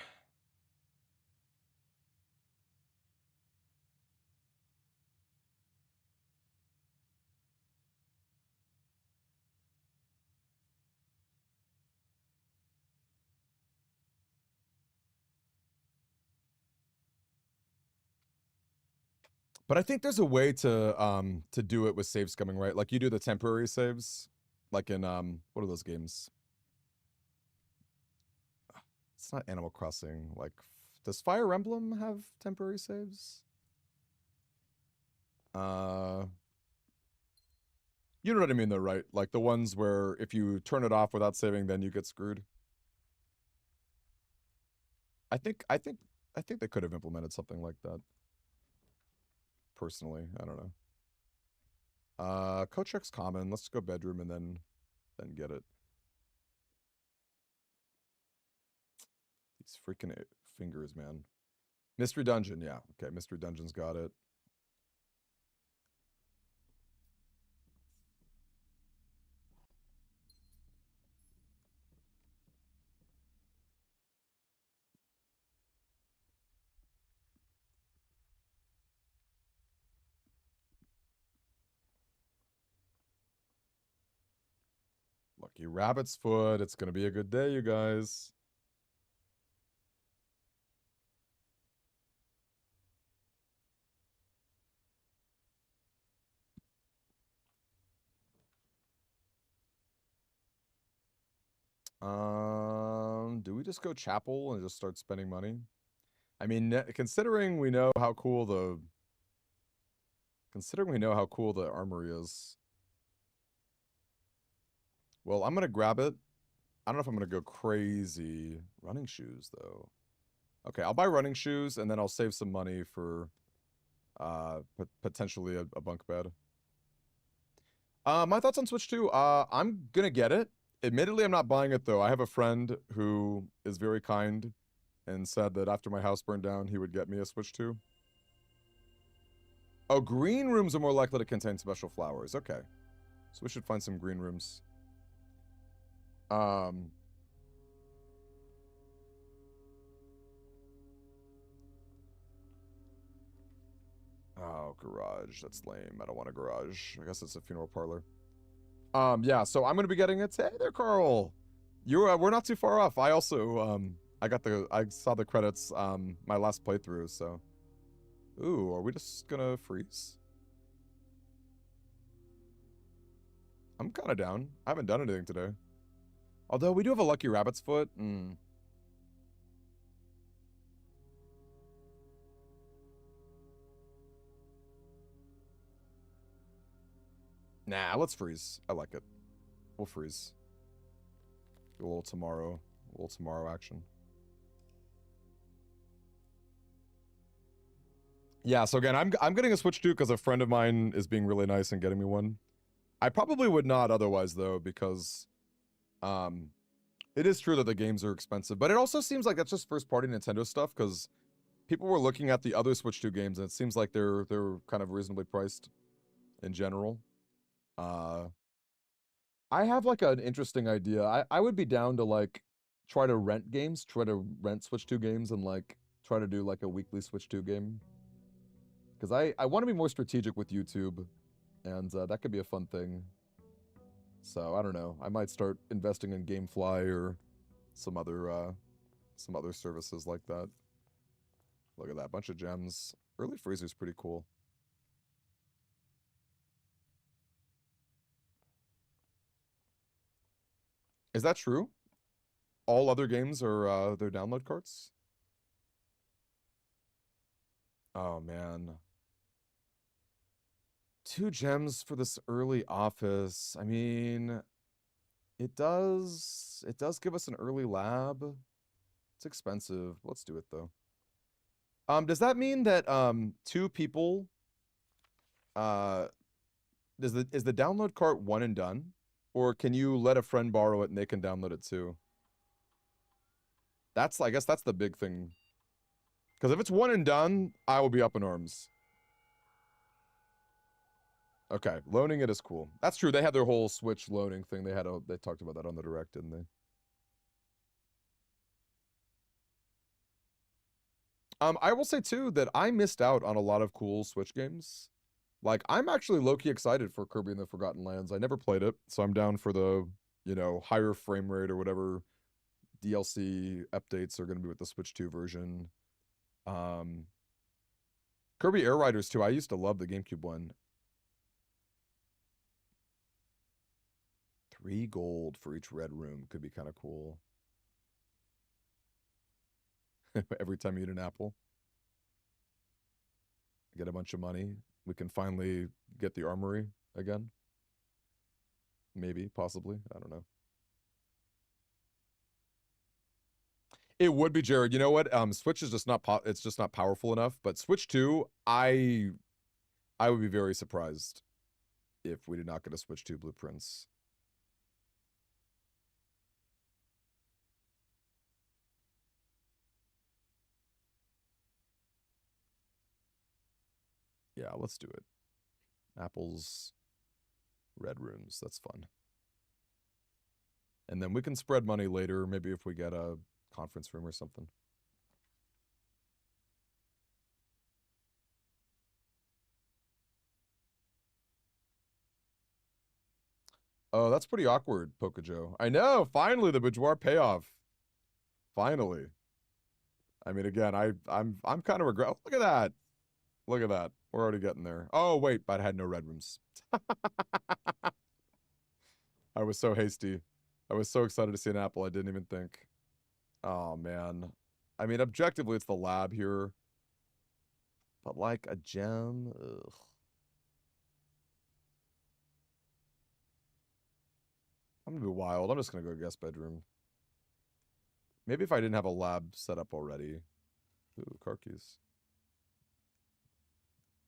But I think there's a way to do it with save scumming, right? Like you do the temporary saves, like in what are those games? It's not Animal Crossing. Like, does Fire Emblem have temporary saves? You know what I mean, though, right? Like the ones where if you turn it off without saving, then you get screwed. I think they could have implemented something like that. Personally, I don't know. Coat check's common. Let's go bedroom and then get it. These freaking fingers, man. Mystery Dungeon, yeah. Okay, Mystery Dungeon's got it. Lucky Rabbit's Foot. It's gonna be a good day, you guys. Do we just go chapel and just start spending money? I mean, considering we know how cool the armory is. Well, I'm gonna grab it. I don't know if I'm gonna go crazy. Running shoes, though. Okay, I'll buy running shoes, and then I'll save some money for potentially a bunk bed. My thoughts on Switch 2. I'm gonna get it. Admittedly, I'm not buying it, though. I have a friend who is very kind and said that after my house burned down, he would get me a Switch 2. Oh, green rooms are more likely to contain special flowers. Okay. So we should find some green rooms. Oh, garage. That's lame. I don't want a garage. I guess it's a funeral parlor. Yeah, so I'm gonna be getting it. Hey there, Carl. You're we're not too far off. I also I saw the credits my last playthrough, so. Ooh, are we just gonna freeze? I'm kinda down. I haven't done anything today. Although we do have a lucky rabbit's foot. Nah, let's freeze. I like it. We'll freeze. Do a little tomorrow action. Yeah, so again, I'm getting a Switch 2 because a friend of mine is being really nice and getting me one. I probably would not otherwise, though, because it is true that the games are expensive, but it also seems like that's just first-party Nintendo stuff, because people were looking at the other Switch 2 games, and it seems like they're kind of reasonably priced in general. I have like an interesting idea. I would be down to like try to rent games, try to rent Switch 2 games, and like try to do like a weekly Switch 2 game. Because I want to be more strategic with YouTube, and that could be a fun thing. So I don't know. I might start investing in GameFly or some other services like that. Look at that, bunch of gems. Early Freezer's pretty cool. Is that true? All other games are their download carts? Oh man. 2 gems for this early office. I mean, it does give us an early lab. It's expensive. Let's do it though. Does that mean that 2 people is the download cart one and done? Or can you let a friend borrow it and they can download it too? I guess that's the big thing. Because if it's one and done, I will be up in arms. Okay, loaning it is cool. That's true. They had their whole Switch loaning thing. They talked about that on the Direct, didn't they? I will say too that I missed out on a lot of cool Switch games. Like, I'm actually low-key excited for Kirby and the Forgotten Lands. I never played it, so I'm down for the, higher frame rate or whatever DLC updates are going to be with the Switch 2 version. Kirby Air Riders 2, I used to love the GameCube one. 3 gold for each red room could be kind of cool. Every time you eat an apple, get a bunch of money. We can finally get the armory again. Maybe, possibly. I don't know. It would be, Jared. You know what? Switch is just not it's just not powerful enough. But Switch 2, I would be very surprised if we did not get a Switch 2 blueprints. Yeah, let's do it. Apples, red rooms. That's fun. And then we can spread money later, maybe if we get a conference room or something. Oh, that's pretty awkward, Pocojo. I know, finally the boudoir payoff. Finally. I mean, again, I'm kind of regret. Oh, look at that. Look at that. We're already getting there. Oh, wait, but I had no red rooms. I was so hasty. I was so excited to see an apple, I didn't even think. Oh, man. I mean, objectively, it's the lab here. But, like, a gem? Ugh. I'm gonna be wild. I'm just gonna go guest bedroom. Maybe if I didn't have a lab set up already. Ooh, car keys.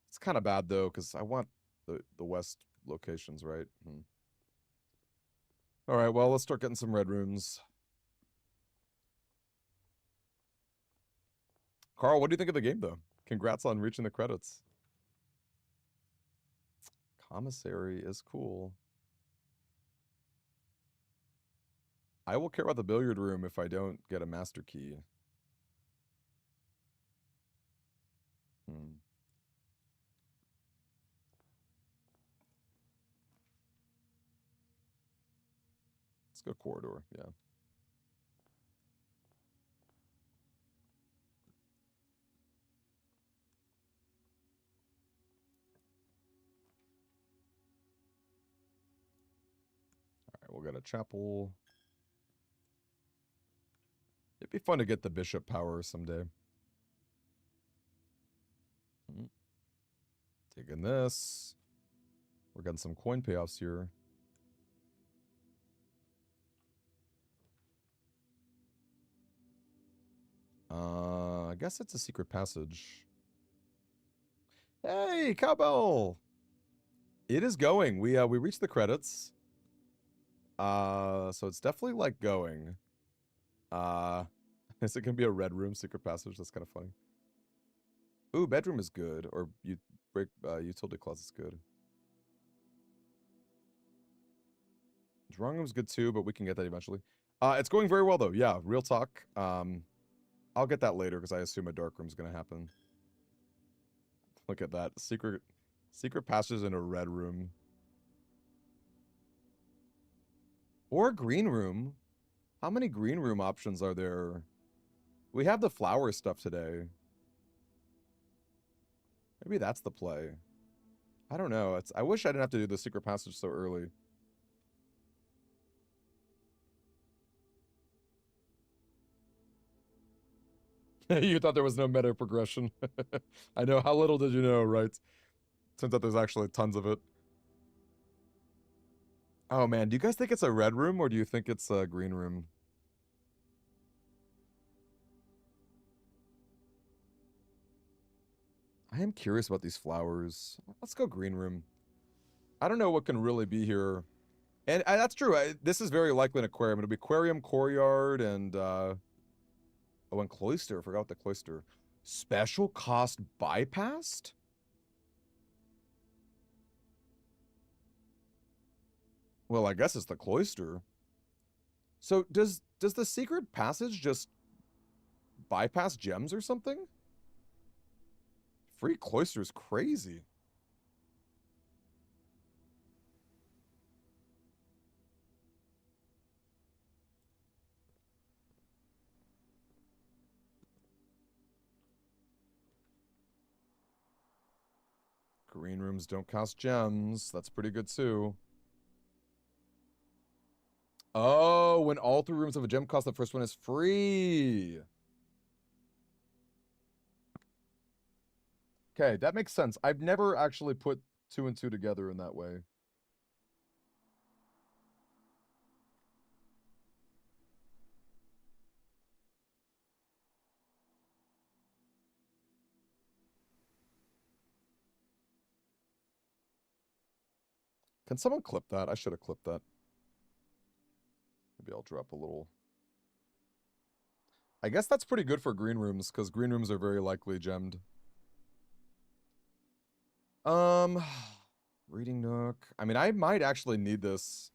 It's kind of bad, though, because I want the west locations, right? All right, well, let's start getting some red rooms. Carl, what do you think of the game, though? Congrats on reaching the credits. Commissary is cool. I will care about the billiard room if I don't get a master key. Let's go corridor, yeah. All right, we'll get a chapel. It'd be fun to get the bishop power someday. Taking this. We're getting some coin payoffs here. I guess it's a secret passage. Hey, cowbell! It is going. We reached the credits. So it's definitely like going. Is it gonna be a red room secret passage? That's kind of funny. Ooh, bedroom is good, or utility closet's good. Drawing room's good too, but we can get that eventually. It's going very well though. Yeah, real talk. I'll get that later because I assume a dark room's gonna happen. Look at that secret passages in a red room or a green room. How many green room options are there? We have the flower stuff today. Maybe that's the play. I don't know. I wish I didn't have to do the secret passage so early. You thought there was no meta progression. I know. How little did you know, right? Turns out there's actually tons of it. Oh, man. Do you guys think it's a red room or do you think it's a green room? I am curious about these flowers. Let's go green room. I don't know what can really be here. And that's true. This is very likely an aquarium. It'll be aquarium, courtyard, and... oh, and cloister. I forgot the cloister. Special cost bypassed? Well, I guess it's the cloister. So does the secret passage just bypass gems or something? Free cloister is crazy. Green rooms don't cost gems. That's pretty good too. Oh, when all 3 rooms have a gem cost, the first one is free. Okay, that makes sense. I've never actually put 2 and 2 together in that way. Can someone clip that? I should have clipped that. Maybe I'll drop a little. I guess that's pretty good for green rooms, because green rooms are very likely gemmed. Reading nook. I mean, I might actually need this.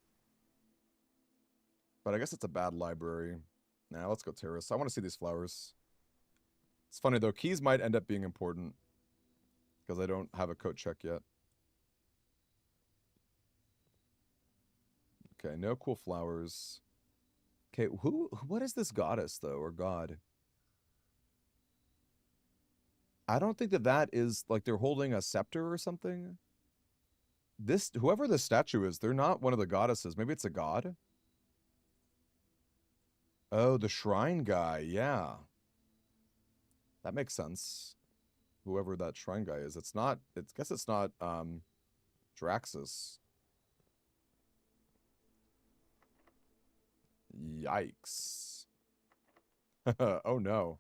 But I guess it's a bad library. Nah, let's go terrace. I want to see these flowers. It's funny, though. Keys might end up being important. Because I don't have a coat check yet. Okay, no cool flowers. Okay, what is this goddess, though, or god? I don't think that is, like, they're holding a scepter or something. Whoever this statue is, they're not one of the goddesses. Maybe it's a god? Oh, the shrine guy, yeah. That makes sense. Whoever that shrine guy is. I guess it's not, Draxus. Yikes. Oh no.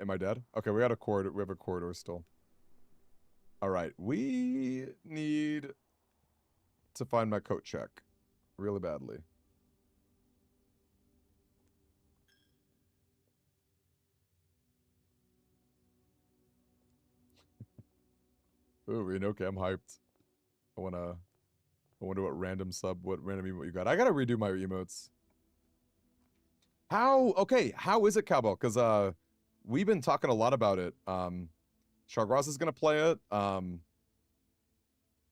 Am I dead? Okay, we got a corridor. We have a corridor still. All right, we need to find my coat check really badly. Ooh, okay, I'm hyped. I wanna. I wonder what random what random emote you got. I gotta redo my emotes. How? Okay, how is it, Cowbell? Because we've been talking a lot about it. Shargras is gonna play it.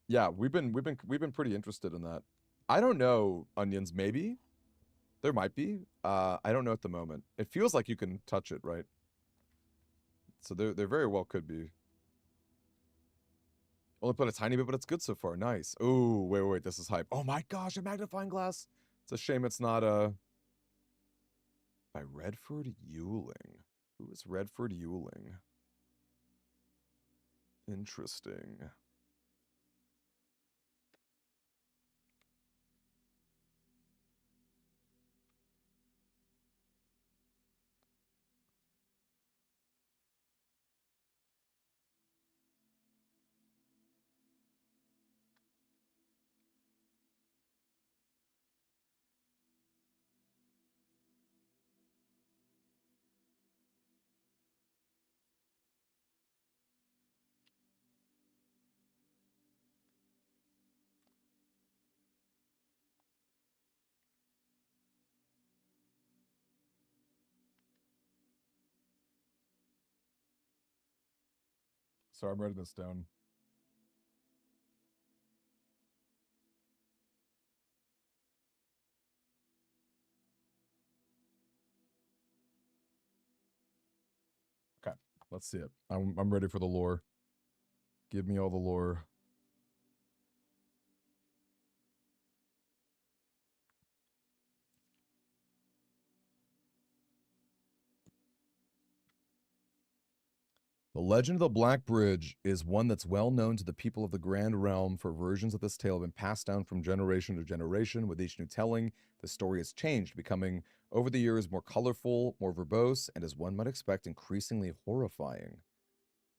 Yeah, we've been pretty interested in that. I don't know, Onions. Maybe there might be. I don't know at the moment. It feels like you can touch it, right? So there very well could be. Only put a tiny bit, but it's good so far. Nice. Oh, wait. This is hype. Oh my gosh, a magnifying glass. It's a shame it's not by Redford Ewing. Who is Redford Ewing? Interesting. Sorry, I'm writing this down. Okay, let's see it. I'm ready for the lore. Give me all the lore. The legend of the Black Bridge is one that's well known to the people of the Grand Realm, for versions of this tale have been passed down from generation to generation. With each new telling, the story has changed, becoming, over the years, more colorful, more verbose, and as one might expect, increasingly horrifying.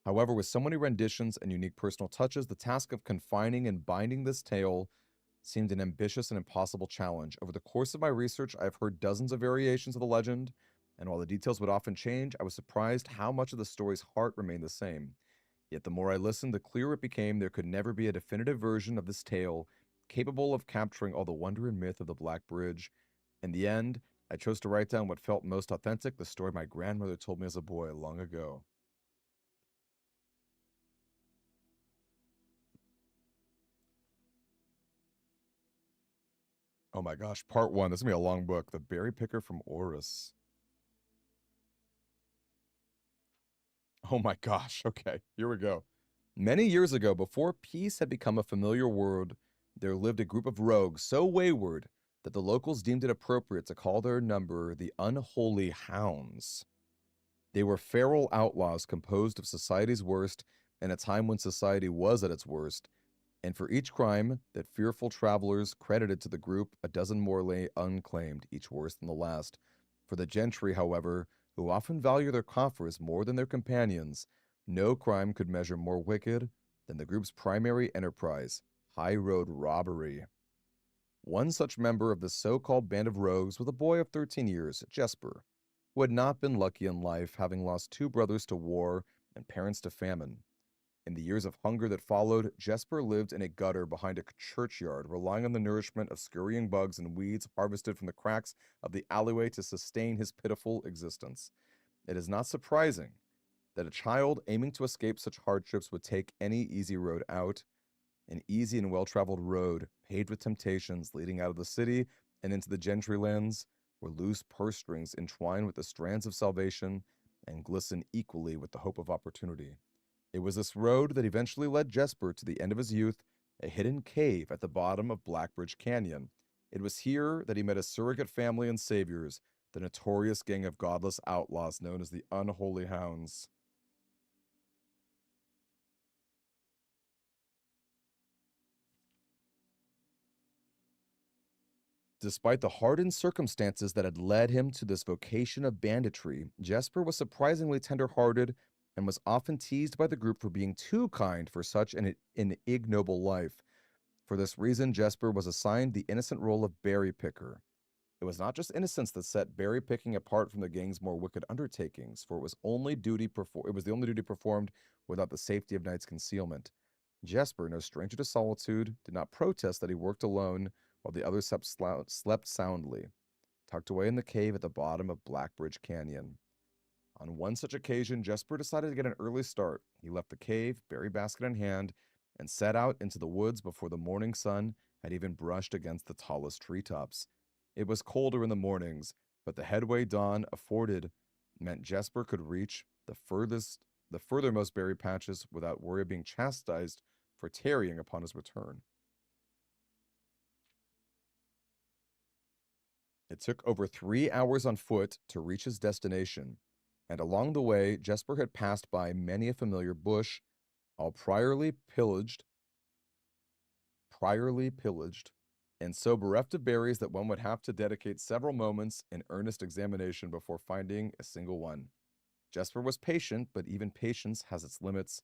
However, with so many renditions and unique personal touches, the task of confining and binding this tale seemed an ambitious and impossible challenge. Over the course of my research, I have heard dozens of variations of the legend, and while the details would often change, I was surprised how much of the story's heart remained the same. Yet the more I listened, the clearer it became there could never be a definitive version of this tale capable of capturing all the wonder and myth of the Black Bridge. In the end, I chose to write down what felt most authentic, the story my grandmother told me as a boy long ago. Oh my gosh, part one. This is gonna be a long book. The Berry Picker from Oris. Oh my gosh. Okay, here we go. Many years ago, before peace had become a familiar word, there lived a group of rogues so wayward that the locals deemed it appropriate to call their number the Unholy Hounds. They were feral outlaws composed of society's worst in a time when society was at its worst, and for each crime that fearful travelers credited to the group, a dozen more lay unclaimed, each worse than the last. For the gentry, however, who often value their coffers more than their companions, no crime could measure more wicked than the group's primary enterprise, high road robbery. One such member of the so-called band of rogues was a boy of 13 years, Jesper, who had not been lucky in life, having lost two brothers to war and parents to famine. In the years of hunger that followed, Jesper lived in a gutter behind a churchyard, relying on the nourishment of scurrying bugs and weeds harvested from the cracks of the alleyway to sustain his pitiful existence. It is not surprising that a child aiming to escape such hardships would take any easy road out, an easy and well-traveled road paved with temptations leading out of the city and into the gentry lands, where loose purse strings entwine with the strands of salvation and glisten equally with the hope of opportunity. It was this road that eventually led Jesper to the end of his youth, a hidden cave at the bottom of Blackbridge Canyon. It was here that he met his surrogate family and saviors, the notorious gang of godless outlaws known as the Unholy Hounds. Despite the hardened circumstances that had led him to this vocation of banditry, Jesper was surprisingly tender-hearted and was often teased by the group for being too kind for such an ignoble life. For this reason, Jesper was assigned the innocent role of berry picker. It was not just innocence that set berry picking apart from the gang's more wicked undertakings, for it was the only duty performed without the safety of night's concealment. Jesper, no stranger to solitude, did not protest that he worked alone while the others slept soundly, tucked away in the cave at the bottom of Blackbridge Canyon. On one such occasion, Jesper decided to get an early start. He left the cave, berry basket in hand, and set out into the woods before the morning sun had even brushed against the tallest treetops. It was colder in the mornings, but the headway dawn afforded meant Jesper could reach the furthermost berry patches without worry of being chastised for tarrying upon his return. It took over 3 hours on foot to reach his destination, and along the way, Jesper had passed by many a familiar bush, all priorly pillaged, and so bereft of berries that one would have to dedicate several moments in earnest examination before finding a single one. Jesper was patient, but even patience has its limits.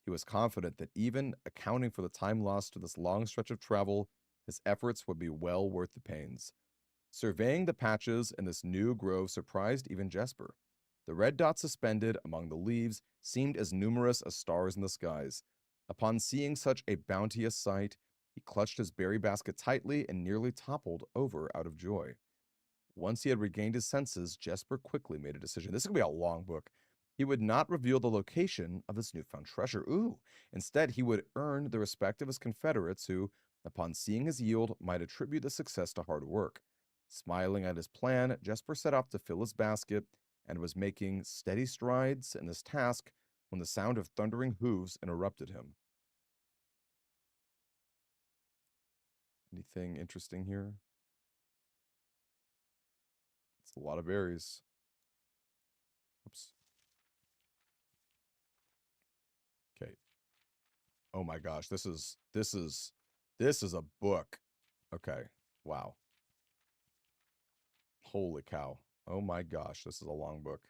He was confident that even accounting for the time lost to this long stretch of travel, his efforts would be well worth the pains. Surveying the patches in this new grove surprised even Jesper. The red dots suspended among the leaves seemed as numerous as stars in the skies. Upon seeing such a bounteous sight, he clutched his berry basket tightly and nearly toppled over out of joy. Once he had regained his senses, Jesper quickly made a decision. This is going to be a long book. He would not reveal the location of this newfound treasure. Instead, he would earn the respect of his confederates who, upon seeing his yield, might attribute the success to hard work. Smiling at his plan, Jesper set off to fill his basket and was making steady strides in this task when the sound of thundering hooves interrupted him. Anything interesting here? It's a lot of berries. Oops. Okay. Oh my gosh, this is a book. Okay. Wow. Holy cow. Oh my gosh, this is a long book.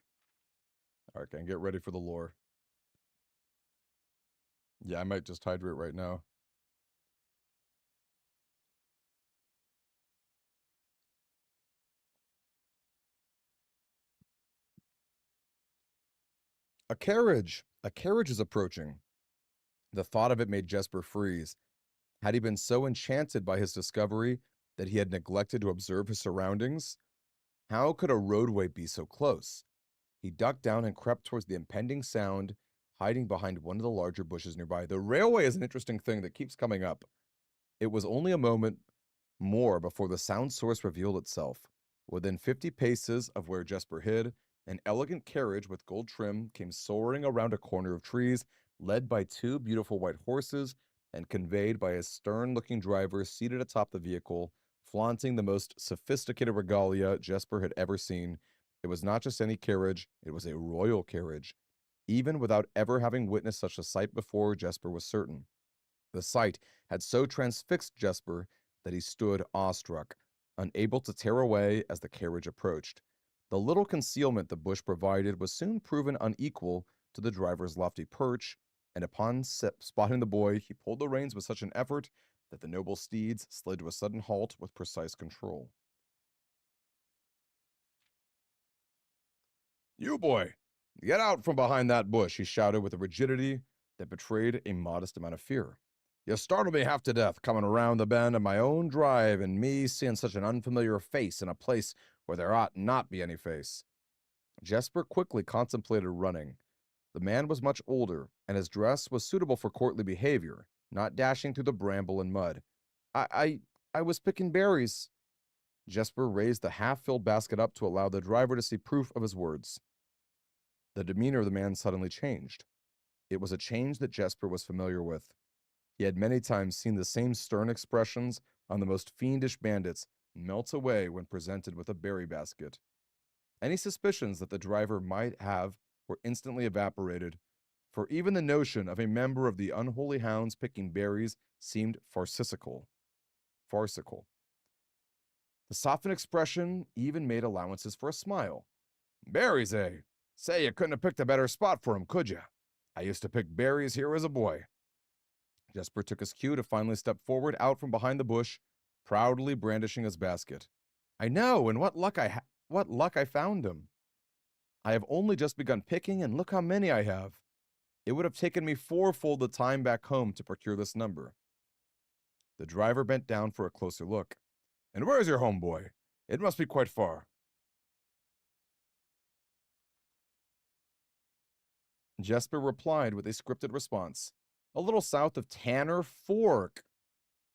All right, can get ready for the lore. Yeah, I might just hydrate right now. A carriage! A carriage is approaching. The thought of it made Jesper freeze. Had he been so enchanted by his discovery that he had neglected to observe his surroundings? How could a roadway be so close? He ducked down and crept towards the impending sound, hiding behind one of the larger bushes nearby. The railway is an interesting thing that keeps coming up. It was only a moment more before the sound source revealed itself. Within 50 paces of where Jesper hid, an elegant carriage with gold trim came soaring around a corner of trees, led by two beautiful white horses and conveyed by a stern-looking driver seated atop the vehicle, flaunting the most sophisticated regalia Jesper had ever seen. It was not just any carriage, it was a royal carriage. Even without ever having witnessed such a sight before, Jesper was certain. The sight had so transfixed Jesper that he stood awestruck, unable to tear away as the carriage approached. The little concealment the bush provided was soon proven unequal to the driver's lofty perch, and upon spotting the boy, he pulled the reins with such an effort that the noble steeds slid to a sudden halt with precise control. "You, boy, get out from behind that bush," he shouted with a rigidity that betrayed a modest amount of fear. "You startled me half to death coming around the bend of my own drive and me seeing such an unfamiliar face in a place where there ought not be any face." Jesper quickly contemplated running. The man was much older, and his dress was suitable for courtly behavior, not dashing through the bramble and mud. I was picking berries." Jesper raised the half-filled basket up to allow the driver to see proof of his words. The demeanor of the man suddenly changed. It was a change that Jesper was familiar with. He had many times seen the same stern expressions on the most fiendish bandits melt away when presented with a berry basket. Any suspicions that the driver might have were instantly evaporated, for even the notion of a member of the unholy hounds picking berries seemed farcical. The softened expression even made allowances for a smile. Berries, eh? Say you couldn't have picked a better spot for 'em, could you? I used to pick berries here as a boy. Jesper took his cue to finally step forward out from behind the bush, proudly brandishing his basket. I know, and what luck I found him. I have only just begun picking, and look how many I have. It would have taken me fourfold the time back home to procure this number. The driver bent down for a closer look. And where is your home, boy? It must be quite far. Jesper replied with a scripted response. A little south of Tanner Fork.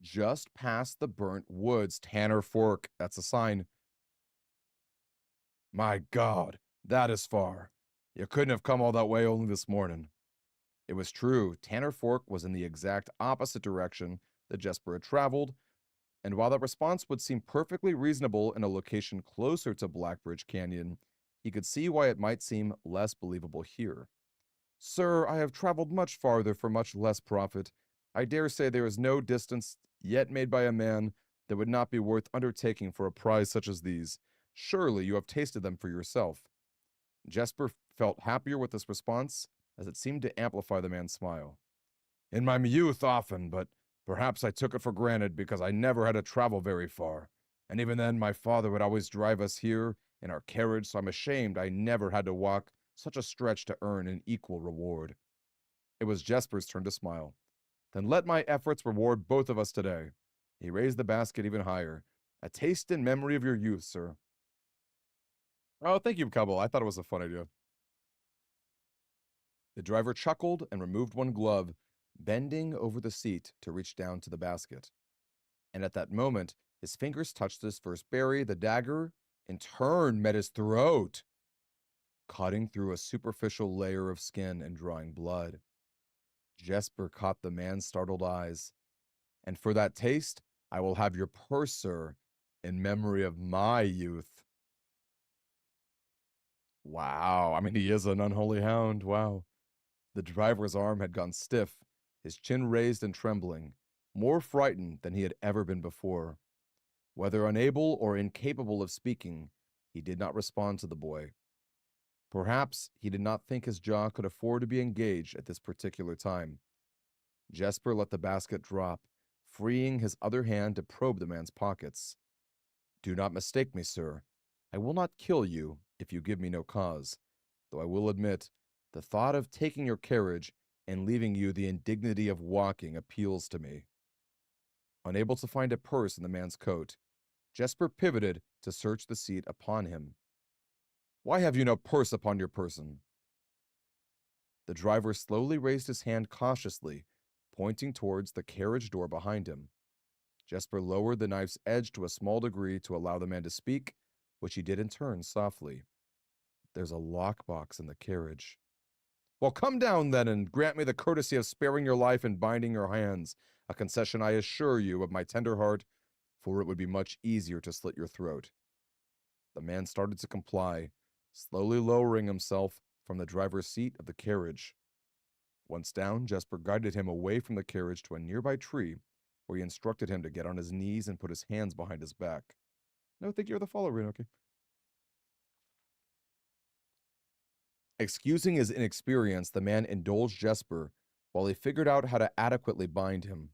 Just past the burnt woods. Tanner Fork. That's a sign. My God, that is far. You couldn't have come all that way only this morning. It was true. Tanner Fork was in the exact opposite direction that Jesper had traveled, and while that response would seem perfectly reasonable in a location closer to Blackbridge Canyon, he could see why it might seem less believable here. Sir, I have traveled much farther for much less profit. I dare say there is no distance yet made by a man that would not be worth undertaking for a prize such as these. Surely you have tasted them for yourself. Jesper felt happier with this response, as it seemed to amplify the man's smile. In my youth often, but perhaps I took it for granted because I never had to travel very far. And even then, my father would always drive us here in our carriage, so I'm ashamed I never had to walk such a stretch to earn an equal reward. It was Jesper's turn to smile. Then let my efforts reward both of us today. He raised the basket even higher. A taste in memory of your youth, sir. Oh, thank you, Cubble. I thought it was a fun idea. The driver chuckled and removed one glove, bending over the seat to reach down to the basket. And at that moment, his fingers touched his first berry. The dagger, in turn, met his throat, cutting through a superficial layer of skin and drawing blood. Jesper caught the man's startled eyes. And for that taste, I will have your purse, sir, in memory of my youth. Wow. I mean, he is an unholy hound. Wow. The driver's arm had gone stiff, his chin raised and trembling, more frightened than he had ever been before. Whether unable or incapable of speaking, he did not respond to the boy. Perhaps he did not think his jaw could afford to be engaged at this particular time. Jesper let the basket drop, freeing his other hand to probe the man's pockets. Do not mistake me, sir. I will not kill you if you give me no cause, though I will admit, the thought of taking your carriage and leaving you the indignity of walking appeals to me. Unable to find a purse in the man's coat, Jesper pivoted to search the seat upon him. Why have you no purse upon your person? The driver slowly raised his hand cautiously, pointing towards the carriage door behind him. Jesper lowered the knife's edge to a small degree to allow the man to speak, which he did in turn softly. There's a lockbox in the carriage. Well, come down then and grant me the courtesy of sparing your life and binding your hands, a concession I assure you of my tender heart, for it would be much easier to slit your throat. The man started to comply, slowly lowering himself from the driver's seat of the carriage. Once down, Jesper guided him away from the carriage to a nearby tree, where he instructed him to get on his knees and put his hands behind his back. No, think you're the follower, okay? Excusing his inexperience, the man indulged Jesper while he figured out how to adequately bind him.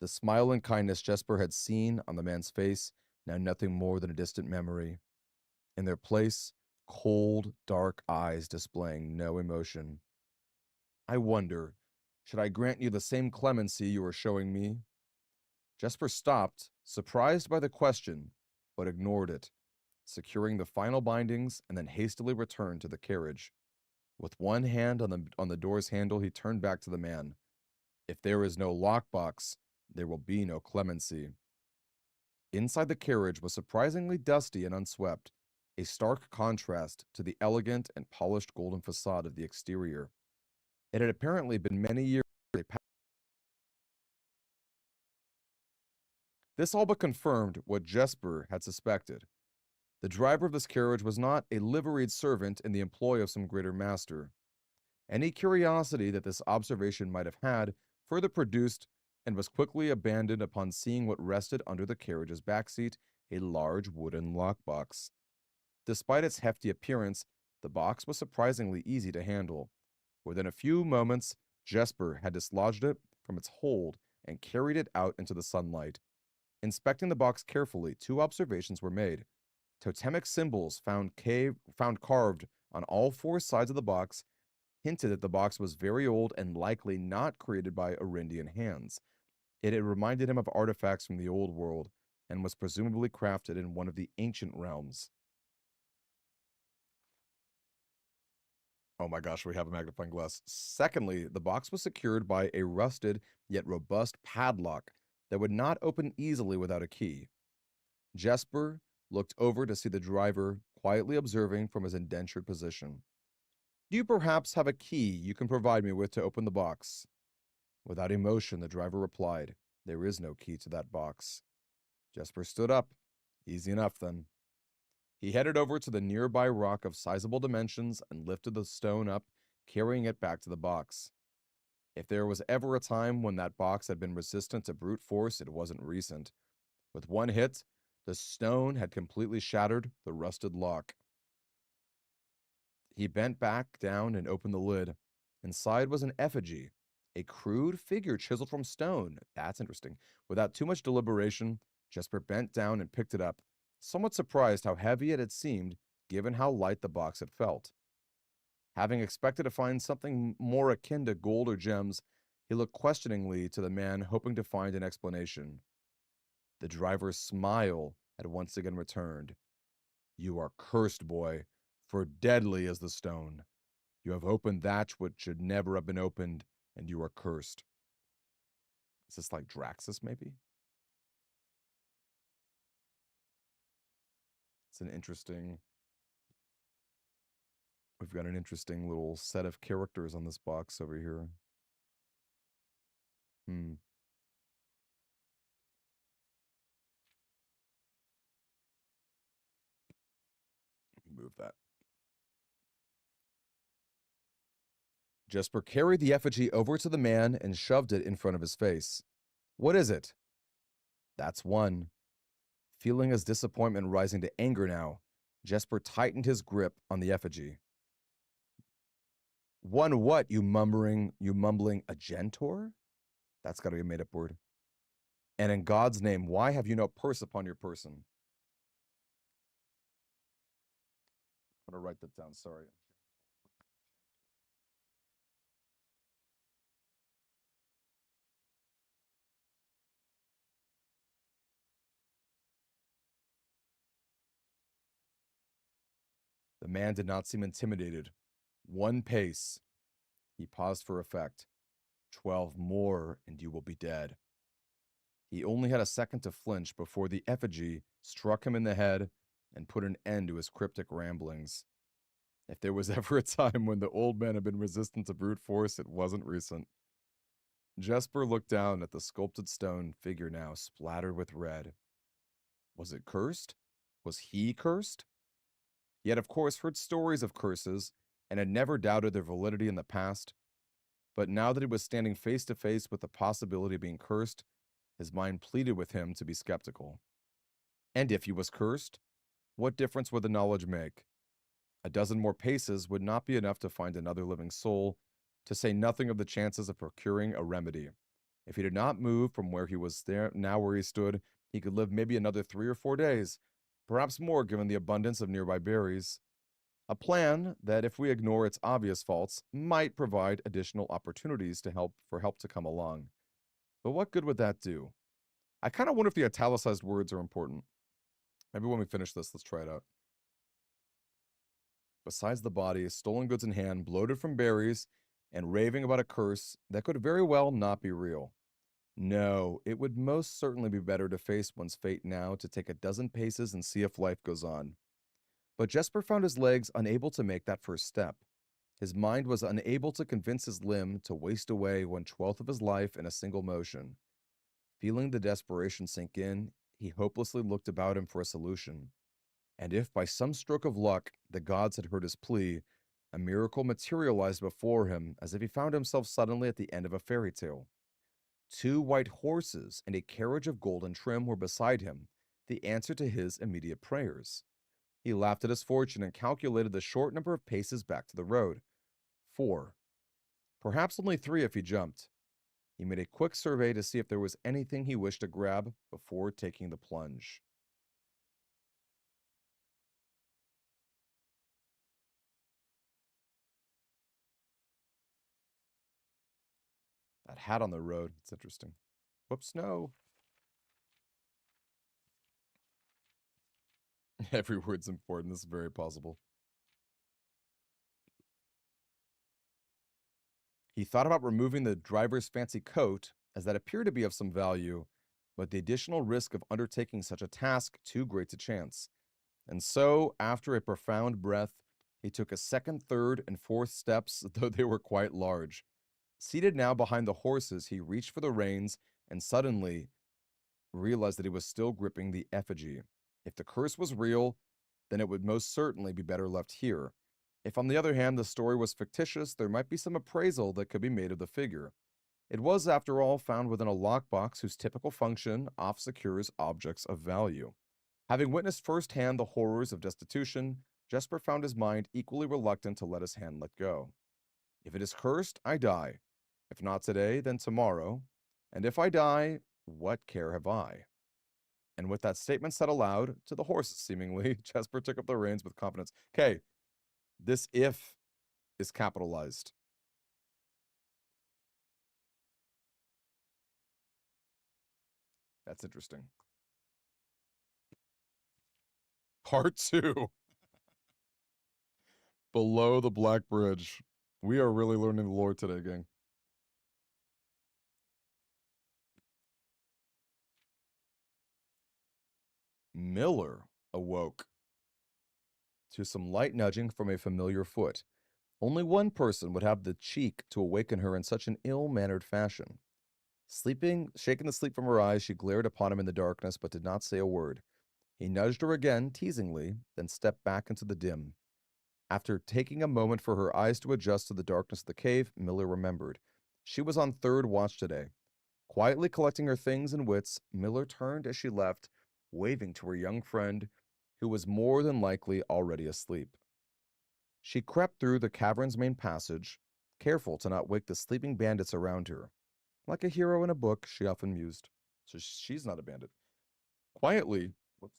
The smile and kindness Jesper had seen on the man's face, now nothing more than a distant memory. In their place, cold, dark eyes displaying no emotion. I wonder, should I grant you the same clemency you are showing me? Jesper stopped, surprised by the question, but ignored it, securing the final bindings and then hastily returned to the carriage. With one hand on the door's handle, he turned back to the man. If there is no lockbox, there will be no clemency. Inside the carriage was surprisingly dusty and unswept, a stark contrast to the elegant and polished golden facade of the exterior. It had apparently been many years. This all but confirmed what Jesper had suspected. The driver of this carriage was not a liveried servant in the employ of some greater master. Any curiosity that this observation might have had further produced and was quickly abandoned upon seeing what rested under the carriage's backseat, a large wooden lockbox. Despite its hefty appearance, the box was surprisingly easy to handle. Within a few moments, Jesper had dislodged it from its hold and carried it out into the sunlight. Inspecting the box carefully, two observations were made. Totemic symbols found carved on all four sides of the box hinted that the box was very old and likely not created by Arindian hands. It had reminded him of artifacts from the old world and was presumably crafted in one of the ancient realms. Oh my gosh, we have a magnifying glass. Secondly, the box was secured by a rusted yet robust padlock that would not open easily without a key. Jesper looked over to see the driver quietly observing from his indentured position. Do you perhaps have a key you can provide me with to open the box? Without emotion, the driver replied, There is no key to that box. Jesper stood up. Easy enough, then. He headed over to the nearby rock of sizable dimensions and lifted the stone up, carrying it back to the box. If there was ever a time when that box had been resistant to brute force, it wasn't recent. With one hit, the stone had completely shattered the rusted lock. He bent back down and opened the lid. Inside was an effigy, a crude figure chiseled from stone. That's interesting. Without too much deliberation, Jesper bent down and picked it up, somewhat surprised how heavy it had seemed given how light the box had felt. Having expected to find something more akin to gold or gems, he looked questioningly to the man, hoping to find an explanation. The driver's smile had once again returned. You are cursed, boy, for deadly is the stone. You have opened that which should never have been opened, and you are cursed. Is this like Draxus, maybe? It's an interesting... We've got an interesting little set of characters on this box over here. Move that. Jesper carried the effigy over to the man and shoved it in front of his face. What is it? That's one. Feeling his disappointment rising to anger now, Jesper tightened his grip on the effigy. One what, you mumbling agentor? That's got to be a made-up word. And in God's name, why have you no purse upon your person? I'm going to write that down, sorry. The man did not seem intimidated. One pace. He paused for effect. 12 more, and you will be dead. He only had a second to flinch before the effigy struck him in the head and put an end to his cryptic ramblings. If there was ever a time when the old man had been resistant to brute force, it wasn't recent. Jesper looked down at the sculpted stone figure now splattered with red. Was it cursed? Was he cursed? He had, of course, heard stories of curses and had never doubted their validity in the past. But now that he was standing face to face with the possibility of being cursed, his mind pleaded with him to be skeptical. And if he was cursed, what difference would the knowledge make? A dozen more paces would not be enough to find another living soul, to say nothing of the chances of procuring a remedy. If he did not move from where he was there, now where he stood, he could live maybe another 3 or 4 days, perhaps more given the abundance of nearby berries. A plan that, if we ignore its obvious faults, might provide additional opportunities for help to come along. But what good would that do? I kind of wonder if the italicized words are important. Maybe when we finish this, let's try it out. Besides the body, stolen goods in hand, bloated from berries, and raving about a curse that could very well not be real. No, it would most certainly be better to face one's fate now, to take a dozen paces and see if life goes on. But Jesper found his legs unable to make that first step. His mind was unable to convince his limb to waste away 1/12 of his life in a single motion. Feeling the desperation sink in, he hopelessly looked about him for a solution. And if by some stroke of luck the gods had heard his plea, a miracle materialized before him as if he found himself suddenly at the end of a fairy tale. 2 white horses and a carriage of golden trim were beside him, the answer to his immediate prayers. He laughed at his fortune and calculated the short number of paces back to the road. 4. Perhaps only 3 if he jumped. He made a quick survey to see if there was anything he wished to grab before taking the plunge. That hat on the road, it's interesting. Whoops, no. Every word's important. This is very possible. He thought about removing the driver's fancy coat, as that appeared to be of some value, but the additional risk of undertaking such a task too great to chance. And so, after a profound breath, he took a second, third, and fourth steps, though they were quite large. Seated now behind the horses, he reached for the reins and suddenly realized that he was still gripping the effigy. If the curse was real, then it would most certainly be better left here. If, on the other hand, the story was fictitious, there might be some appraisal that could be made of the figure. It was, after all, found within a lockbox whose typical function oft secures objects of value. Having witnessed firsthand the horrors of destitution, Jesper found his mind equally reluctant to let his hand let go. If it is cursed, I die. If not today, then tomorrow. And if I die, what care have I? And with that statement said aloud, to the horses seemingly, Jesper took up the reins with confidence. Okay, this if is capitalized. That's interesting. Part 2. Below the Black Bridge. We are really learning the lore today, gang. Miller awoke to some light nudging from a familiar foot. Only one person would have the cheek to awaken her in such an ill-mannered fashion. Shaking the sleep from her eyes, she glared upon him in the darkness, but did not say a word. He nudged her again, teasingly, then stepped back into the dim. After taking a moment for her eyes to adjust to the darkness of the cave, Miller remembered. She was on third watch today. Quietly collecting her things and wits, Miller turned as she left, waving to her young friend, who was more than likely already asleep. She crept through the cavern's main passage, careful to not wake the sleeping bandits around her. Like a hero in a book, she often mused. So she's not a bandit. Quietly, whoops,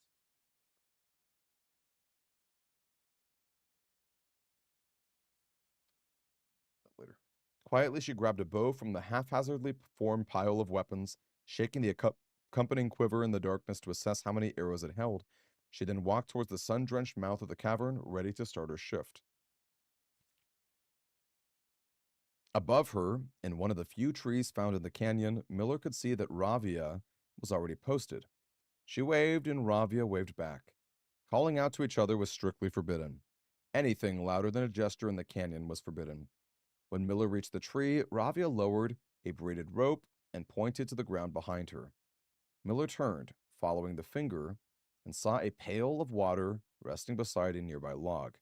later. Quietly, she grabbed a bow from the haphazardly formed pile of weapons, shaking the accompanying quiver in the darkness to assess how many arrows it held. She then walked towards the sun-drenched mouth of the cavern, ready to start her shift. Above her, in one of the few trees found in the canyon, Miller could see that Ravia was already posted. She waved, and Ravia waved back. Calling out to each other was strictly forbidden. Anything louder than a gesture in the canyon was forbidden. When Miller reached the tree, Ravia lowered a braided rope and pointed to the ground behind her. Miller turned, following the finger, and saw a pail of water resting beside a nearby log.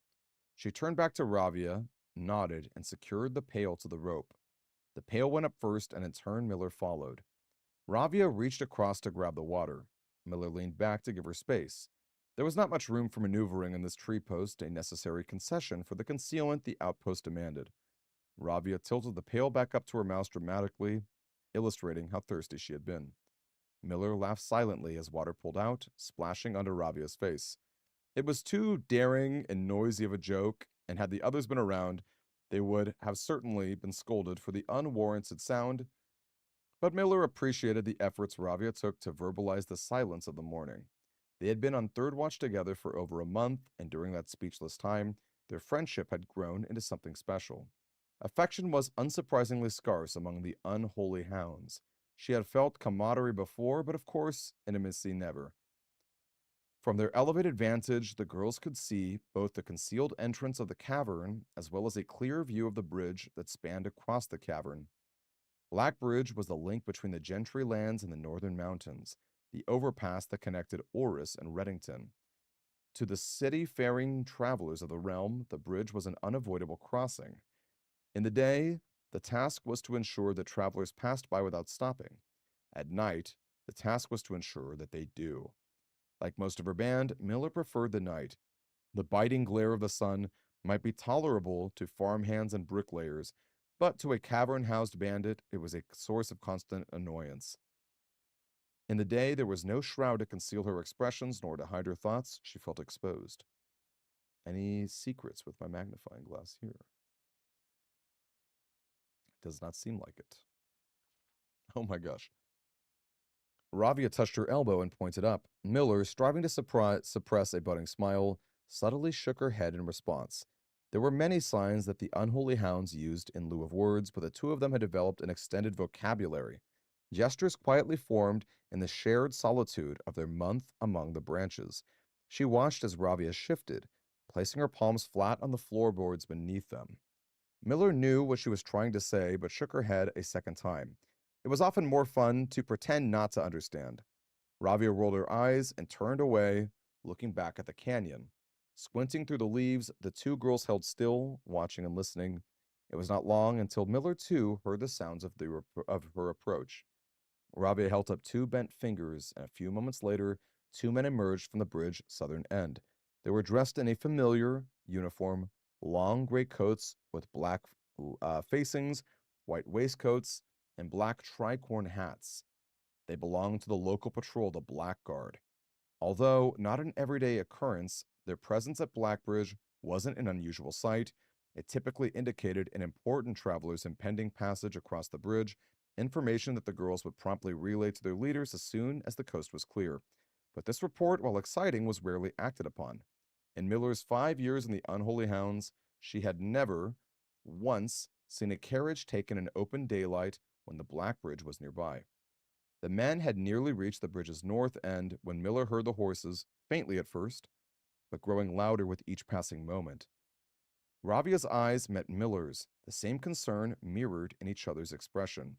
She turned back to Ravia, nodded, and secured the pail to the rope. The pail went up first, and in turn Miller followed. Ravia reached across to grab the water. Miller leaned back to give her space. There was not much room for maneuvering in this tree post, a necessary concession for the concealment the outpost demanded. Ravia tilted the pail back up to her mouth dramatically, illustrating how thirsty she had been. Miller laughed silently as water pulled out, splashing under Ravia's face. It was too daring and noisy of a joke, and had the others been around, they would have certainly been scolded for the unwarranted sound, but Miller appreciated the efforts Ravia took to verbalize the silence of the morning. They had been on third watch together for over a month, and during that speechless time, their friendship had grown into something special. Affection was unsurprisingly scarce among the unholy hounds. She had felt camaraderie before, but of course, intimacy never. From their elevated vantage, the girls could see both the concealed entrance of the cavern as well as a clear view of the bridge that spanned across the cavern. Black Bridge was the link between the Gentry lands and the northern mountains, the overpass that connected Orris and Reddington. To the city-faring travelers of the realm, the bridge was an unavoidable crossing. In the day, the task was to ensure that travelers passed by without stopping. At night, the task was to ensure that they do. Like most of her band, Miller preferred the night. The biting glare of the sun might be tolerable to farmhands and bricklayers, but to a cavern housed bandit, it was a source of constant annoyance. In the day, there was no shroud to conceal her expressions nor to hide her thoughts. She felt exposed. Any secrets with my magnifying glass here? Does not seem like it. Oh my gosh. Ravia touched her elbow and pointed up. Miller, striving to suppress a budding smile, subtly shook her head in response. There were many signs that the unholy hounds used in lieu of words, but the two of them had developed an extended vocabulary. Gestures quietly formed in the shared solitude of their month among the branches. She watched as Ravia shifted, placing her palms flat on the floorboards beneath them. Miller knew what she was trying to say, but shook her head a second time. It was often more fun to pretend not to understand. Ravia rolled her eyes and turned away, looking back at the canyon. Squinting through the leaves, the two girls held still, watching and listening. It was not long until Miller, too, heard the sounds of her approach. Ravia held up two bent fingers, and a few moments later, two men emerged from the bridge's southern end. They were dressed in a familiar uniform, long gray coats with black facings, white waistcoats, and black tricorn hats. They belonged to the local patrol, the Black Guard. Although not an everyday occurrence, their presence at Blackbridge wasn't an unusual sight. It typically indicated an important traveler's impending passage across the bridge, information that the girls would promptly relay to their leaders as soon as the coast was clear. But this report, while exciting, was rarely acted upon. In Miller's 5 years in the Unholy Hounds, she had never once seen a carriage taken in open daylight when the Black Bridge was nearby. The men had nearly reached the bridge's north end when Miller heard the horses, faintly at first, but growing louder with each passing moment. Ravia's eyes met Miller's, the same concern mirrored in each other's expression.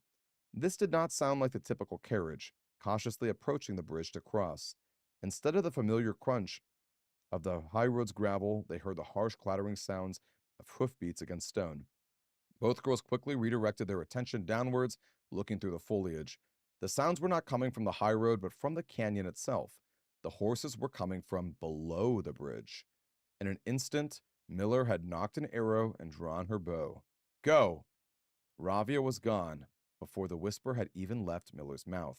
This did not sound like the typical carriage, cautiously approaching the bridge to cross. Instead of the familiar crunch of the high road's gravel, they heard the harsh clattering sounds of hoofbeats against stone. Both girls quickly redirected their attention downwards, looking through the foliage. The sounds were not coming from the high road, but from the canyon itself. The horses were coming from below the bridge. In an instant, Miller had knocked an arrow and drawn her bow. Go! Ravia was gone before the whisper had even left Miller's mouth.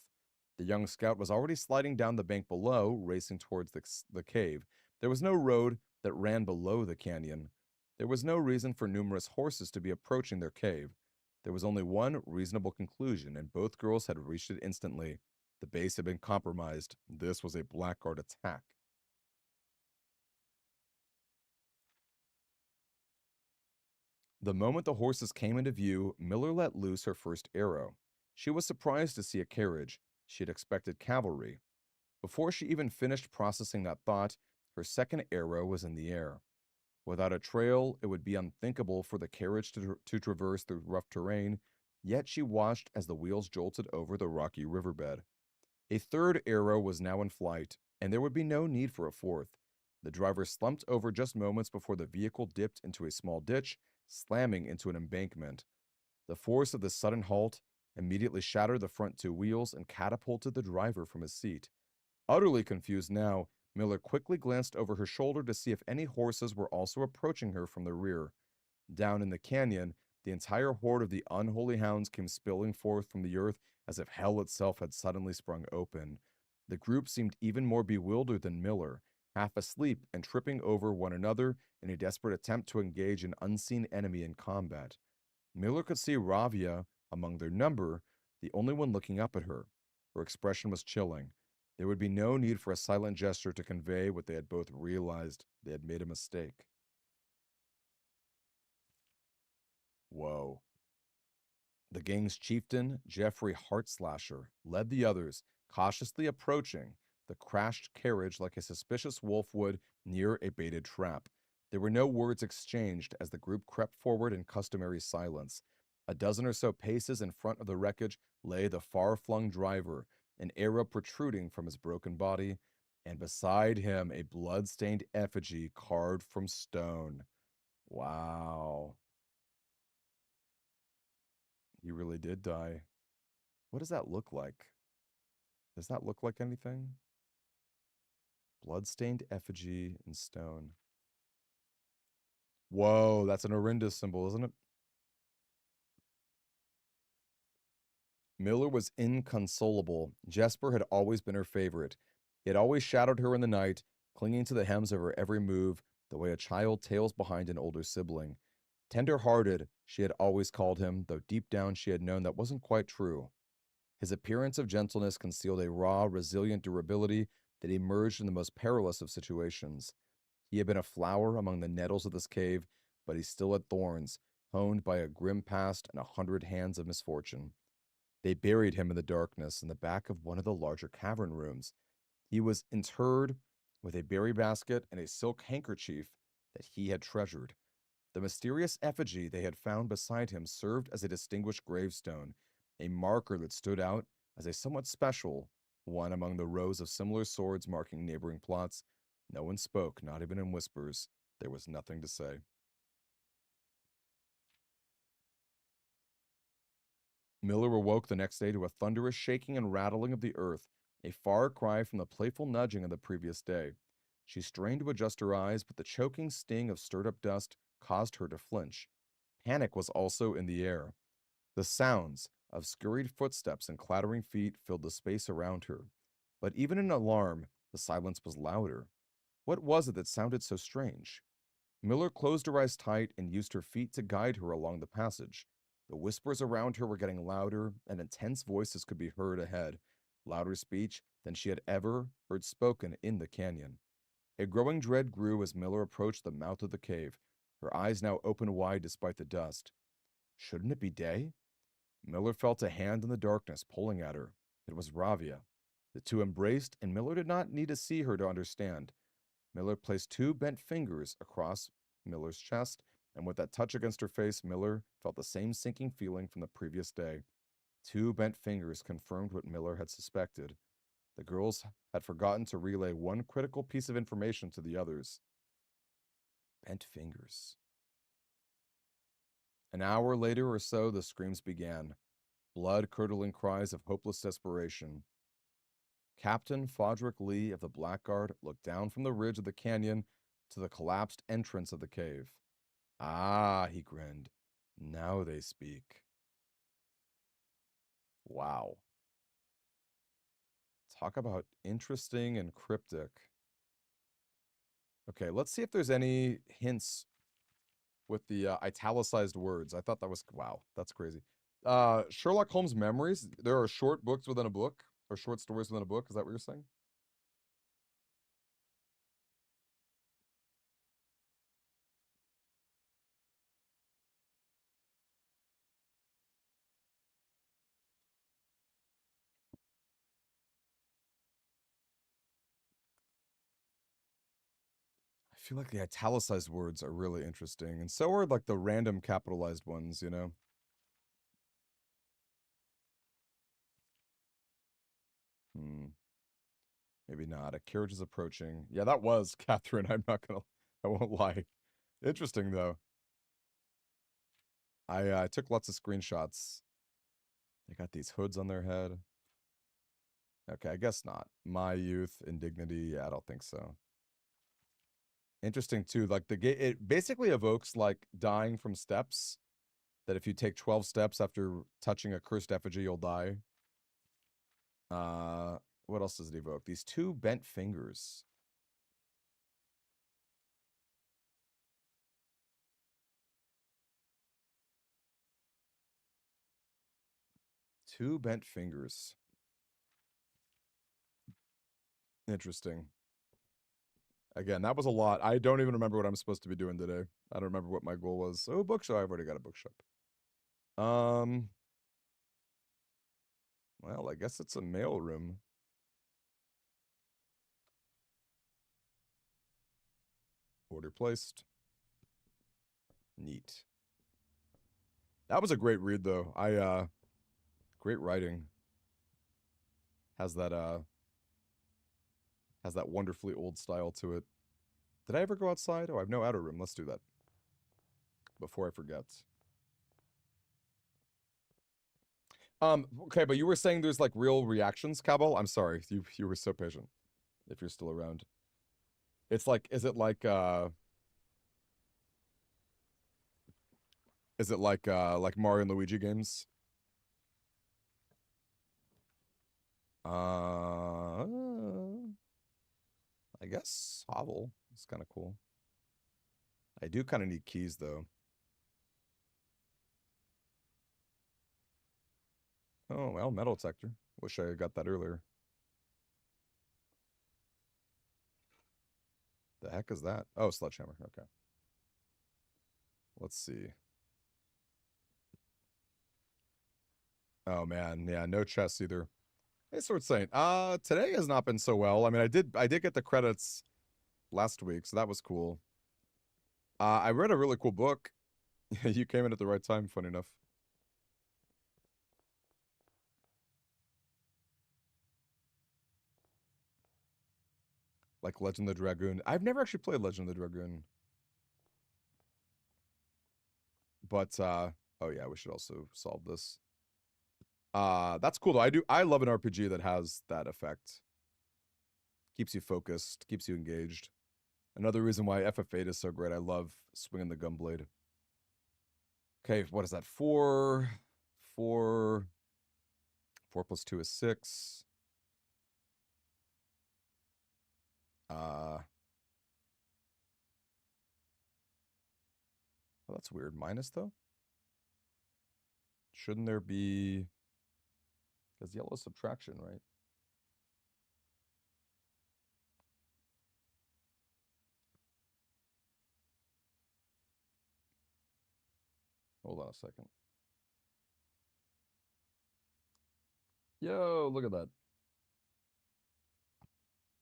The young scout was already sliding down the bank below, racing towards the cave. There was no road that ran below the canyon. There was no reason for numerous horses to be approaching their cave. There was only one reasonable conclusion, and both girls had reached it instantly. The base had been compromised. This was a Blackguard attack. The moment the horses came into view, Miller let loose her first arrow. She was surprised to see a carriage. She had expected cavalry. Before she even finished processing that thought, her second arrow was in the air. Without a trail, it would be unthinkable for the carriage to traverse the rough terrain, yet she watched as the wheels jolted over the rocky riverbed. A third arrow was now in flight, and there would be no need for a fourth. The driver slumped over just moments before the vehicle dipped into a small ditch, slamming into an embankment. The force of the sudden halt immediately shattered the front two wheels and catapulted the driver from his seat. Utterly confused now, Miller quickly glanced over her shoulder to see if any horses were also approaching her from the rear. Down in the canyon, the entire horde of the unholy hounds came spilling forth from the earth as if hell itself had suddenly sprung open. The group seemed even more bewildered than Miller, half asleep and tripping over one another in a desperate attempt to engage an unseen enemy in combat. Miller could see Ravia among their number, the only one looking up at her. Her expression was chilling. There would be no need for a silent gesture to convey what they had both realized: they had made a mistake. Whoa. The gang's chieftain, Jeffrey Heartslasher, led the others, cautiously approaching the crashed carriage like a suspicious wolf would near a baited trap. There were no words exchanged as the group crept forward in customary silence. A dozen or so paces in front of the wreckage lay the far-flung driver, an arrow protruding from his broken body, and beside him a blood-stained effigy carved from stone. Wow. He really did die. What does that look like? Does that look like anything? Bloodstained effigy in stone. Whoa, that's an horrendous symbol, isn't it? Miller was inconsolable. Jesper had always been her favorite. He had always shadowed her in the night, clinging to the hems of her every move, the way a child tails behind an older sibling. Tender-hearted, she had always called him, though deep down she had known that wasn't quite true. His appearance of gentleness concealed a raw, resilient durability that emerged in the most perilous of situations. He had been a flower among the nettles of this cave, but he still had thorns, honed by a grim past and 100 hands of misfortune. They buried him in the darkness in the back of one of the larger cavern rooms. He was interred with a berry basket and a silk handkerchief that he had treasured. The mysterious effigy they had found beside him served as a distinguished gravestone, a marker that stood out as a somewhat special one among the rows of similar swords marking neighboring plots. No one spoke, not even in whispers. There was nothing to say. Miller awoke the next day to a thunderous shaking and rattling of the earth, a far cry from the playful nudging of the previous day. She strained to adjust her eyes, but the choking sting of stirred up dust caused her to flinch. Panic was also in the air. The sounds of scurried footsteps and clattering feet filled the space around her. But even in alarm, the silence was louder. What was it that sounded so strange? Miller closed her eyes tight and used her feet to guide her along the passage. The whispers around her were getting louder, and intense voices could be heard ahead, louder speech than she had ever heard spoken in the canyon. A growing dread grew as Miller approached the mouth of the cave, her eyes now open wide despite the dust. Shouldn't it be day? Miller felt a hand in the darkness pulling at her. It was Ravia. The two embraced, and Miller did not need to see her to understand. Miller placed two bent fingers across Miller's chest, and with that touch against her face, Miller felt the same sinking feeling from the previous day. Two bent fingers confirmed what Miller had suspected. The girls had forgotten to relay one critical piece of information to the others. Bent fingers. An hour later or so, the screams began, blood-curdling cries of hopeless desperation. Captain Fodrick Lee of the Blackguard looked down from the ridge of the canyon to the collapsed entrance of the cave. Ah, he grinned. Now they speak. Wow. Talk about interesting and cryptic. Okay, let's see if there's any hints with the italicized words. I thought that was, wow, that's crazy. Sherlock Holmes memories. There are short books within a book, or short stories within a book. Is that what you're saying? I feel like the italicized words are really interesting, and so are like the random capitalized ones, you know? Hmm, maybe not. A carriage is approaching. Yeah, that was Catherine. I won't lie. Interesting though. I took lots of screenshots. They got these hoods on their head. Okay, I guess not. My youth, indignity. Yeah, I don't think so. Interesting too. Like it basically evokes like dying from steps. That if you take 12 steps after touching a cursed effigy, you'll die. Uh, what else does it evoke? These two bent fingers. Two bent fingers. Interesting. Again, that was a lot. I don't even remember what I'm supposed to be doing today. I don't remember what my goal was. Oh, bookshop. I've already got a bookshop. Um, well, I guess it's a mail room. Order placed. Neat. That was a great read though. Great writing. Has that has that wonderfully old style to it. Did I ever go outside? Oh, I have no outer room. Let's do that before I forget. Okay, but you were saying there's like real reactions, Cabal? I'm sorry. You were so patient. If you're still around. It's like, is it like Mario and Luigi games? I guess Hovel is kind of cool. I do kind of need keys though. Oh, well, metal detector. Wish I got that earlier. The heck is that? Oh, sledgehammer. Okay. Let's see. Oh man, yeah, no chess either. Hey, Sword Saint. Today has not been so well. I mean, I did get the credits last week, so that was cool. I read a really cool book. You came in at the right time, funny enough. Like Legend of the Dragoon. I've never actually played Legend of the Dragoon. But oh yeah, we should also solve this. That's cool though. I love an RPG that has that effect. Keeps you focused, keeps you engaged. Another reason why FF8 is so great. I love swinging the gunblade. Okay, what is that? 4 4 4 plus 2 is 6. Oh, that's weird. Minus though? Shouldn't there be, because yellow is subtraction, right? Hold on a second. Yo, look at that.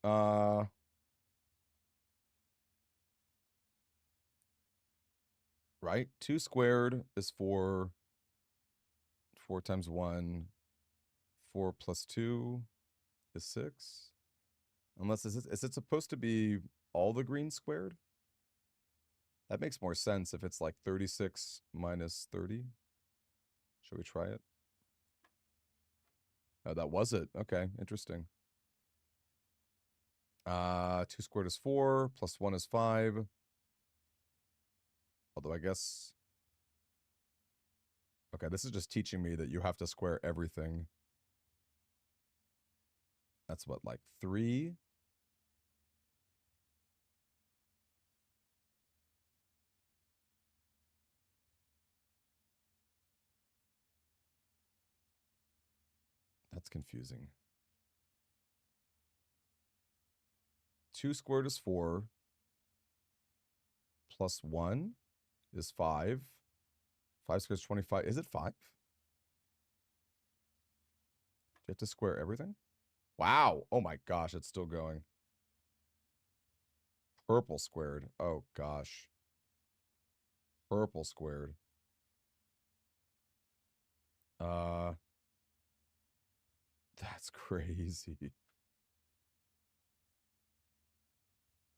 Uh, right? 2 squared is 4. 4 times 1. 4 plus 2 is 6. Unless, is it supposed to be all the green squared? That makes more sense if it's like 36 minus 30. Should we try it? Oh, that was it. Okay, interesting. 2 squared is 4, plus 1 is 5. Although I guess... Okay, this is just teaching me that you have to square everything. That's what, like 3? That's confusing. 2 squared is 4. Plus 1 is 5. 5 squared is 25. Is it 5? Do you have to square everything? Wow. Oh my gosh, it's still going. Purple squared. Oh gosh. Purple squared. Uh, that's crazy.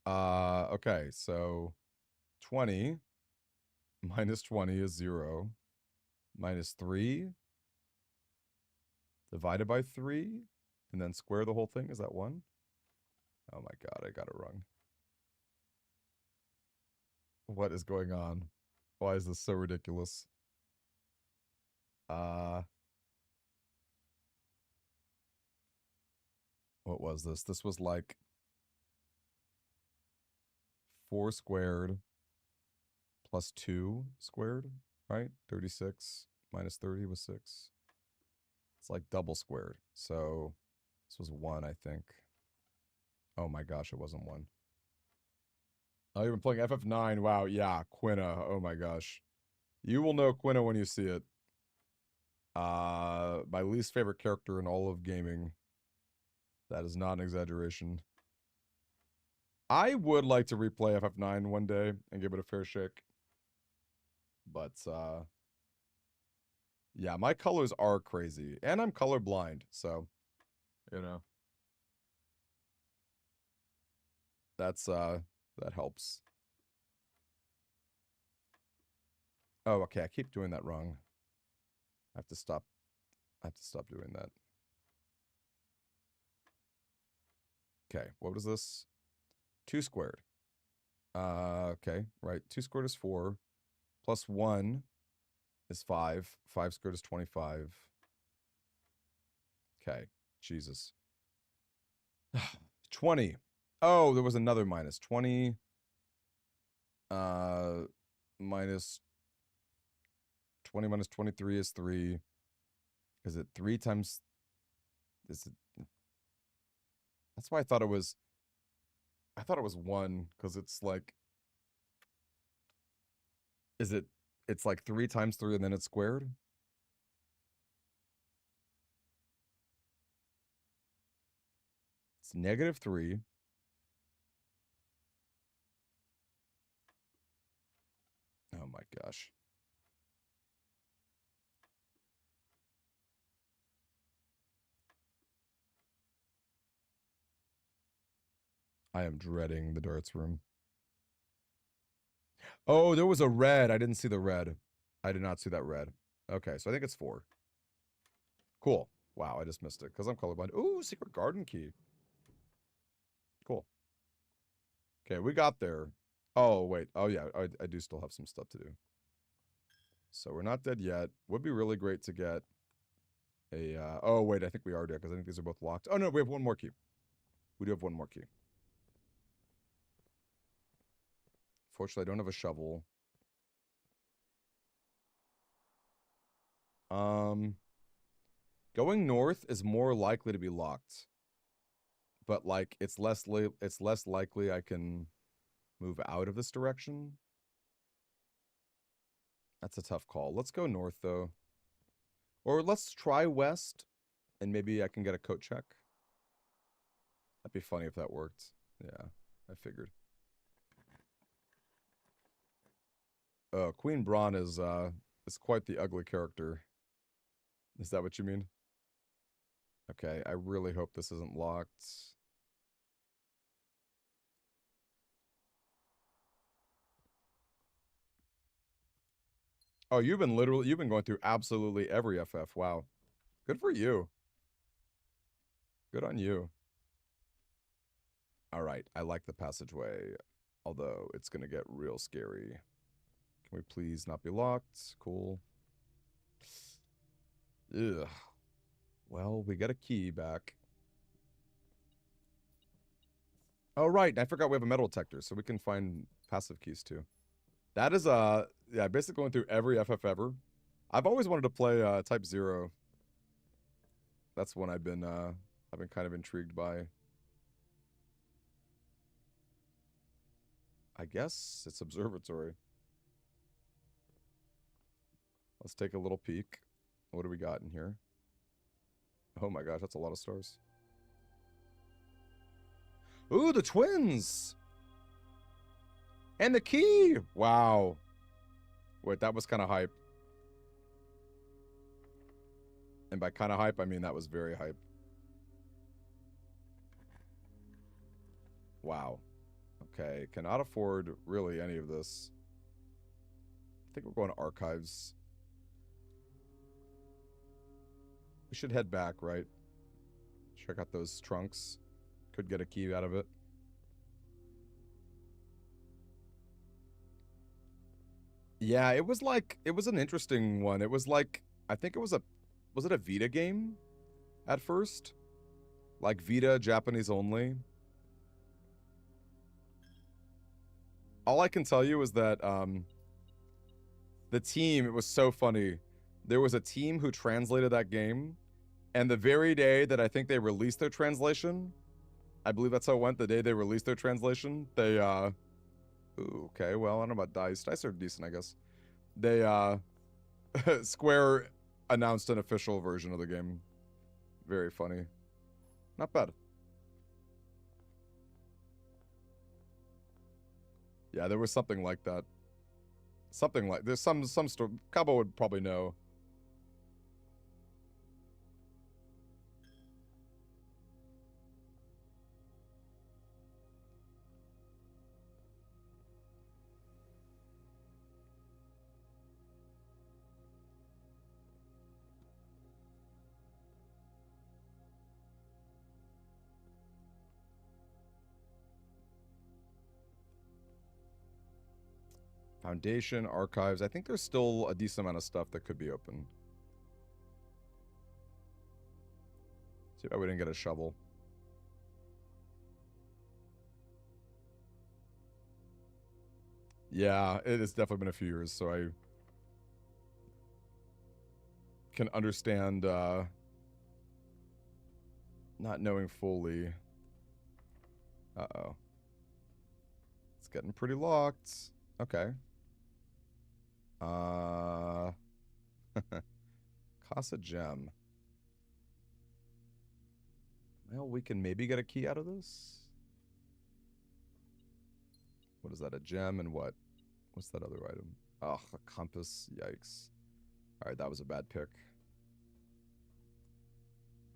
Okay, so 20 minus 20 is 0. Minus 3 divided by 3, and then square the whole thing. Is that 1? Oh my god, I got it wrong. What is going on? Why is this so ridiculous? What was this? This was like 4 squared plus 2 squared, right? 36 minus 30 was 6. It's like double squared. So this was 1, I think. Oh my gosh, it wasn't 1. Oh, you've been playing FF9. Wow, yeah, Quina. Oh my gosh. You will know Quina when you see it. My least favorite character in all of gaming. That is not an exaggeration. I would like to replay FF9 one day and give it a fair shake. But, yeah, my colors are crazy. And I'm colorblind, so, you know. That's, that helps. Oh, okay, I keep doing that wrong. I have to stop doing that. Okay, what was this? 2 squared. Okay, right. 2 squared is 4. Plus 1 is 5. 5 squared is 25. Okay, Jesus. 20. Oh, there was another minus. 20 minus 20 minus 23 is 3. Is it 3 times... Is it... That's why I thought it was 1, because it's like... Is it... It's like 3 times 3 and then it's squared? It's negative 3. Oh my gosh. I am dreading the darts room. Oh, there was a red. I didn't see the red. I did not see that red. Okay, so I think it's 4. Cool. Wow, I just missed it because I'm colorblind. Ooh, secret garden key. Cool. Okay, we got there. Oh, wait. Oh, yeah, I do still have some stuff to do. So we're not dead yet. Would be really great to get a... oh, wait, I think we are dead because I think these are both locked. Oh, no, we have one more key. We do have one more key. Fortunately, I don't have a shovel. Going north is more likely to be locked. But, like, it's less likely I can move out of this direction. That's a tough call. Let's go north, though. Or let's try west, and maybe I can get a coat check. That'd be funny if that worked. Yeah, I figured. Queen Braun is quite the ugly character. Is that what you mean? Okay, I really hope this isn't locked. Oh, you've been going through absolutely every FF. Wow. Good for you. Good on you. All right, I like the passageway, although it's going to get real scary. Can we please not be locked? Cool. Ugh. Well, we get a key back. Oh, right. I forgot we have a metal detector, so we can find passive keys, too. That is, yeah, basically going through every FF ever. I've always wanted to play, Type 0. That's one I've been kind of intrigued by. I guess it's observatory. Let's take a little peek. What do we got in here? Oh my gosh, that's a lot of stars. Ooh, the twins! And the key! Wow. Wait, that was kind of hype. And by kind of hype, I mean that was very hype. Wow. Okay, cannot afford really any of this. I think we're going to archives. We should head back, right? Check out those trunks. Could get a key out of it. Yeah, it was an interesting one. It was like, I think it was was it a Vita game at first? Like Vita, Japanese only. All I can tell you is that the team, it was so funny. There was a team who translated that game, and the very day that I think they released their translation, I believe that's how it went, the day they released their translation, they, ooh, okay, well, I don't know about DICE. DICE are decent, I guess. They, Square announced an official version of the game. Very funny. Not bad. Yeah, there was something like that. Something like, there's some story, Cabo would probably know. Foundation, archives. I think there's still a decent amount of stuff that could be open. Too bad we didn't get a shovel. Yeah, it has definitely been a few years, so I can understand not knowing fully. Uh-oh. It's getting pretty locked. Okay. Casa gem. Well, we can maybe get a key out of this. What is that? A gem and what? What's that other item? Oh, a compass. Yikes. Alright, that was a bad pick.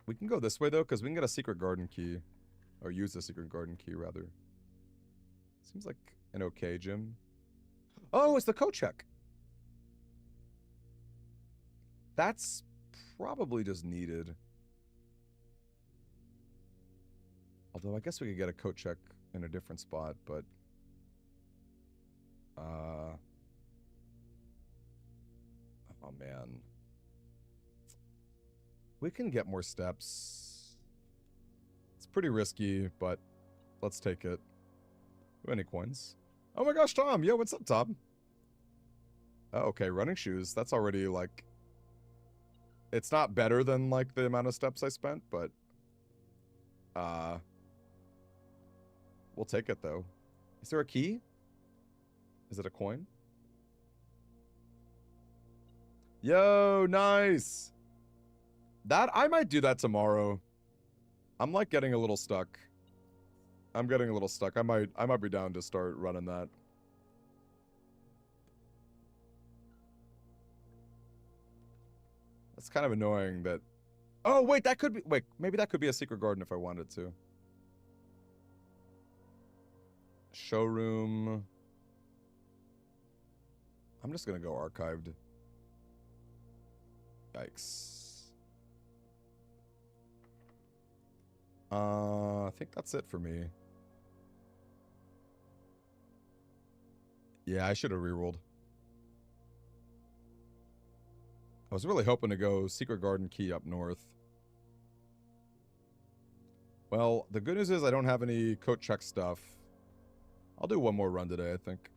We can go this way, though, because we can get a secret garden key. Or use the secret garden key, rather. Seems like an okay gym. Oh, it's the coat check. That's probably just needed. Although I guess we could get a coat check in a different spot, but... oh, man. We can get more steps. It's pretty risky, but let's take it. Any coins? Oh my gosh, Tom! Yo, what's up, Tom? Oh, okay, running shoes. That's already, like... It's not better than, like, the amount of steps I spent, but... we'll take it, though. Is there a key? Is it a coin? Yo, nice! That, I might do that tomorrow. I'm, like, getting a little stuck. I'm getting a little stuck. I might be down to start running that. It's kind of annoying that... Oh, wait, that could be... Wait, maybe that could be a secret garden if I wanted to. Showroom. I'm just gonna go archived. Yikes. I think that's it for me. Yeah, I should have rerolled. I was really hoping to go secret garden key up north. Well, the good news is I don't have any coat check stuff. I'll do one more run today, I think.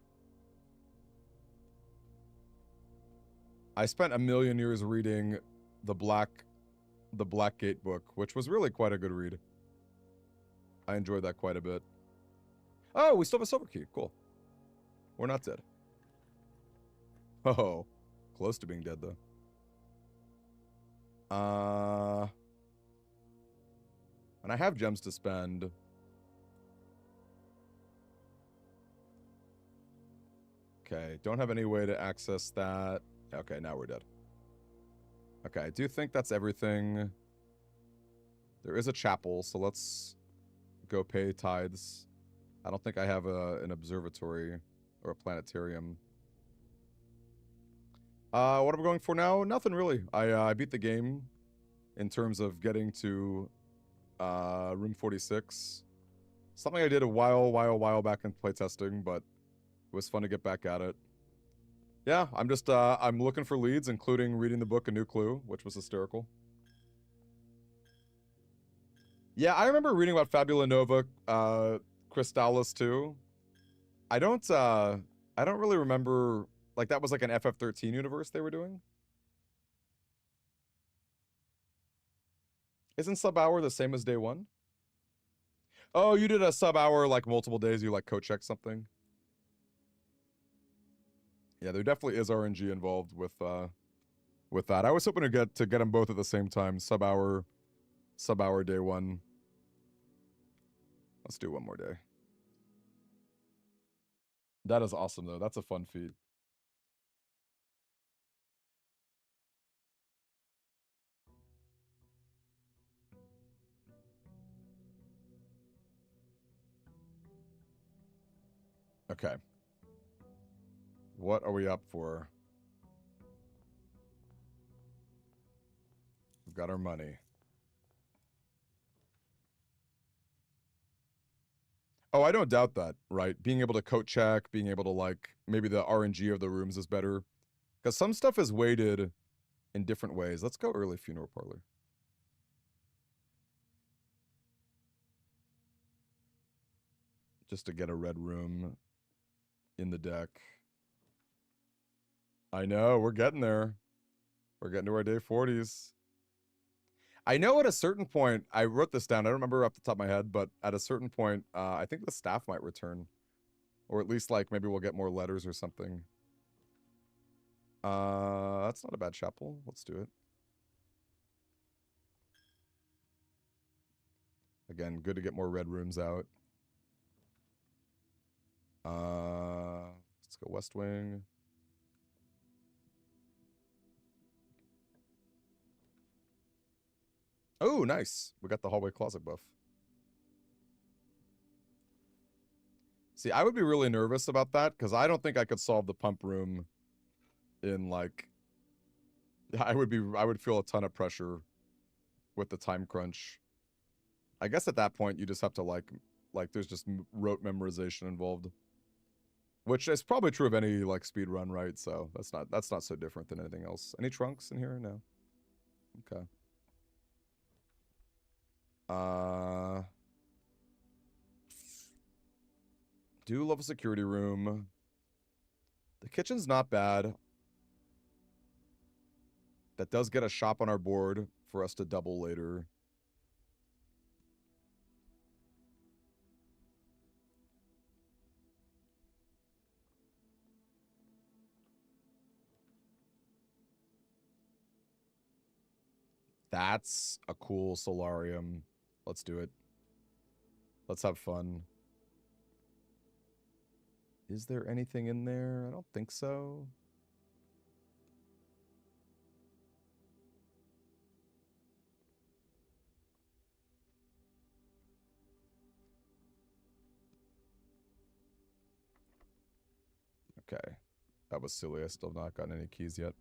I spent a million years reading the Blackgate book, which was really quite a good read. I enjoyed that quite a bit. Oh, we still have a silver key. Cool. We're not dead. Oh, close to being dead, though. And I have gems to spend. Okay, don't have any way to access that. Okay, now we're dead. Okay, I do think that's everything. There is a chapel, so let's go pay tithes. I don't think I have an observatory or a planetarium. What am I going for now? Nothing really. I beat the game in terms of getting to room 46. Something I did a while back in playtesting, but it was fun to get back at it. Yeah, I'm just I'm looking for leads, including reading the book A New Clue, which was hysterical. Yeah, I remember reading about Fabula Nova Crystallis too. I don't really remember, like, that was like an FF13 universe they were doing. Isn't sub-hour the same as day one? Oh, you did a sub-hour, like, multiple days, you, like, coat check something? Yeah, there definitely is RNG involved with that. I was hoping to get them both at the same time, sub-hour day one. Let's do one more day. That is awesome, though. That's a fun feat. Okay. What are we up for? We've got our money. Oh, I don't doubt that, right? Being able to coat check, being able to, like, maybe the RNG of the rooms is better. Because some stuff is weighted in different ways. Let's go early funeral parlor. Just to get a red room in the deck. I know, we're getting there. We're getting to our day 40s. I know at a certain point, I wrote this down, I don't remember off the top of my head, but at a certain point, I think the staff might return. Or at least, like, maybe we'll get more letters or something. That's not a bad chapel. Let's do it. Again, good to get more red rooms out. Let's go West Wing. Oh, nice. We got the hallway closet buff. See, I would be really nervous about that because I don't think I could solve the pump room in, like, I would feel a ton of pressure with the time crunch. I guess at that point you just have to like there's just rote memorization involved. Which is probably true of any, like, speed run, right? So that's not so different than anything else. Any trunks in here? No. Okay. Do love a security room. The kitchen's not bad. That does get a shop on our board for us to double later. That's a cool solarium. Let's do it. Let's have fun. Is there anything in there? I don't think so. Okay. That was silly. I still have not gotten any keys yet.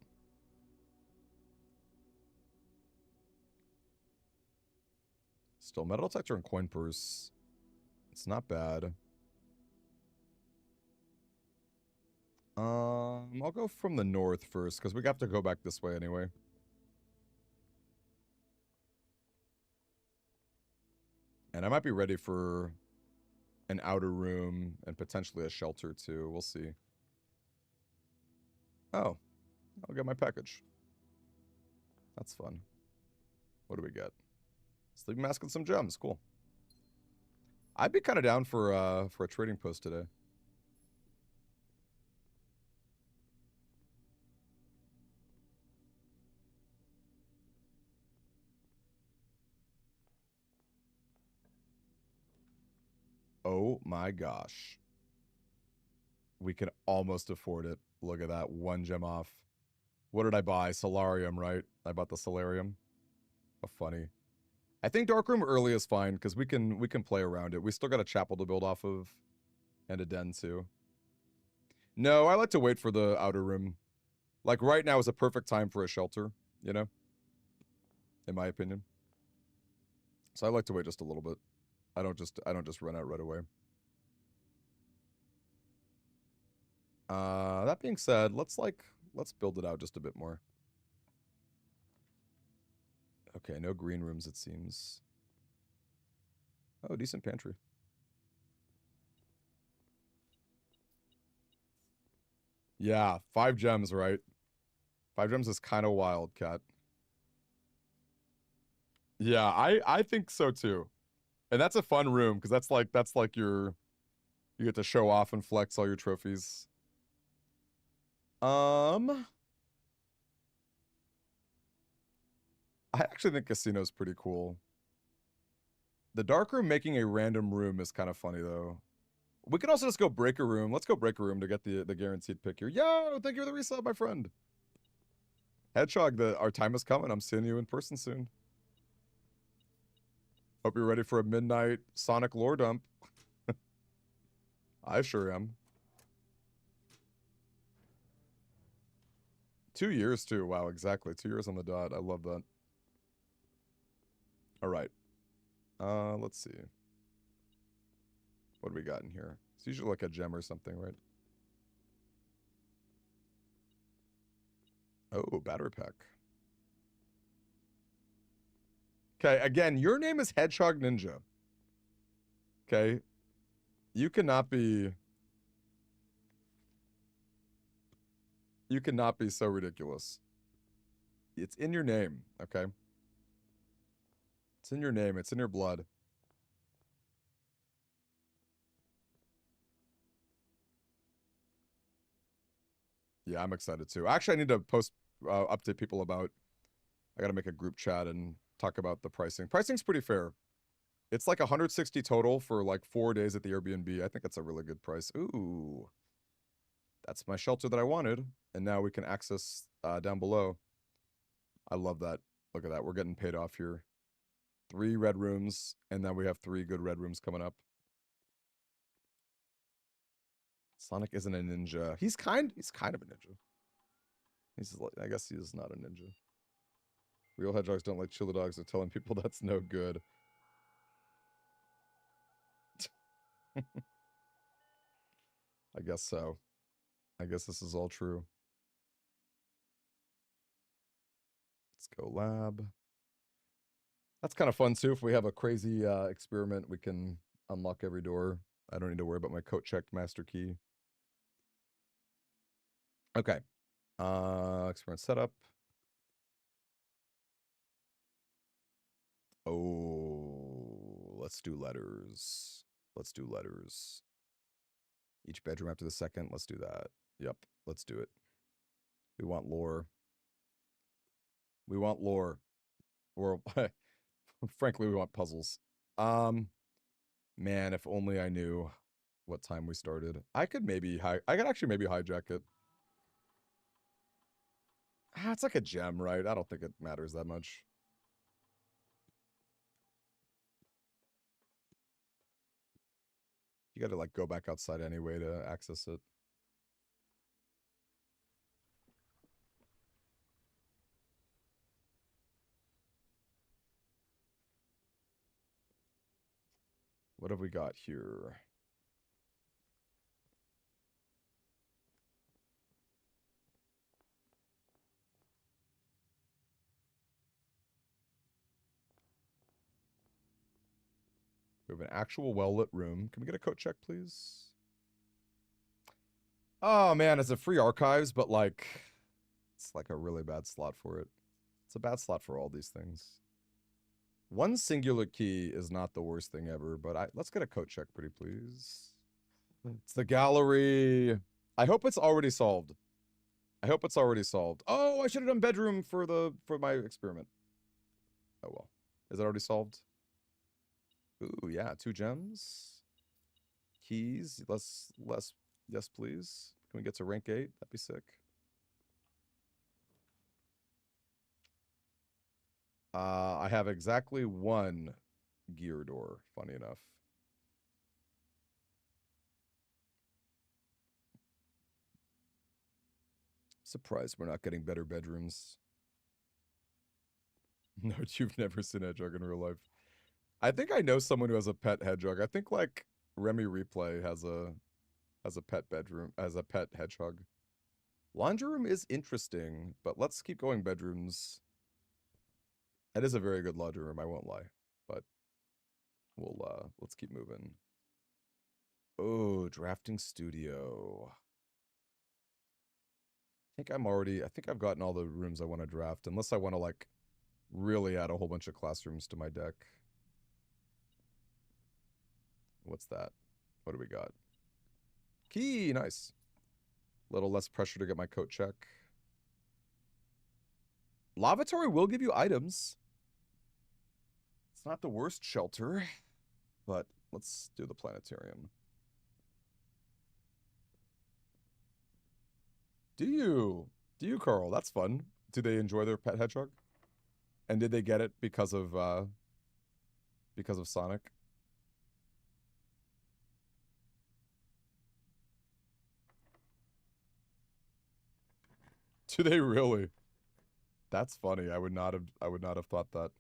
Still metal detector and coin purse. It's not bad. I'll go from the north first, because we have to go back this way anyway. And I might be ready for an outer room and potentially a shelter too. We'll see. Oh, I'll get my package. That's fun. What do we get? Sleeping mask and some gems. Cool. I'd be kind of down for a trading post today. Oh my gosh. We can almost afford it. Look at that. 1 gem off. What did I buy? Solarium, right? I bought the Solarium. How funny. I think Darkroom early is fine, because we can play around it. We still got a chapel to build off of. And a den, too. No, I like to wait for the outer room. Like, right now is a perfect time for a shelter, you know? In my opinion. So I like to wait just a little bit. I don't just run out right away. That being said, let's build it out just a bit more. Okay, no green rooms, it seems. Oh, decent pantry. Yeah, 5 gems, right? 5 gems is kind of wild, Cat. Yeah, I think so too. And that's a fun room, because that's like you get to show off and flex all your trophies. I actually think casino's pretty cool. The dark room making a random room is kind of funny, though. We could also just go break a room. Let's go break a room to get the guaranteed pick here. Yo, thank you for the resub, my friend. Hedgehog, our time is coming. I'm seeing you in person soon. Hope you're ready for a midnight Sonic lore dump. I sure am. 2 years, too. Wow, exactly. 2 years on the dot. I love that. All right. Let's see. What do we got in here? It's usually like a gem or something, right? Oh, battery pack. Okay, again, your name is Hedgehog Ninja. Okay? You cannot be so ridiculous. It's in your name, okay? It's in your name. It's in your blood. Yeah, I'm excited too. Actually, I need to update people about. I got to make a group chat and talk about the pricing. Pricing's pretty fair. It's like 160 total for like 4 days at the Airbnb. I think that's a really good price. Ooh, that's my shelter that I wanted, and now we can access down below. I love that. Look at that. We're getting paid off here. 3 red rooms, and then we have 3 good red rooms coming up. Sonic isn't a ninja. He's kind of a ninja. I guess he's not a ninja. Real hedgehogs don't like chili dogs. They're telling people that's no good. I guess so. I guess this is all true. Let's go lab. That's kind of fun too. If we have a crazy experiment, we can unlock every door. I don't need to worry about my coat check master key. Okay. Experiment setup. Oh, let's do letters. Let's do letters. Each bedroom after the second. Let's do that. Yep. Let's do it. We want lore. We want lore. Or frankly, we want puzzles. Man, if only I knew what time we started. I could actually maybe hijack it. It's like a gem, right? I don't think it matters that much. You gotta like go back outside anyway to access it. What have we got here? We have an actual well-lit room. Can we get a coat check, please? Oh man, it's a free archives, but like it's like a really bad slot for it. It's a bad slot for all these things. One singular key is not the worst thing ever, but let's get a coat check, pretty please. It's the gallery. I hope it's already solved. I hope it's already solved. Oh, I should have done bedroom for my experiment. Oh well. Is it already solved? Ooh, yeah, 2 gems. Keys. Less. Yes, please. Can we get to rank 8? That'd be sick. I have exactly 1 gear door, funny enough. Surprised we're not getting better bedrooms. No, you've never seen a hedgehog in real life. I think I know someone who has a pet hedgehog. I think like Remy Replay has a pet bedroom, as a pet hedgehog. Laundry room is interesting, but let's keep going bedrooms. It is a very good laundry room, I won't lie. But let's keep moving. Oh, drafting studio. I think I've gotten all the rooms I want to draft, unless I want to like really add a whole bunch of classrooms to my deck. What's that? What do we got? Key, nice. Little less pressure to get my coat check. Lavatory will give you items. It's not the worst shelter, but let's do the planetarium. Do you, Carl? That's fun. Do they enjoy their pet hedgehog? And did they get it because of Sonic? Do they really? That's funny. I would not have thought that.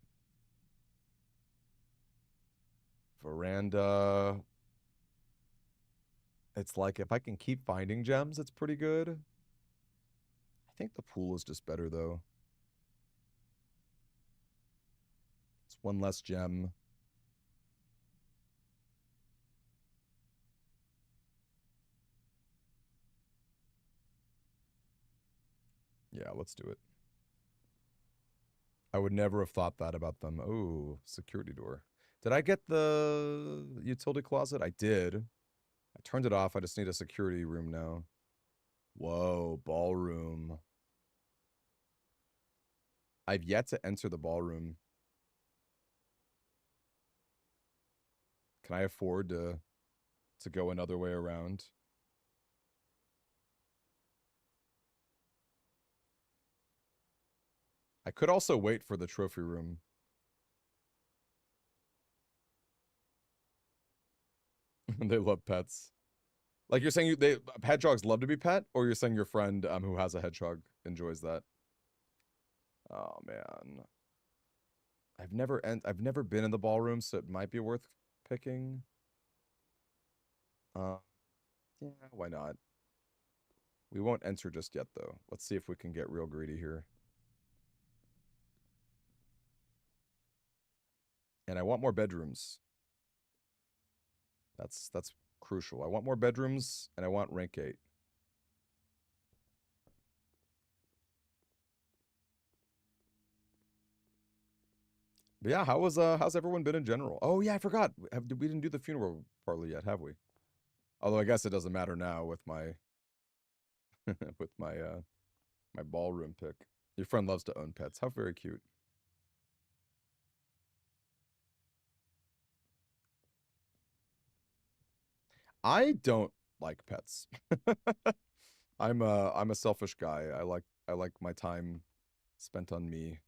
Veranda. It's like if I can keep finding gems, it's pretty good. I think the pool is just better though. It's one less gem. Yeah, let's do it. I would never have thought that about them. Oh, security door. Did I get the utility closet? I did. I turned it off. I just need a security room now. Whoa, ballroom. I've yet to enter the ballroom. Can I afford to go another way around? I could also wait for the trophy room. They love pets. Like you're saying hedgehogs love to be pet, or you're saying your friend who has a hedgehog enjoys that? Oh man. I've never been in the ballroom, so it might be worth picking. Yeah, why not? We won't enter just yet though. Let's see if we can get real greedy here. And I want more bedrooms. That's crucial. I want more bedrooms and I want rank 8. But yeah, how's everyone been in general? Oh yeah, I forgot. We didn't do the funeral parlor yet, have we? Although I guess it doesn't matter now with my with my ballroom pick. Your friend loves to own pets. How very cute. I don't like pets. I'm a selfish guy. I like my time spent on me.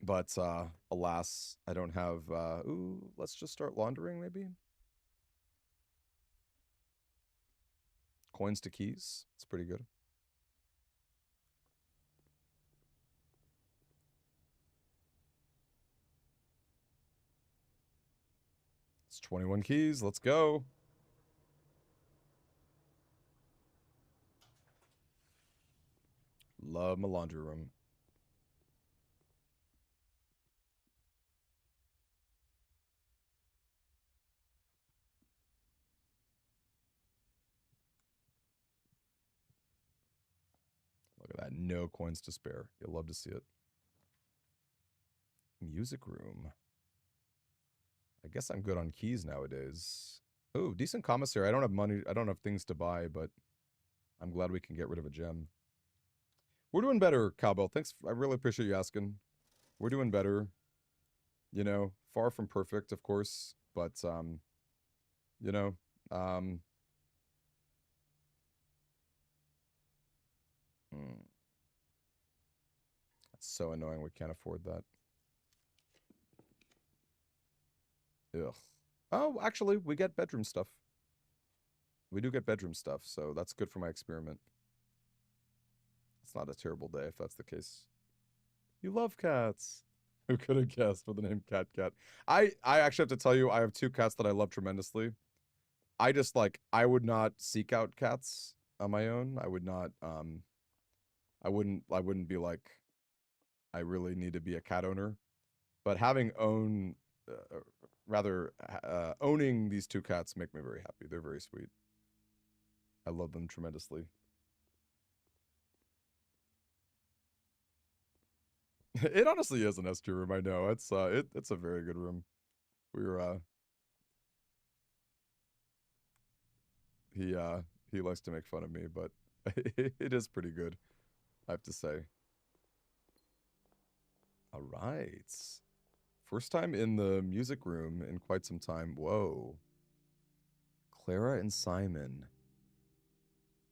But alas, I don't have ooh, let's just start laundering maybe. Coins to keys. It's pretty good. It's 21 keys. Let's go. Love my laundry room. Look at that. No coins to spare. You'll love to see it. Music room. I guess I'm good on keys nowadays. Oh, decent commissary. I don't have money. I don't have things to buy, but I'm glad we can get rid of a gem. We're doing better, Cowbell. Thanks. I really appreciate you asking. We're doing better. You know, far from perfect, of course, but you know, um hmm, that's so annoying we can't afford that. Ugh. Oh, actually, we get bedroom stuff. We do get bedroom stuff, so that's good for my experiment. It's not a terrible day if that's the case. You love cats. Who could have guessed with the name Cat Cat? I actually have to tell you, I have 2 cats that I love tremendously. I just like I would not seek out cats on my own. I would not I wouldn't be like I really need to be a cat owner. But having owning these 2 cats make me very happy. They're very sweet. I love them tremendously. It honestly is an S2 room, I know. It's a very good room. We were he likes to make fun of me, but it is pretty good, I have to say. All right. First time in the music room in quite some time. Whoa. Clara and Simon.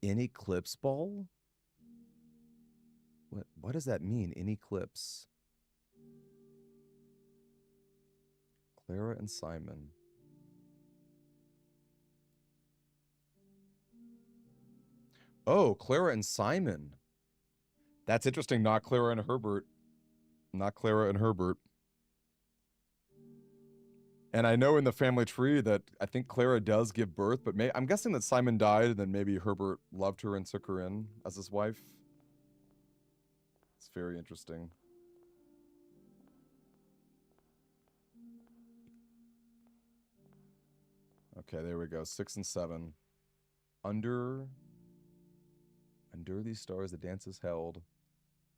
In Eclipse Ball? What does that mean? In Eclipse. Clara and Simon. Oh, Clara and Simon. That's interesting. Not Clara and Herbert. Not Clara and Herbert. And I know in the family tree that I think Clara does give birth, but I'm guessing that Simon died and then maybe Herbert loved her and took her in as his wife. It's very interesting. Okay, there we go. 6 and 7. Under these stars the dance is held,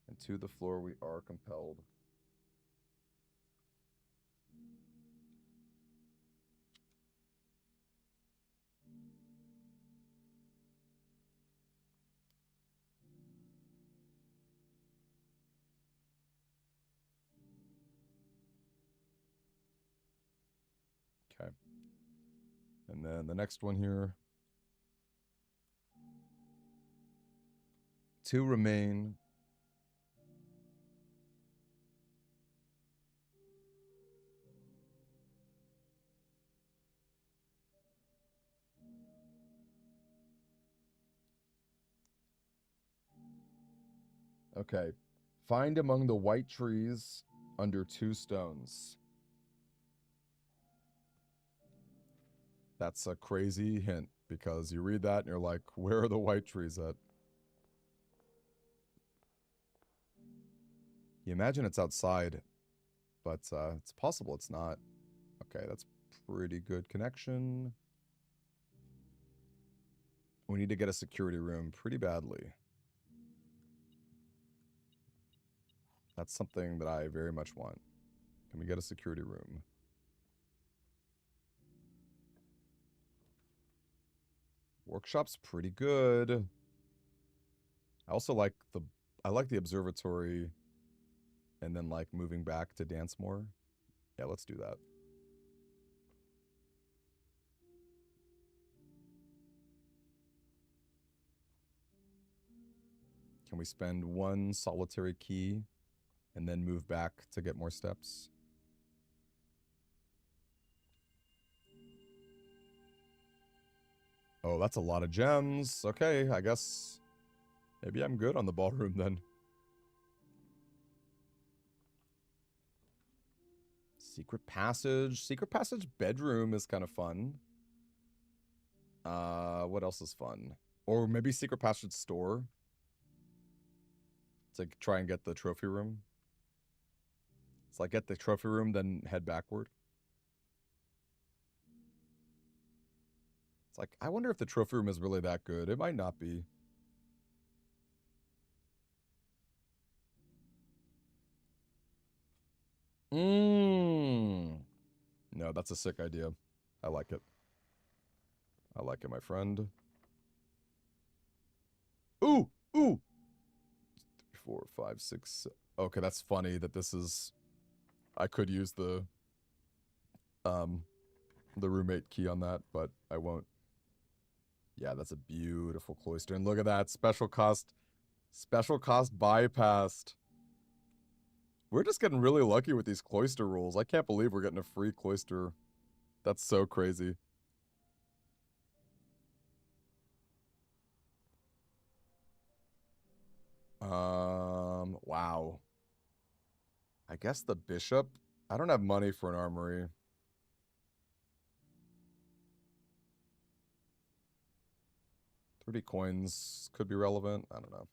and to the floor we are compelled. Okay. And then the next one here. 2 remain. Okay. Find among the white trees under 2 stones. That's a crazy hint because you read that and you're like, where are the white trees at? You imagine it's outside, but it's possible it's not. Okay, that's pretty good connection. We need to get a security room pretty badly. That's something that I very much want. Can we get a security room? Workshop's pretty good. I also like the observatory and then like moving back to dance more. Yeah, let's do that. Can we spend 1 solitary key and then move back to get more steps? Oh, that's a lot of gems. Okay, I guess maybe I'm good on the ballroom then. Secret passage. Secret passage bedroom is kind of fun. What else is fun? Or maybe secret passage store. It's like try and get the trophy room. It's like get the trophy room, then head backward. It's like, I wonder if the trophy room is really that good. It might not be. No, that's a sick idea. I like it. I like it, my friend. Ooh! 3, 4, 5, 6. Okay, that's funny that this is... I could use the roommate key on that, but I won't. Yeah, that's a beautiful cloister. And look at that. Special cost bypassed. We're just getting really lucky with these cloister rules. I can't believe we're getting a free cloister. That's so crazy. Wow. I guess the bishop? I don't have money for an armory. 30 coins could be relevant. I don't know.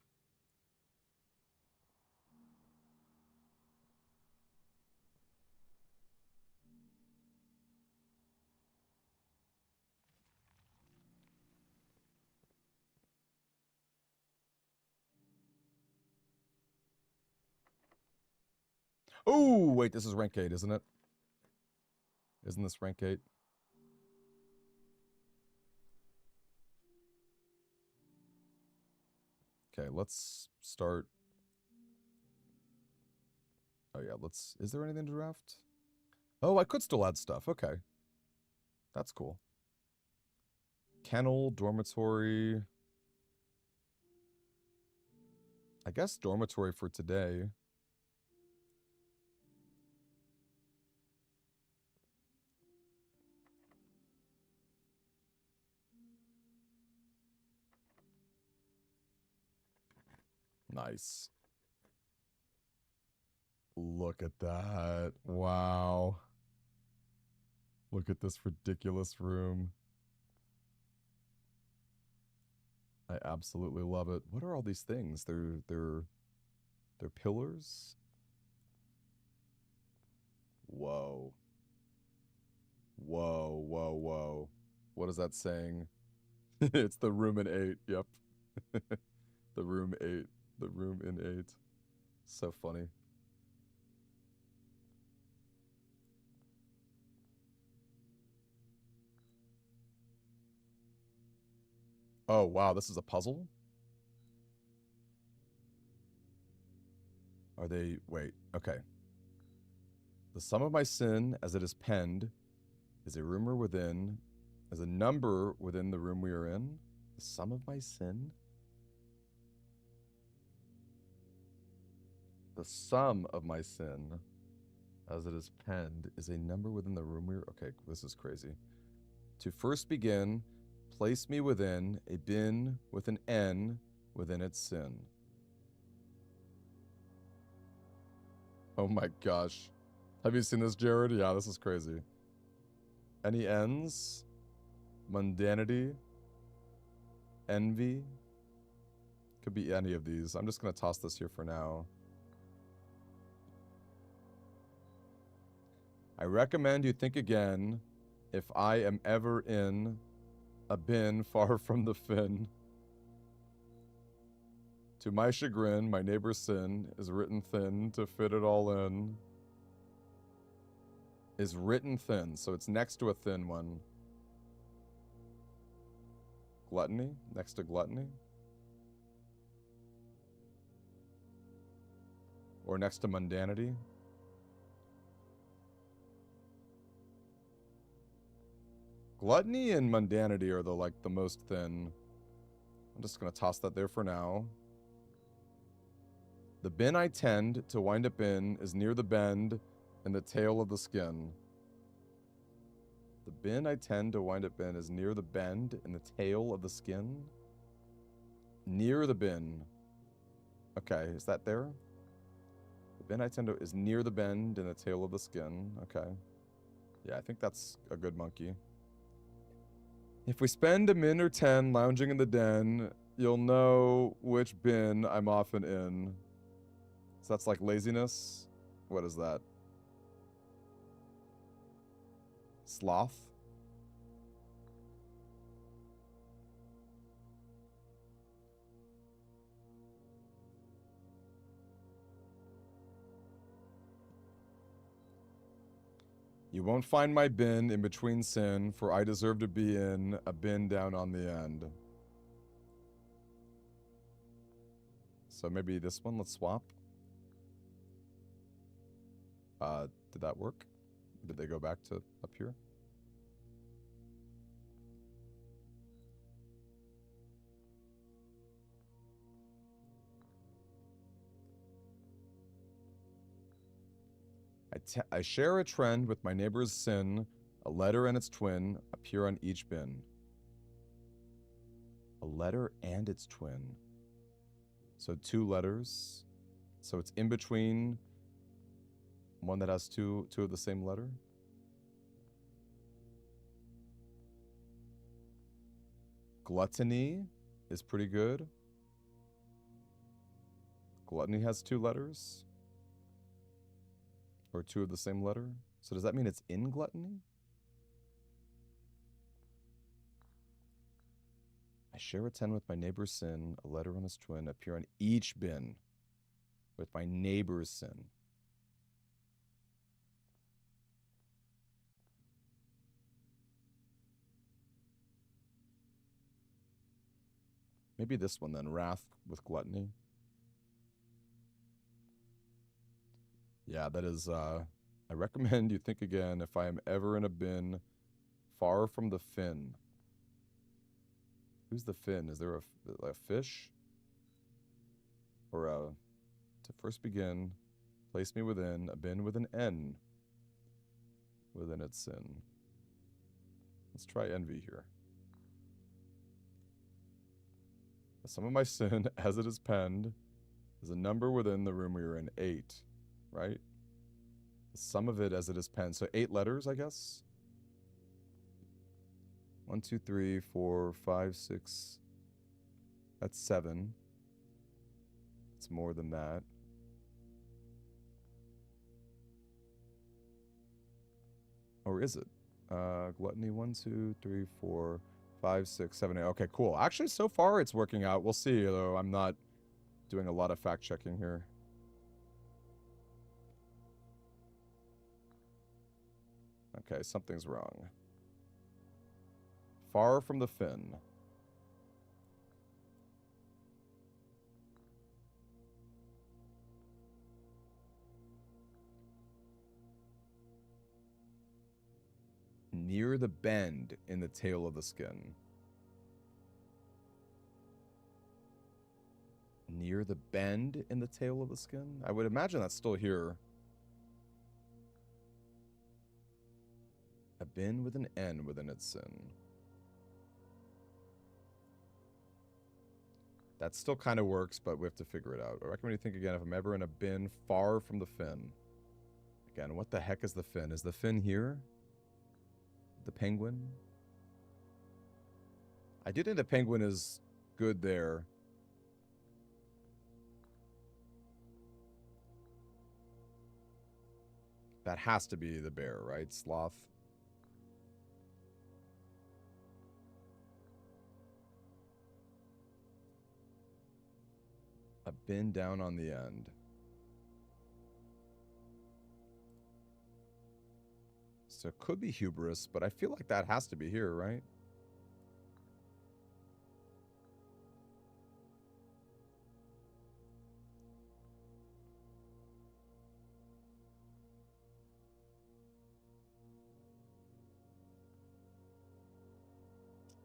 Oh, wait, this is rank 8, isn't it? Isn't this rank 8? Okay, let's start. Oh, yeah, let's... Is there anything to draft? Oh, I could still add stuff. Okay. That's cool. Kennel, dormitory. I guess dormitory for today. Nice. Look at that. Wow. Look at this ridiculous room. I absolutely love it. What are all these things? They're pillars? Whoa. Whoa, whoa, whoa. What is that saying? It's the room in 8. Yep. The room 8. The room in 8. So funny. Oh, wow. This is a puzzle? Are they... Wait. Okay. The sum of my sin, as it is penned, is a rumor within, as a number within the room we are in. The sum of my sin? The sum of my sin, as it is penned, is a number within the room we are... Okay, this is crazy. To first begin, place me within a bin with an N within its sin. Oh my gosh. Have you seen this, Jared? Yeah, this is crazy. Any ends? Mundanity? Envy? Could be any of these. I'm just going to toss this here for now. I recommend you think again if I am ever in a bin far from the fin. To my chagrin, my neighbor's sin is written thin to fit it all in. Is written thin, so it's next to a thin one. Gluttony? Next to gluttony? Or next to mundanity? Gluttony and mundanity are the most thin. I'm just gonna toss that there for now. The bin I tend to wind up in is near the bend in the tail of the skin. The bin I tend to wind up in is near the bend in the tail of the skin? Near the bin. Okay, is that there? The bin I tend to is near the bend in the tail of the skin. Okay. Yeah, I think that's a good monkey. If we spend a min or 10 lounging in the den, you'll know which bin I'm often in. So that's like laziness? What is that? Sloth? You won't find my bin in between sin, for I deserve to be in a bin down on the end. So maybe this one, let's swap. Did that work? Did they go back to up here? I share a trend with my neighbor's sin. A letter and its twin appear on each bin. A letter and its twin. So 2 letters. So it's in between one that has two of the same letter. Gluttony is pretty good. Gluttony has 2 letters. Or 2 of the same letter. So does that mean it's in gluttony? I share a 10 with my neighbor's sin. A letter and its twin appear on each bin with my neighbor's sin. Maybe this one then, wrath with gluttony. Yeah, that is, I recommend you think again if I am ever in a bin far from the fin. Who's the fin? Is there a fish? Or to first begin, place me within a bin with an N within its sin. Let's try envy here. The sum of my sin, as it is penned, is a number within the room we are in. 8, right? The sum of it as it is penned. So 8 letters, I guess? 1, 2, 3, 4, 5, 6. That's 7. It's more than that. Or is it? Gluttony, 1, 2, 3, 4, 5, 6, 7, 8. Okay, cool. Actually, so far it's working out. We'll see, though. I'm not doing a lot of fact checking here. Okay, something's wrong. Far from the fin. Near the bend in the tail of the skin. Near the bend in the tail of the skin? I would imagine that's still here. A bin with an N within its sin. That still kind of works, but we have to figure it out. I recommend you think again if I'm ever in a bin far from the fin. Again, what the heck is the fin? Is the fin here? The penguin? I do think the penguin is good there. That has to be the bear, right? Sloth. A bin down on the end. So it could be hubris, but I feel like that has to be here, right?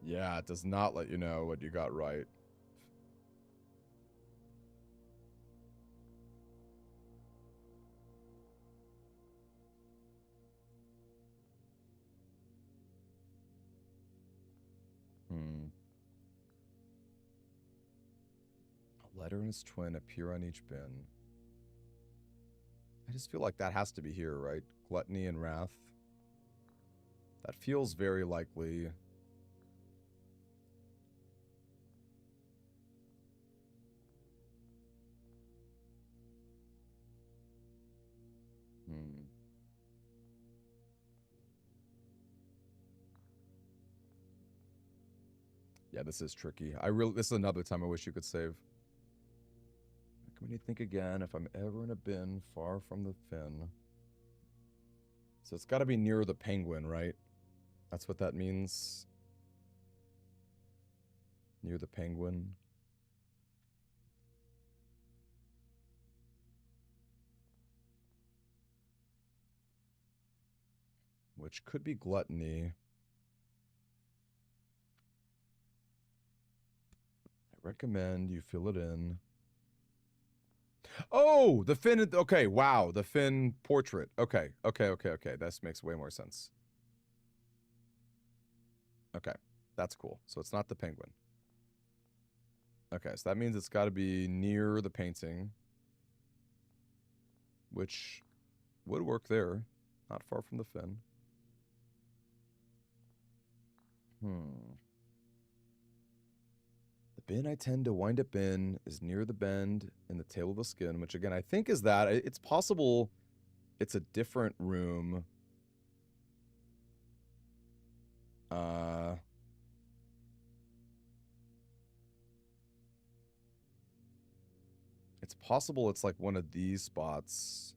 Yeah, it does not let you know what you got right. A letter and its twin appear on each bin. I just feel like that has to be here, right? Gluttony and wrath. That feels very likely. Yeah, this is tricky. This is another time I wish you could save. Can you think again if I'm ever in a bin far from the fin? So it's got to be near the penguin, right? That's what that means. Near the penguin. Which could be gluttony. I recommend you fill it in. Oh, the fin. Okay, wow. The fin portrait. Okay. This makes way more sense. Okay, that's cool. So it's not the penguin. Okay, so that means it's got to be near the painting. Which would work there. Not far from the fin. The bin I tend to wind up in is near the bend in the tail of the skin, which again, I think is that. It's possible it's a different room. It's possible it's like one of these spots.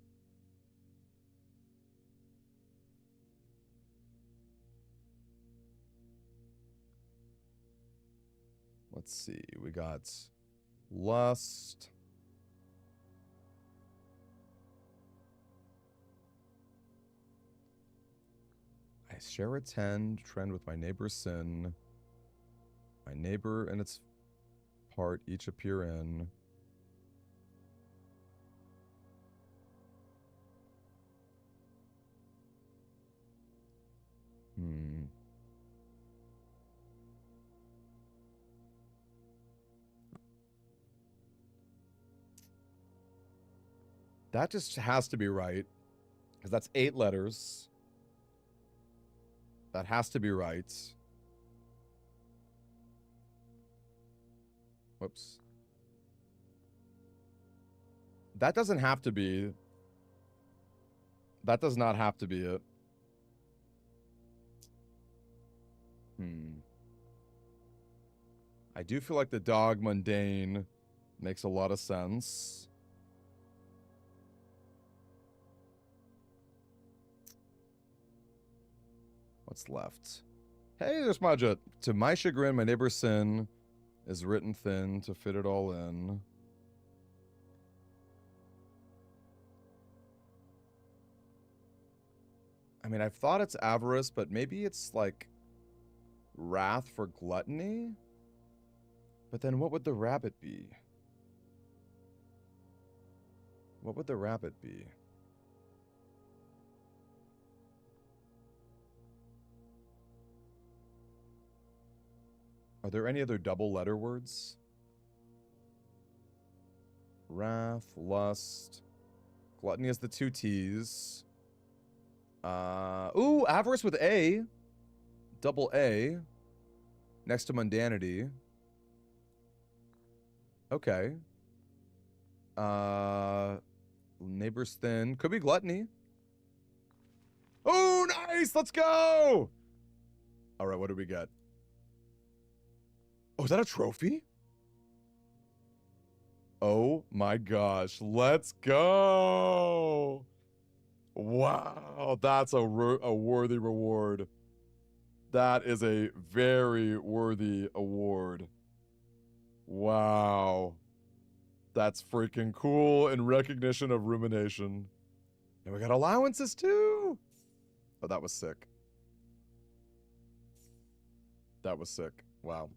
Let's see. We got lust. I share a trend with my neighbor's sin. My neighbor and its part each appear in. That just has to be right. Because that's 8 letters. That has to be right. Whoops. That doesn't have to be. That does not have to be it. I do feel like the dog mundane makes a lot of sense. What's left? Hey, there's Maja. To my chagrin, my neighbor's sin is written thin to fit it all in. I mean, I've thought it's avarice, but maybe it's like wrath for gluttony? But then what would the rabbit be? What would the rabbit be? Are there any other double letter words? Wrath, lust, gluttony is the 2 T's. Ooh, avarice with A. Double A. Next to mundanity. Okay. Neighbor's thin. Could be gluttony. Oh, nice! Let's go! Alright, what do we get? Oh, is that a trophy? Oh my gosh. Let's go! Wow, that's a worthy reward. That is a very worthy award. Wow. That's freaking cool in recognition of rumination. And we got allowances too! Oh, that was sick. That was sick. Wow.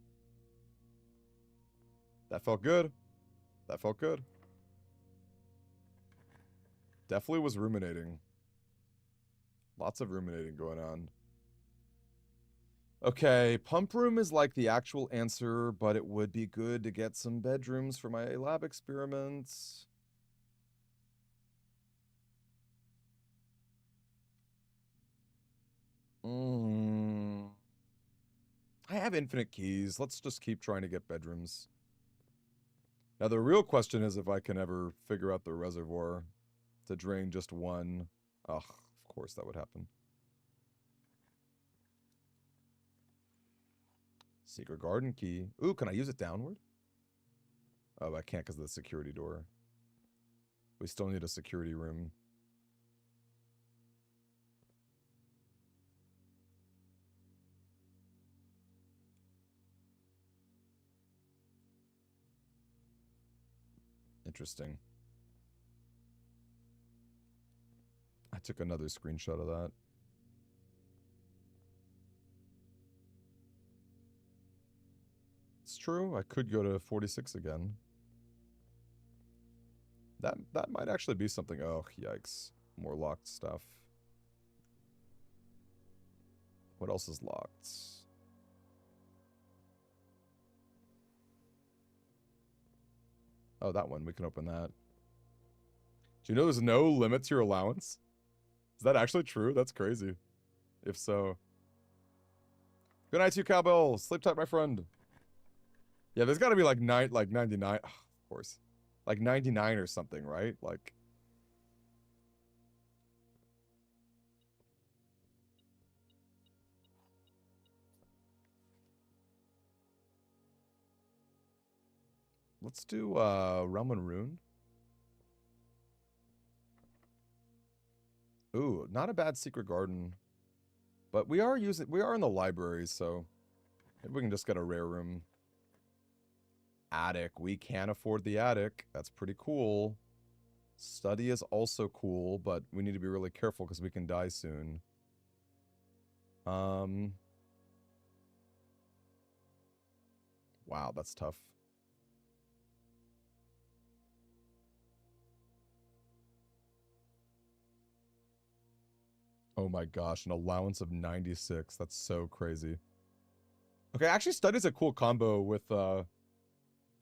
That felt good. That felt good. Definitely was ruminating. Lots of ruminating going on. Okay, pump room is like the actual answer, but it would be good to get some bedrooms for my lab experiments. I have infinite keys. Let's just keep trying to get bedrooms. Now, the real question is if I can ever figure out the reservoir to drain just one. Ugh, of course that would happen. Secret garden key. Ooh, can I use it downward? Oh, I can't because of the security door. We still need a security room. Interesting. I took another screenshot of that. It's true. I could go to 46 again. That might actually be something. Oh, yikes. More locked stuff. What else is locked? Oh, that one. We can open that. Do you know there's no limit to your allowance? Is that actually true? That's crazy. If so. Good night to you, Cowbell. Sleep tight, my friend. Yeah, there's got to be like 99. Oh, of course. Like 99 or something, right? Like. Let's do Realm and Rune. Ooh, not a bad secret garden. But we are in the library, so maybe we can just get a rare room. Attic. We can afford the attic. That's pretty cool. Study is also cool, but we need to be really careful because we can die soon. Wow, that's tough. Oh my gosh, an allowance of 96. That's so crazy. Okay, actually study's a cool combo with,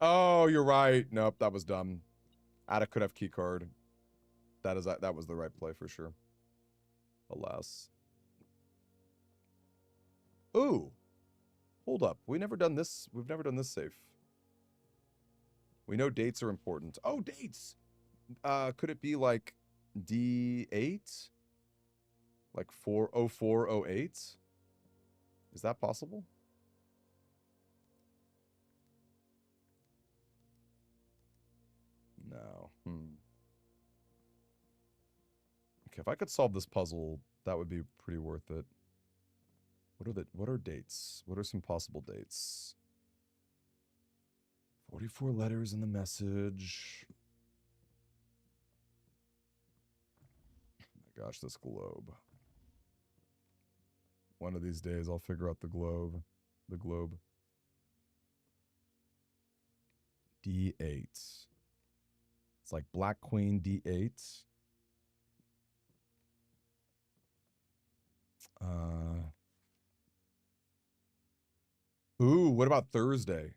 Oh, you're right. Nope, that was dumb. Attic could have keycard. That was the right play for sure. Alas. Ooh. Hold up. We've never done this safe. We know dates are important. Oh, dates! Could it be like D8? Like 40408? Is that possible? No. Okay, if I could solve this puzzle, that would be pretty worth it. What are dates? What are some possible dates? 44 letters in the message. Oh my gosh, this globe. One of these days I'll figure out the globe. The globe. D8. It's like Black Queen D8. Ooh, what about Thursday?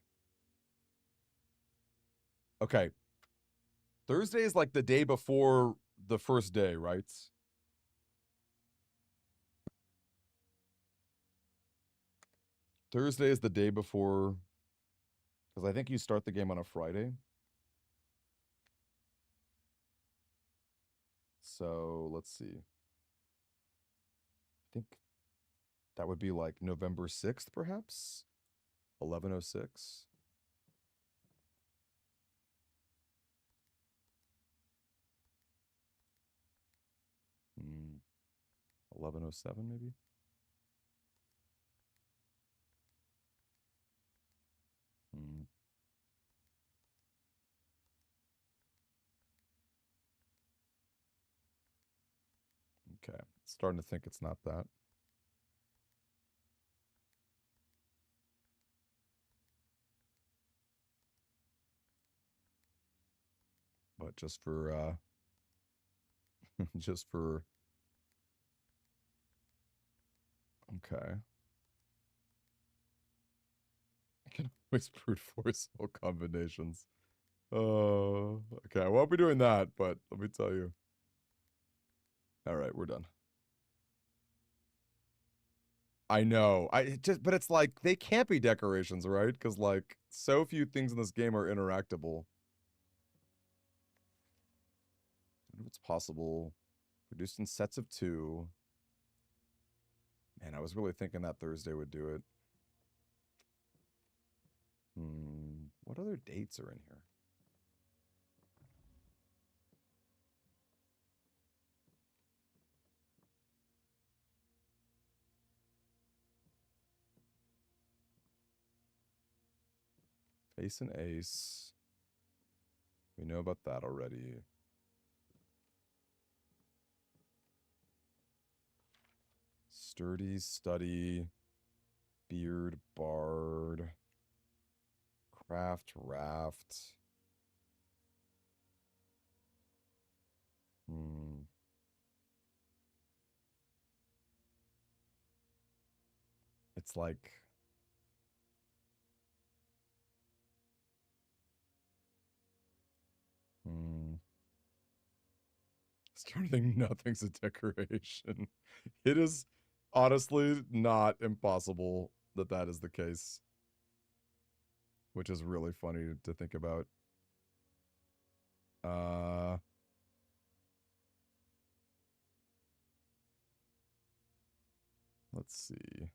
Okay. Thursday is like the day before the first day, right? Thursday is the day before, because I think you start the game on a Friday. So let's see. I think that would be like November 6th, perhaps? 1106. 1107, maybe? Okay. Starting to think it's not that. But just for just for okay. I can always brute force all combinations. Okay, I won't be doing that, but let me tell you. All right, we're done. I know. But it's like they can't be decorations, right? Because like so few things in this game are interactable. I wonder if it's possible. Produced in sets of 2. Man, I was really thinking that Thursday would do it. What other dates are in here? Ace and ace. We know about that already. Sturdy, study, beard, bard, craft, raft. It's like starting nothing's a decoration. It is honestly not impossible that that is the case, which is really funny to think about. Let's see.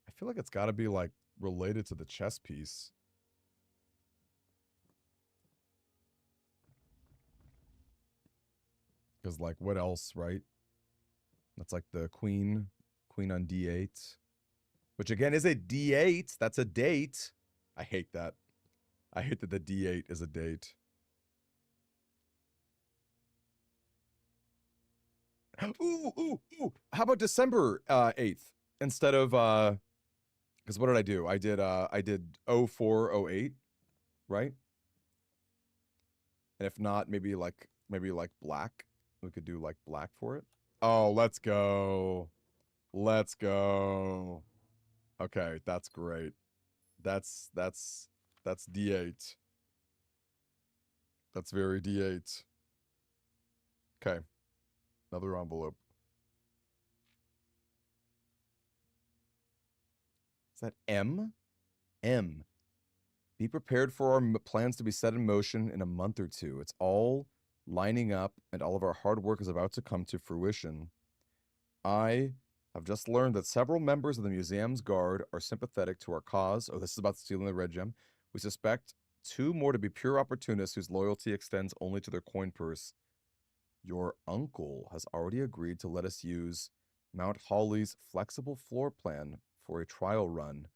I feel like it's got to be like related to the chess piece. Because like what else, right? That's like the queen on d8, which again is a d8. That's a date. I hate that. I hate that the d8 is a date. Ooh. How about December 8th instead of because what did I do? I did 0408, right? And if not, maybe like black. We could do like black for it. Oh, let's go. Let's go. Okay, that's great. That's D8. That's very D8. Okay. Another envelope. Is that M? M. Be prepared for our plans to be set in motion in a month or two. It's all lining up, and all of our hard work is about to come to fruition. I have just learned that several members of the museum's guard are sympathetic to our cause. Oh, this is about stealing the red gem. We suspect 2 more to be pure opportunists whose loyalty extends only to their coin purse. Your uncle has already agreed to let us use Mount Holly's flexible floor plan for a trial run,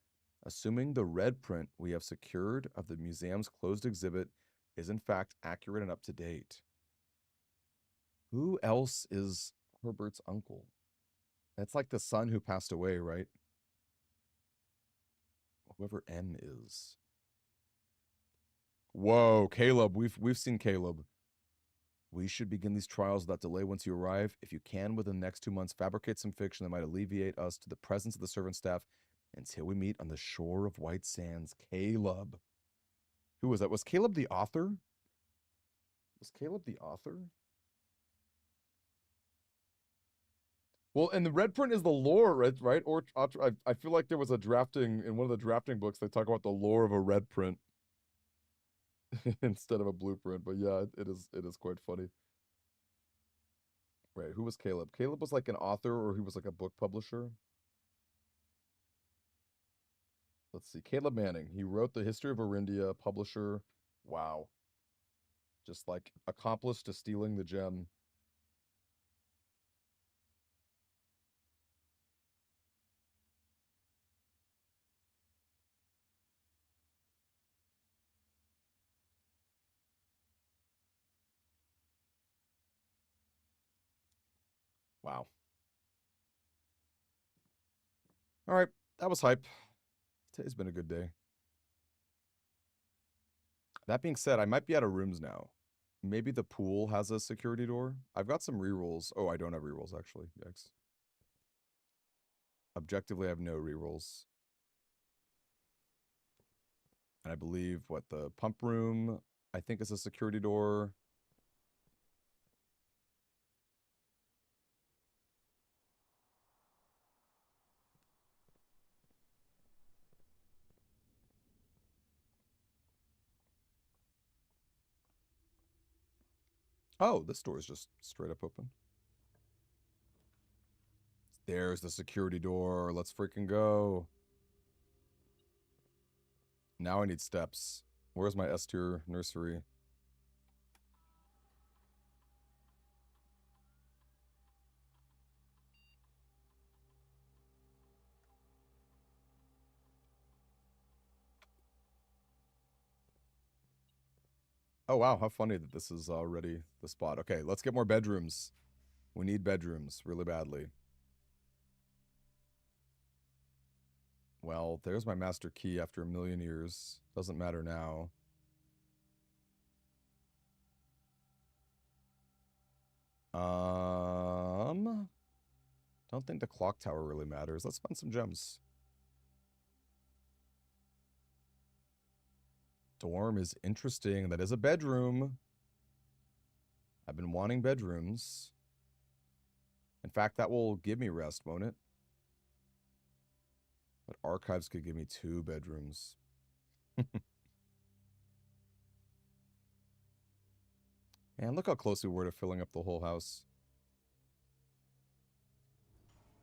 assuming the red print we have secured of the museum's closed exhibit is in fact accurate and up to date. Who else is Herbert's uncle? That's like the son who passed away, right? Whoever M is. Whoa, Caleb. We've seen Caleb. We should begin these trials without delay once you arrive. If you can, within the next 2 months, fabricate some fiction that might alleviate us to the presence of the servant staff until we meet on the shore of White Sands. Caleb. Who was that? Was Caleb the author? Was Caleb the author? Well, and the red print is the lore, right? Or I feel like there was a drafting in one of the drafting books. They talk about the lore of a red print instead of a blueprint. But yeah, it is quite funny. Right? Who was Caleb? Caleb was like an author, or he was like a book publisher. Let's see. Caleb Manning. He wrote the History of Orindia. Publisher. Wow. Just like accomplice to stealing the gem. Wow. All right. That was hype. Today's been a good day. That being said, I might be out of rooms now. Maybe the pool has a security door. I've got some rerolls. Oh, I don't have rerolls, actually. Yikes. Objectively, I have no rerolls. And I believe, what, the pump room, I think is a security door. Oh, this door is just straight up open. There's the security door. Let's freaking go. Now I need steps. Where's my S-tier nursery? Oh, wow. How funny that this is already the spot. Okay, let's get more bedrooms. We need bedrooms really badly. Well, there's my master key after a million years. Doesn't matter now. Don't think the clock tower really matters. Let's spend some gems. Dorm is interesting. That is a bedroom. I've been wanting bedrooms. In fact, that will give me rest, won't it? But archives could give me 2 bedrooms. Man, look how close we were to filling up the whole house.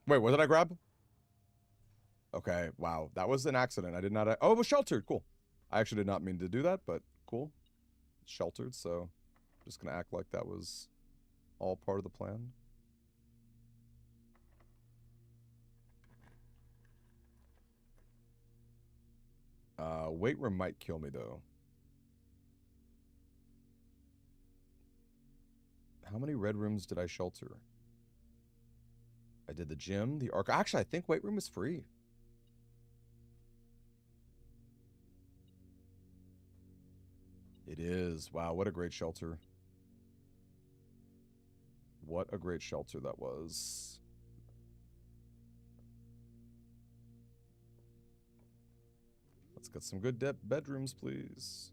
Wait, what did I grab? Okay, wow. That was an accident. I did not... Oh, it was sheltered. Cool. I actually did not mean to do that, but cool. It's sheltered, so I'm just going to act like that was all part of the plan. Weight room might kill me, though. How many red rooms did I shelter? I did the gym, the arc. Actually, I think weight room is free. It is. Wow, what a great shelter. What a great shelter that was. Let's get some good bedrooms, please.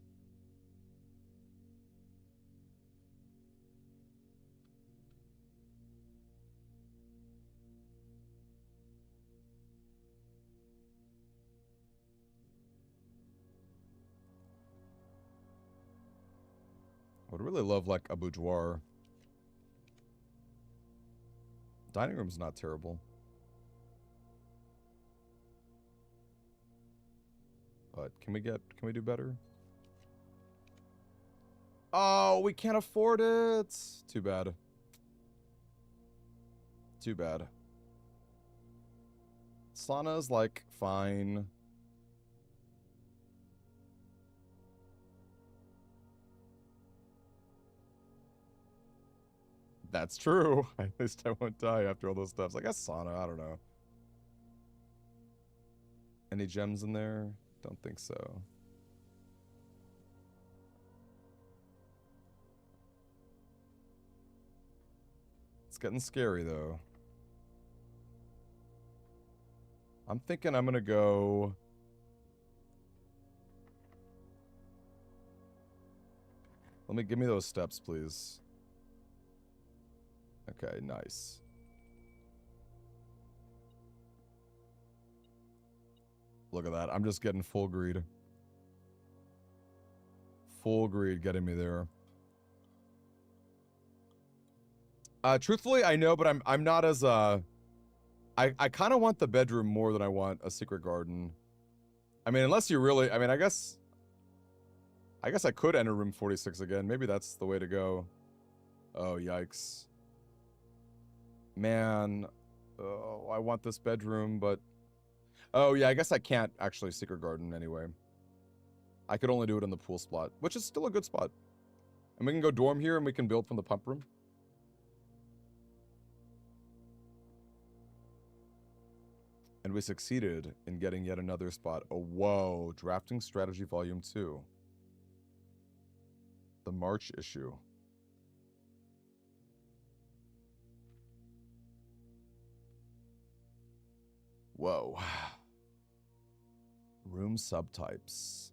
Would really love like a boudoir. Dining room's not terrible. But can we do better? Oh, we can't afford it. Too bad. Too bad. Sauna's like fine. That's true. At least I won't die after all those stuffs. I guess sauna, I don't know. Any gems in there? Don't think so. It's getting scary though. I'm thinking I'm gonna go... give me those steps, please. Okay, nice. Look at that. I'm just getting full greed. Full greed getting me there. Truthfully, I know, but I'm not as I kind of want the bedroom more than I want a secret garden. I mean, unless you really, I mean, I guess I could enter room 46 again. Maybe that's the way to go. Oh, yikes. Man, oh, I want this bedroom, but oh yeah, I guess I can't actually secret garden anyway. I could only do it in the pool spot, which is still a good spot. And we can go dorm here and we can build from the pump room. And we succeeded in getting yet another spot. Oh, whoa. Drafting Strategy Volume 2. The March issue. Whoa. Room subtypes.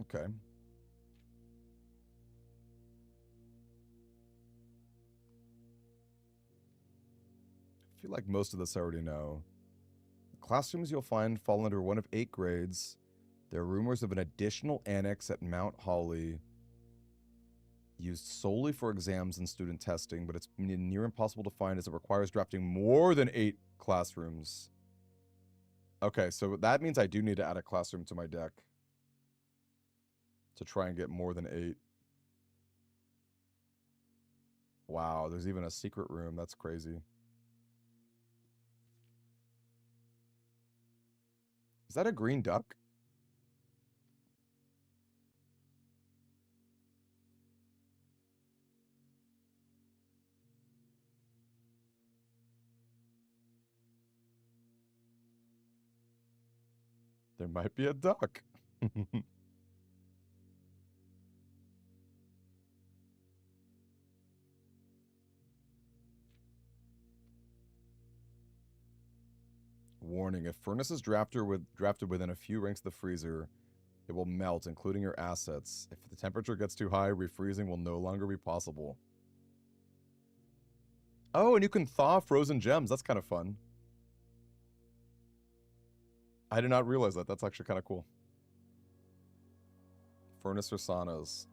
Okay. I feel like most of this I already know. The classrooms you'll find fall under one of 8 grades. There are rumors of an additional annex at Mount Holly used solely for exams and student testing, but it's near impossible to find as it requires drafting more than 8 classrooms. Okay, so that means I do need to add a classroom to my deck to try and get more than 8. Wow, there's even a secret room. That's crazy. Is that a green duck? There might be a duck. Warning, if furnace is drafted within a few ranks of the freezer, it will melt, including your assets. If the temperature gets too high, refreezing will no longer be possible. Oh, and you can thaw frozen gems. That's kind of fun. I did not realize that. That's actually kind of cool. Furnace or saunas.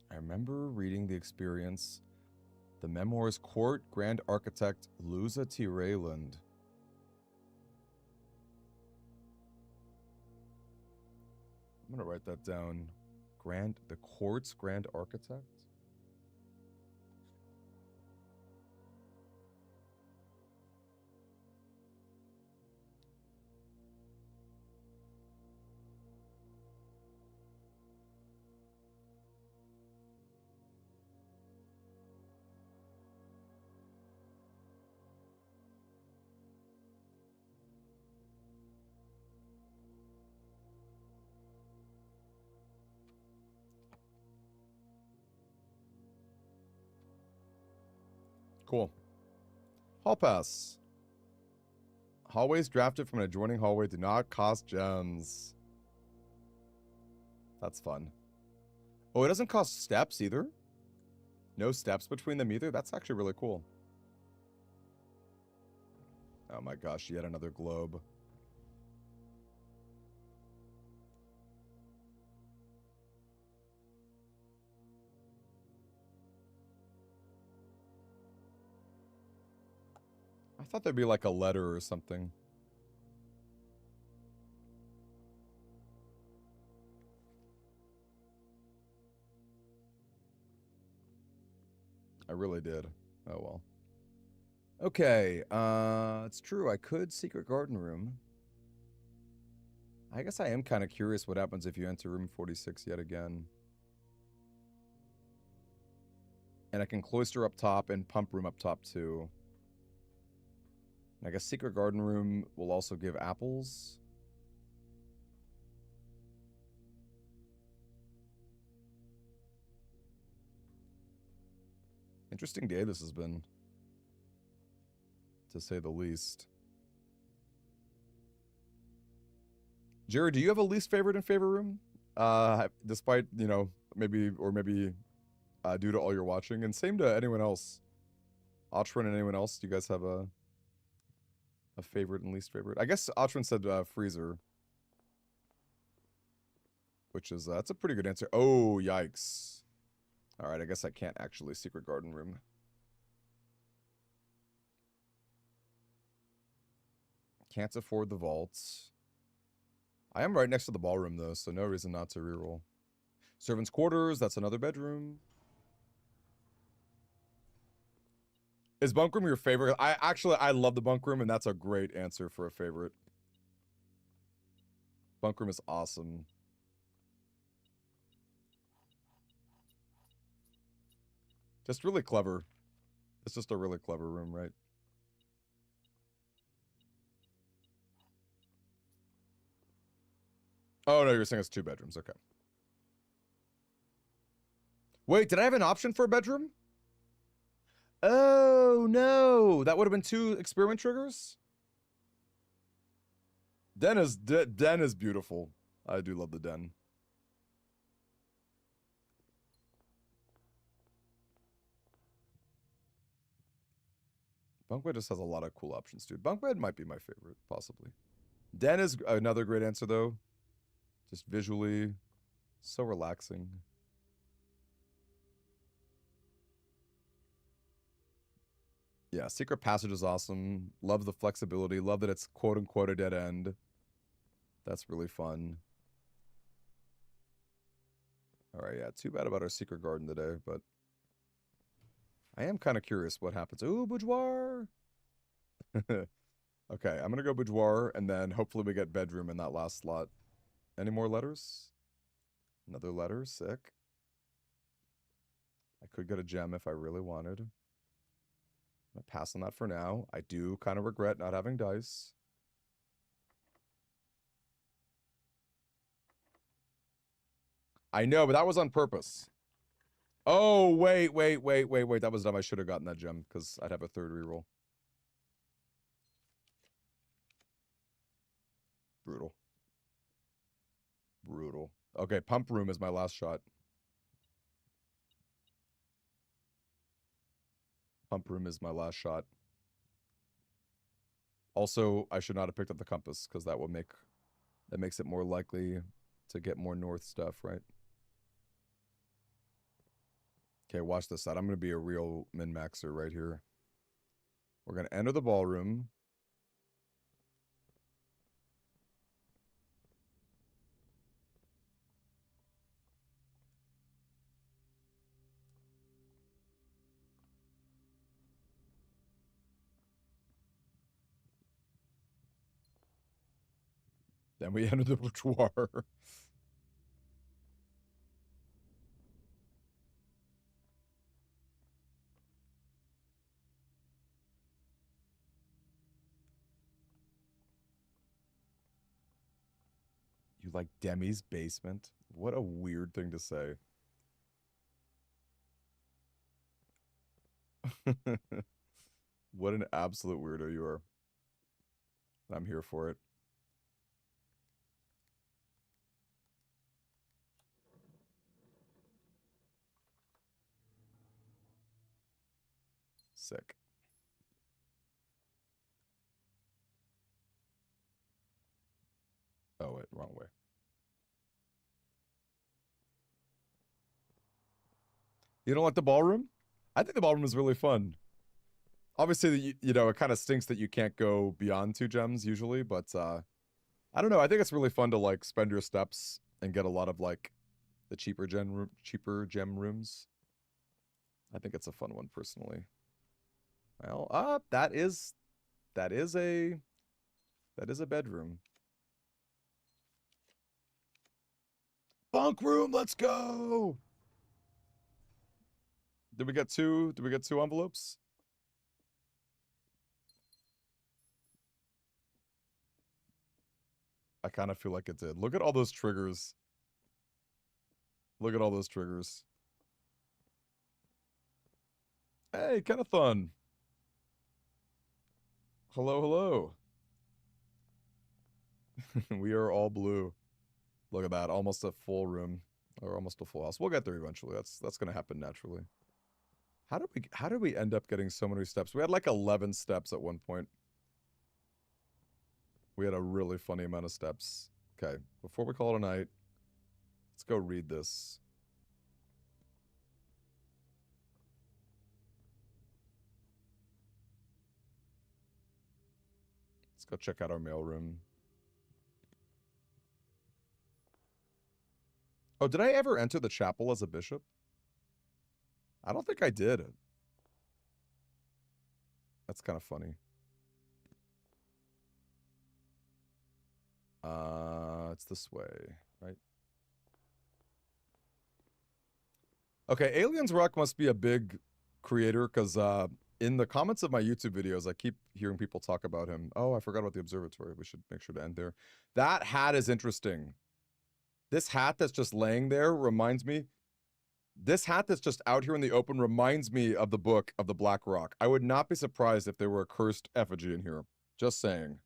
I remember reading the experience. The memoir's court grand architect, Luza T. Rayland. I'm gonna write that down. The court's grand architect? Cool. Hall pass. Hallways drafted from an adjoining hallway do not cost gems. That's fun. Oh, it doesn't cost steps either? No steps between them either? That's actually really cool. Oh my gosh, yet another globe. I thought there'd be like a letter or something. I really did. Oh well. Okay, it's true. I could secret garden room. I guess I am kind of curious what happens if you enter room 46 yet again. And I can cloister up top and pump room up top too. And I guess secret garden room will also give apples. Interesting day this has been, to say the least. Jared, do you have a least favorite in favor room? Despite, you know, maybe due to all your watching, and same to anyone else. Otrin and anyone else, do you guys have a favorite and least favorite? I guess Otrin said freezer, which is that's a pretty good answer. Oh, yikes. All right, I guess I can't actually secret garden room. Can't afford the vaults. I am right next to the ballroom, though, so no reason not to reroll. Servants' quarters, that's another bedroom. Is bunk room your favorite? I love the bunk room, and that's a great answer for a favorite. Bunk room is awesome. Just really clever. It's just a really clever room, right? Oh, no, you're saying it's 2 bedrooms. Okay. Wait, did I have an option for a bedroom? Oh, no. That would have been 2 experiment triggers? Den is beautiful. I do love the den. Bunk bed just has a lot of cool options, dude. Bunk bed might be my favorite, possibly. Den is another great answer, though. Just visually, so relaxing. Yeah, secret passage is awesome. Love the flexibility. Love that it's quote-unquote a dead end. That's really fun. All right, yeah, too bad about our secret garden today, but I am kind of curious what happens. Ooh, boudoir! Okay, I'm gonna go boudoir, and then hopefully we get bedroom in that last slot. Any more letters? Another letter, sick. I could get a gem if I really wanted. I'm gonna pass on that for now. I do kind of regret not having dice. I know, but that was on purpose. Oh, wait. That was dumb. I should have gotten that gem, because I'd have a 3rd reroll. Brutal. Brutal. Okay, pump room is my last shot. Pump room is my last shot. Also, I should not have picked up the compass, because that makes it more likely to get more north stuff, right? Okay, watch this out. I'm going to be a real min-maxer right here. We're going to enter the ballroom. Then we enter the boudoir. You like Demi's basement? What a weird thing to say. What an absolute weirdo you are. I'm here for it. Sick. Oh, wait, wrong way. You don't like the ballroom? I think the ballroom is really fun. Obviously, you know, it kind of stinks that you can't go beyond 2 gems usually, but I don't know. I think it's really fun to like spend your steps and get a lot of like the cheaper gem rooms. I think it's a fun one personally. Well, that is a bedroom. Bunk room, let's go. Did we get 2? Did we get 2 envelopes? I kind of feel like it did. Look at all those triggers. Look at all those triggers. Hey, Kennathon. Hello, hello. We are all blue. Look at that. Almost a full room. Or almost a full house. We'll get there eventually. That's gonna happen naturally. How did we end up getting so many steps? We had like 11 steps at one point. We had a really funny amount of steps. Okay, before we call it a night, let's go read this. Let's go check out our mailroom. Oh, did I ever enter the chapel as a bishop? I don't think I did. That's kind of funny. It's this way, right? Okay, Aliens Rock must be a big creator because in the comments of my YouTube videos, I keep hearing people talk about him. Oh, I forgot about the observatory. We should make sure to end there. That hat is interesting. This hat that's just laying there reminds me. This hat that's just out here in the open reminds me of the book of the Black Rock. I would not be surprised if there were a cursed effigy in here. Just saying.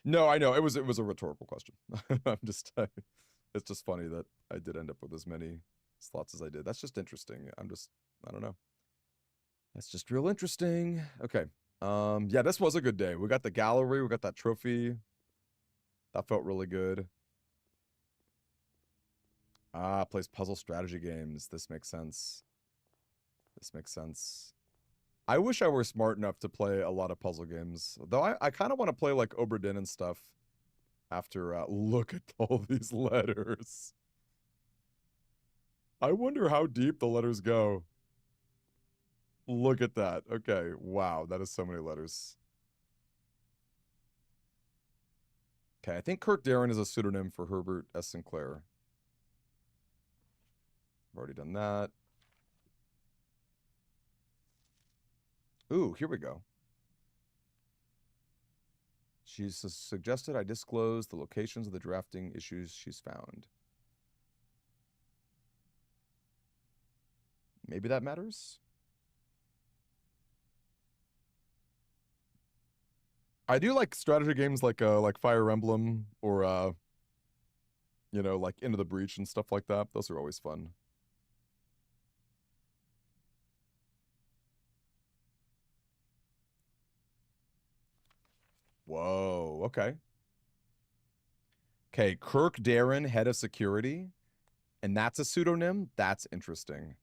No, I know it was a rhetorical question. I'm just it's just funny that I did end up with as many slots as I did. That's just interesting. I don't know. That's just real interesting. Okay. Yeah, this was a good day. We got the gallery, we got that trophy. That felt really good. Plays puzzle strategy games. This makes sense. This makes sense. I wish I were smart enough to play a lot of puzzle games. Though I kind of want to play like Obra Dinn and stuff after look at all these letters. I wonder how deep the letters go. Look at that. Okay, wow, that is so many letters. Okay, I think Kirk Darren is a pseudonym for Herbert S. Sinclair. I've already done that. Ooh, here we go. She's suggested I disclose the locations of the drafting issues she's found. Maybe that matters? I do like strategy games like Fire Emblem or you know, like Into the Breach and stuff like that. Those are always fun. Whoa, okay. Okay, Kirk Darren, head of security, and that's a pseudonym? That's interesting.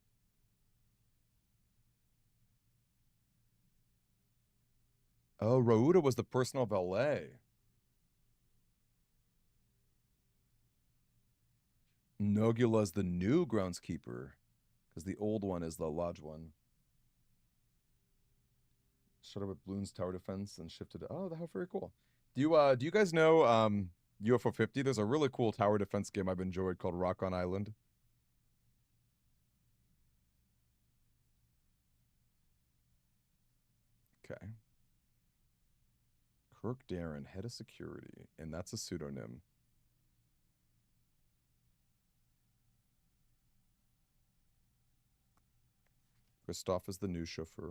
Oh, Rauda was the personal valet. Nogula's the new groundskeeper, because the old one is the lodge one. Shut up with Bloons Tower Defense and shifted. Oh, how very cool. Do you guys know UFO 50? There's a really cool tower defense game I've enjoyed called Rock on Island. Okay. Kirk Darren, head of security, and that's a pseudonym. Christoph is the new chauffeur.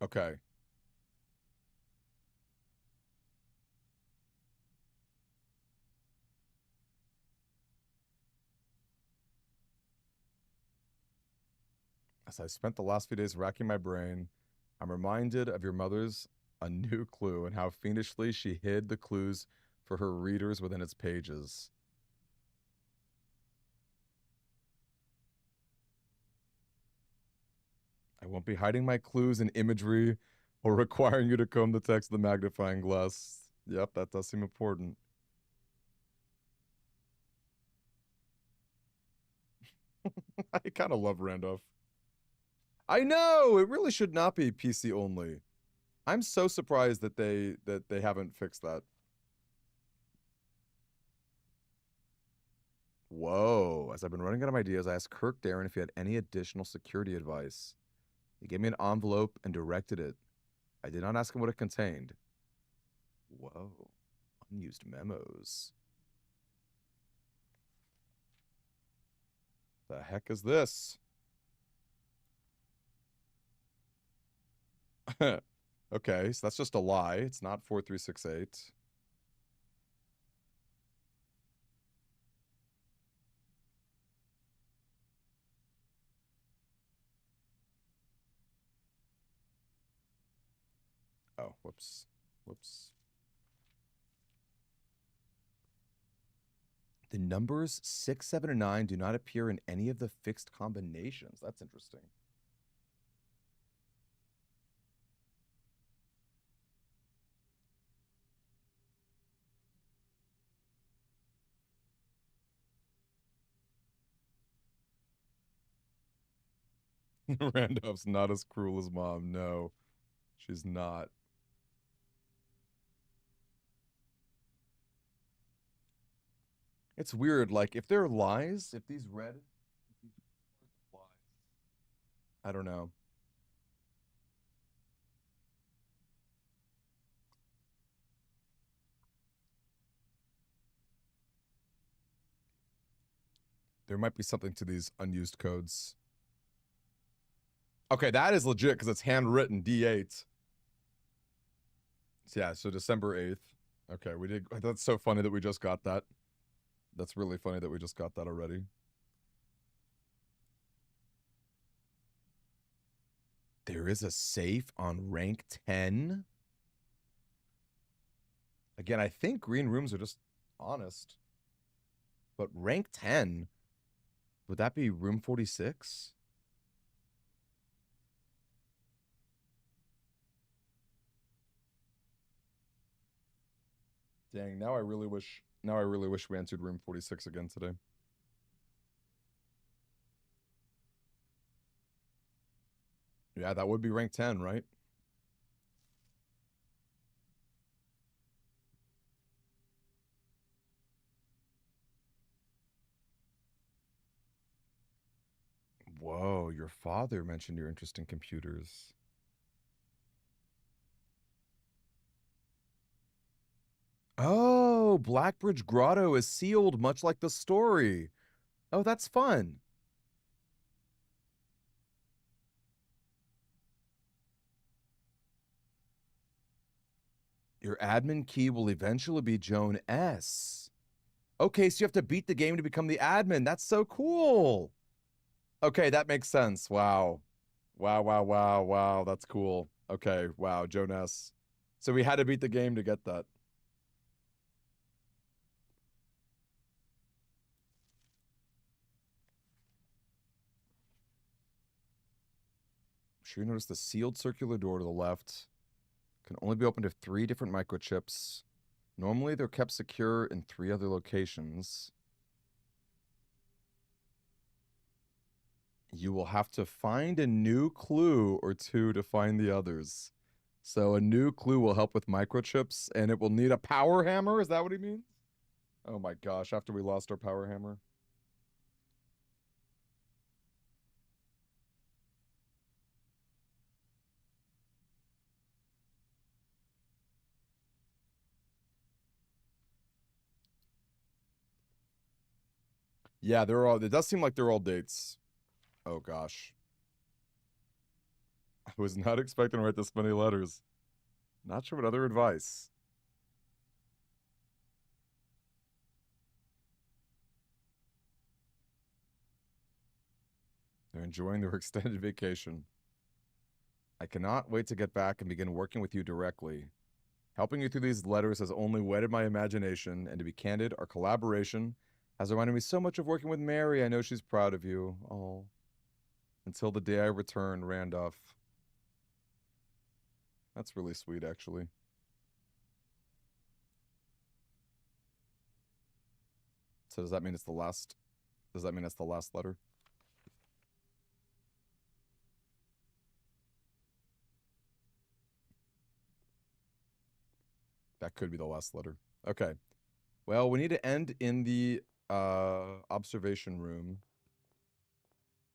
Okay. As I spent the last few days racking my brain, I'm reminded of your mother's A New Clue and how fiendishly she hid the clues for her readers within its pages. I won't be hiding my clues in imagery or requiring you to comb the text with a magnifying glass. Yep, that does seem important. I kind of love Randolph. I know it really should not be PC only. I'm so surprised that they haven't fixed that. Whoa. As I've been running out of ideas, I asked Kirk Darren if he had any additional security advice. He gave me an envelope and directed it. I did not ask him what it contained. Whoa. Unused memos. The heck is this? Okay, so that's just a lie. It's not 4368. Oh, whoops. Whoops. The numbers 6, 7, and 9 do not appear in any of the fixed combinations. That's interesting. Randolph's not as cruel as mom. No, she's not. It's weird. Like, if they're lies, if these red, if these lies, I don't know. There might be something to these unused codes. Okay, that is legit because it's handwritten D8. Yeah, so December 8th. Okay, we did. That's so funny that we just got that. That's really funny that we just got that already. There is a safe on rank 10. Again, I think green rooms are just honest. But rank 10, would that be room 46? Dang, now I really wish we answered room 46 again today. Yeah, that would be rank 10, right? Whoa, your father mentioned your interest in computers. Oh, Blackbridge Grotto is sealed much like the story. Oh, that's fun. Your admin key will eventually be Joan S. Okay, so you have to beat the game to become the admin. That's so cool. Okay, that makes sense. Wow. Wow, wow, wow, wow. That's cool. Okay, wow, Joan S. So we had to beat the game to get that. Sure, you notice the sealed circular door to the left can only be opened if 3 different microchips. Normally, they're kept secure in 3 other locations. You will have to find a new clue or 2 to find the others. So a new clue will help with microchips, and it will need a power hammer? Is that what he means? Oh my gosh, after we lost our power hammer. Yeah, they're all, it does seem like they're all dates. Oh gosh. I was not expecting to write this many letters. Not sure what other advice. They're enjoying their extended vacation. I cannot wait to get back and begin working with you directly. Helping you through these letters has only whetted my imagination, and to be candid, our collaboration has reminded me so much of working with Mary. I know she's proud of you. Oh. Until the day I return, Randolph. That's really sweet, actually. So does that mean it's the last? Does that mean it's the last letter? That could be the last letter. Okay. Well, we need to end in the observation room.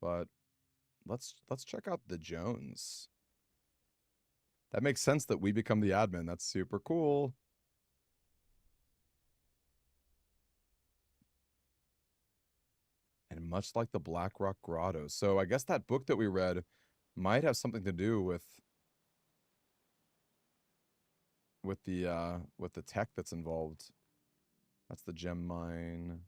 But let's check out the Jones. That makes sense that we become the admin. That's super cool. And much like the Black Rock Grotto. So I guess that book that we read might have something to do with the tech that's involved. That's the gem mine.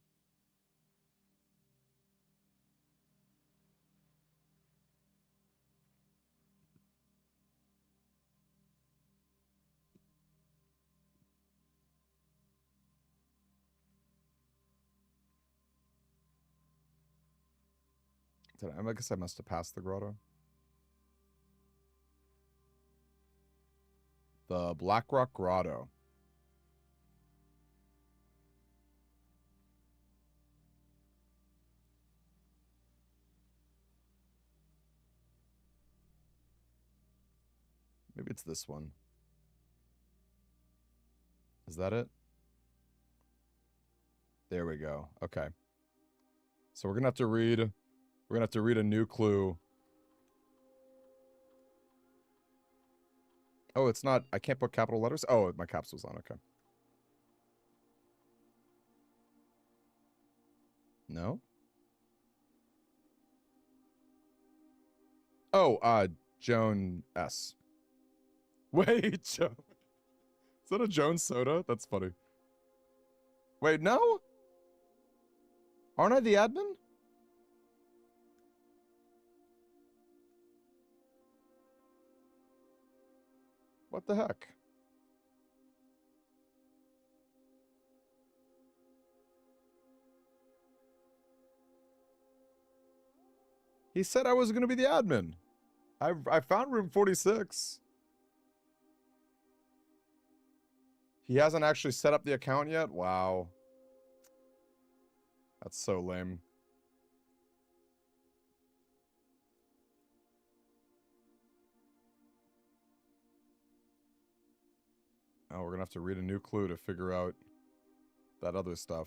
I guess I must have passed the grotto. The Black Rock Grotto. Maybe it's this one. Is that it? There we go. Okay. So we're gonna have to read a new clue. Oh, it's not, I can't put capital letters? Oh, my caps was on, okay. No? Oh, Joan S. Wait, Joan. Is that a Joan soda? That's funny. Wait, no? Aren't I the admin? What the heck? He said I was going to be the admin. I found room 46. He hasn't actually set up the account yet? Wow. That's so lame. Oh, we're gonna have to read a new clue to figure out that other stuff.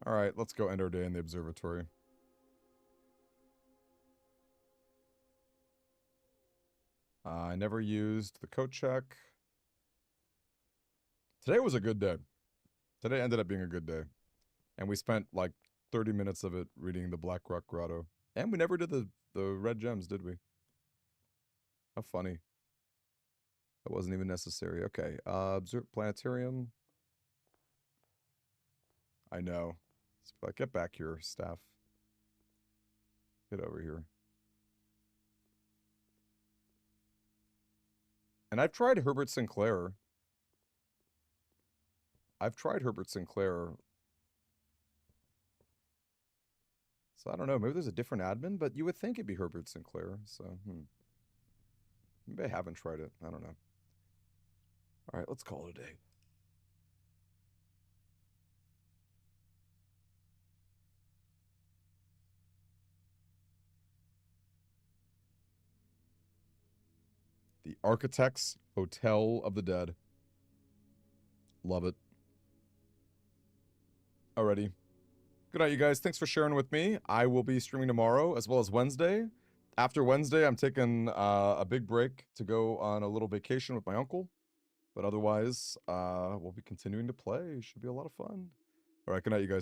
Alright, let's go end our day in the observatory. I never used the coat check. Today was a good day. Today ended up being a good day. And we spent like 30 minutes of it reading the Black Rock Grotto. And we never did the red gems, did we? How funny. That wasn't even necessary. Okay, observe planetarium. I know. Like, get back here, staff. Get over here. And I've tried Herbert Sinclair. So I don't know, maybe there's a different admin, but you would think it'd be Herbert Sinclair, so, Maybe I haven't tried it, I don't know. Alright, let's call it a day. The Architects Hotel of the Dead. Love it. Alrighty. Good night, you guys. Thanks for sharing with me. I will be streaming tomorrow as well as Wednesday. After Wednesday, I'm taking a big break to go on a little vacation with my uncle. But otherwise, we'll be continuing to play. Should be a lot of fun. All right, good night, you guys.